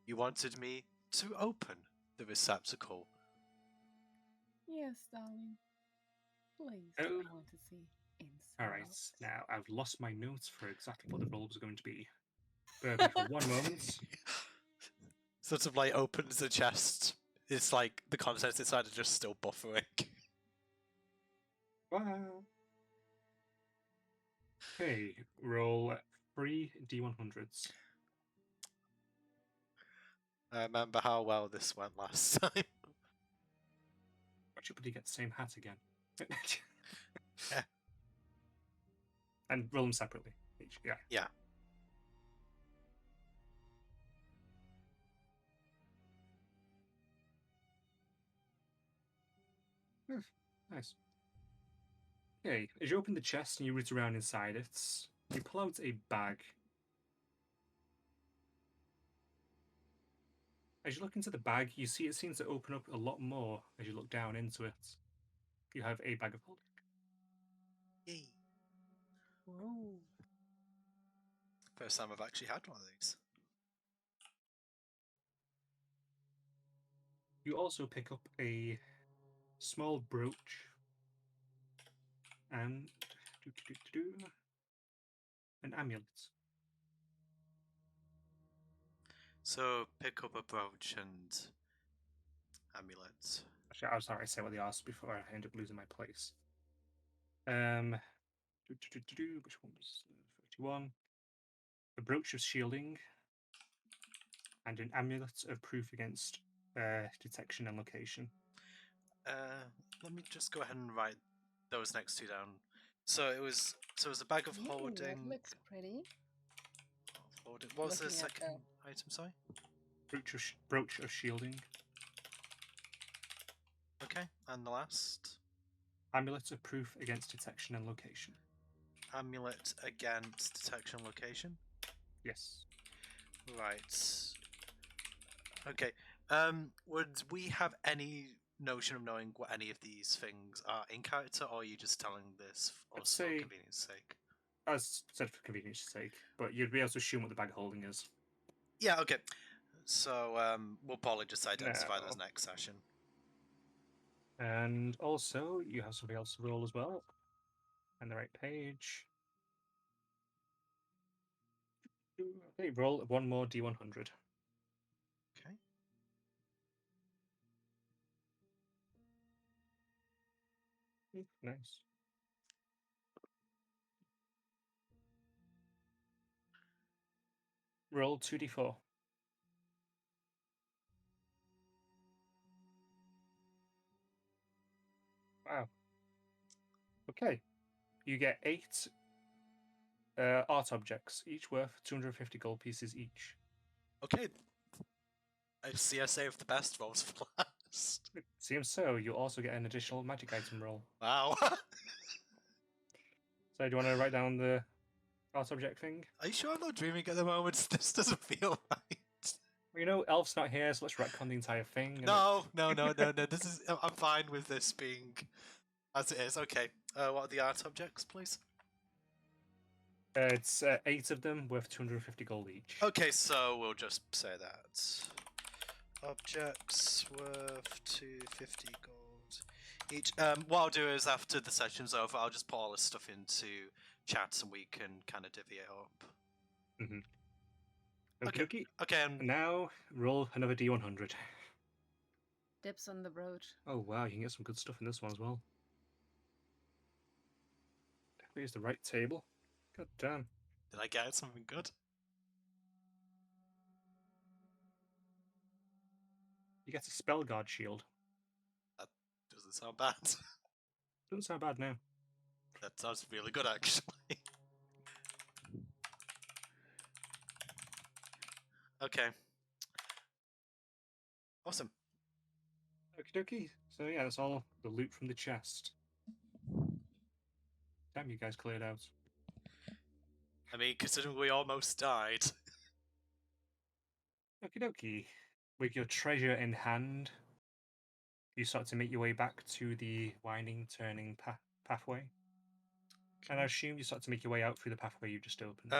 You wanted me to open the receptacle. Yes, darling. Please, Oh. I want to see inside. Alright, now I've lost my notes for exactly what the roll was going to be. Bear with me for 1 moment. Sort of like opens the chest. It's like the contents inside are just still buffering. Wow. Okay, roll 3 D100s. I remember how well this went last time. Actually, but you get the same hat again. Yeah. And roll them separately. Each. Yeah. Yeah. Nice. Okay, as you open the chest and you root around inside it, you pull out a bag. As you look into the bag, you see it seems to open up a lot more as you look down into it. You have a bag of holding. Yay. Whoa. First time I've actually had one of these. You also pick up a small brooch and an amulet. So pick up a brooch and amulet. Actually, I was sorry, I said what they asked before I end up losing my place. Which one was 31? A brooch of shielding and an amulet of proof against detection and location. Let me just go ahead and write those next two down. So it was a bag of Ooh, holding. that looks pretty. What was the Looking at second item? Sorry. Brooch of shielding. Okay, and the last Amulet of proof against detection and location. amulet against detection location. Yes. Right. Okay. Would we have any notion of knowing what any of these things are in character, or are you just telling this for say- convenience sake? As said for convenience sake, but you'd be able to assume what the bag of holding is. Yeah. Okay. So we'll probably just identify No. those next session. And also, you have something else to roll as well. And the right page. Okay, roll one more D100. Okay. Nice. Roll 2d4. Wow. Okay. You get 8 art objects, each worth 250 gold pieces each. Okay. I see. I saved the best rolls for last. It seems so. You also get an additional magic item roll. Wow. So do you want to write down the art object thing? Are you sure I'm not dreaming at the moment? This doesn't feel right. Well, you know, Elf's not here, so let's retcon the entire thing. and No. This is. I'm fine with this being as it is. Okay. What are the art objects, please? It's 8 of them worth 250 gold each. Okay, so we'll just say that. Objects worth 250 gold each. What I'll do is after the session's over, I'll just put all this stuff into chats and we can kind of divvy it up. Okay. Okay, And now roll another D100. Dips on the brooch. Oh wow, you can get some good stuff in this one as well. Definitely is the right table. God damn. did I get something good? You get a spell guard shield. Doesn't sound bad. Doesn't sound bad now. That sounds really good, actually. Okay. Awesome. Okie dokie. So yeah, that's all the loot from the chest. Damn, you guys cleared out. I mean, considering we almost died. Okie dokie. With your treasure in hand, you start to make your way back to the winding, turning pathway. And I assume you start to make your way out through the pathway you just opened.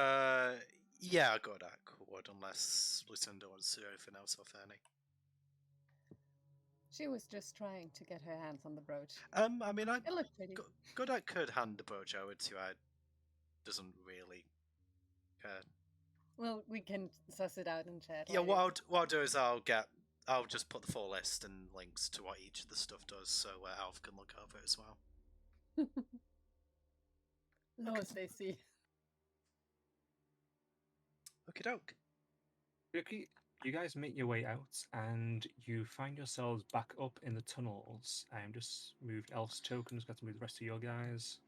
Yeah, Godak would, unless Lucinda wants to do anything else or Fernie. She was just trying to get her hands on the brooch. I mean, It looked pretty. Godak could hand the brooch over to her. Doesn't really. Well, we can suss it out in chat. Yeah, later. what I'll do is I'll just put the full list and links to what each of the stuff does, so Alf can look over it as well. Lowest AC. Okie doke. Okay, you guys make your way out and you find yourselves back up in the tunnels. I am just moved Elf's tokens, got to move the rest of your guys.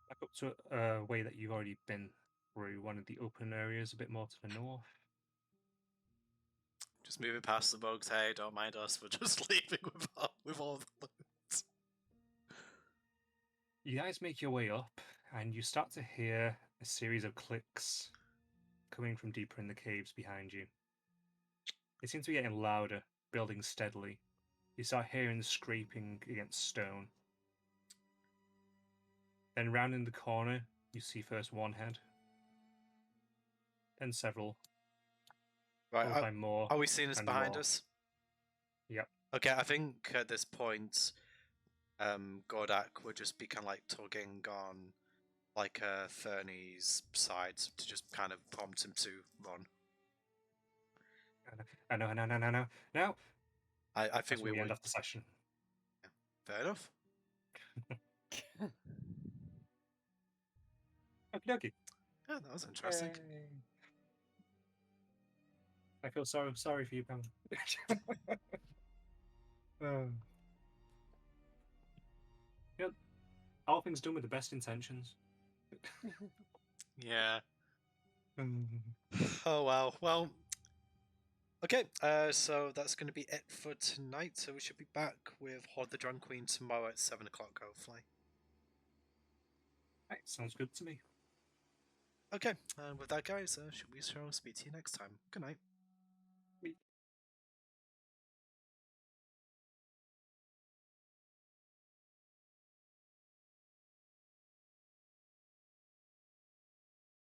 Back up to a way that you've already been through, one of the open areas a bit more to the north. Just moving past the bugs. Hey, don't mind us. We're just leaving with all the loot. You guys make your way up and you start to hear a series of clicks coming from deeper in the caves behind you. They seem to be getting louder, building steadily. You start hearing the scraping against stone. Then rounding the corner, you see first one head, then several, followed Right, by more. are we seeing this and behind more. us? Yep. Okay, I think at this point, Gordak would just be kind of like tugging on like Fernie's side to just kind of prompt him to run. No. I That's think where we we end would. off the session. Fair enough. Okie dokie. Yeah, that was interesting. I feel sorry for you, Pam. Yep. All things done with the best intentions. Yeah. Oh well. Well. Okay. So that's going to be it for tonight. So we should be back with Horde the Drunk Queen tomorrow at 7 o'clock, hopefully. Right, sounds good to me. Okay. And with that, guys, should we speak to you next time? Good night.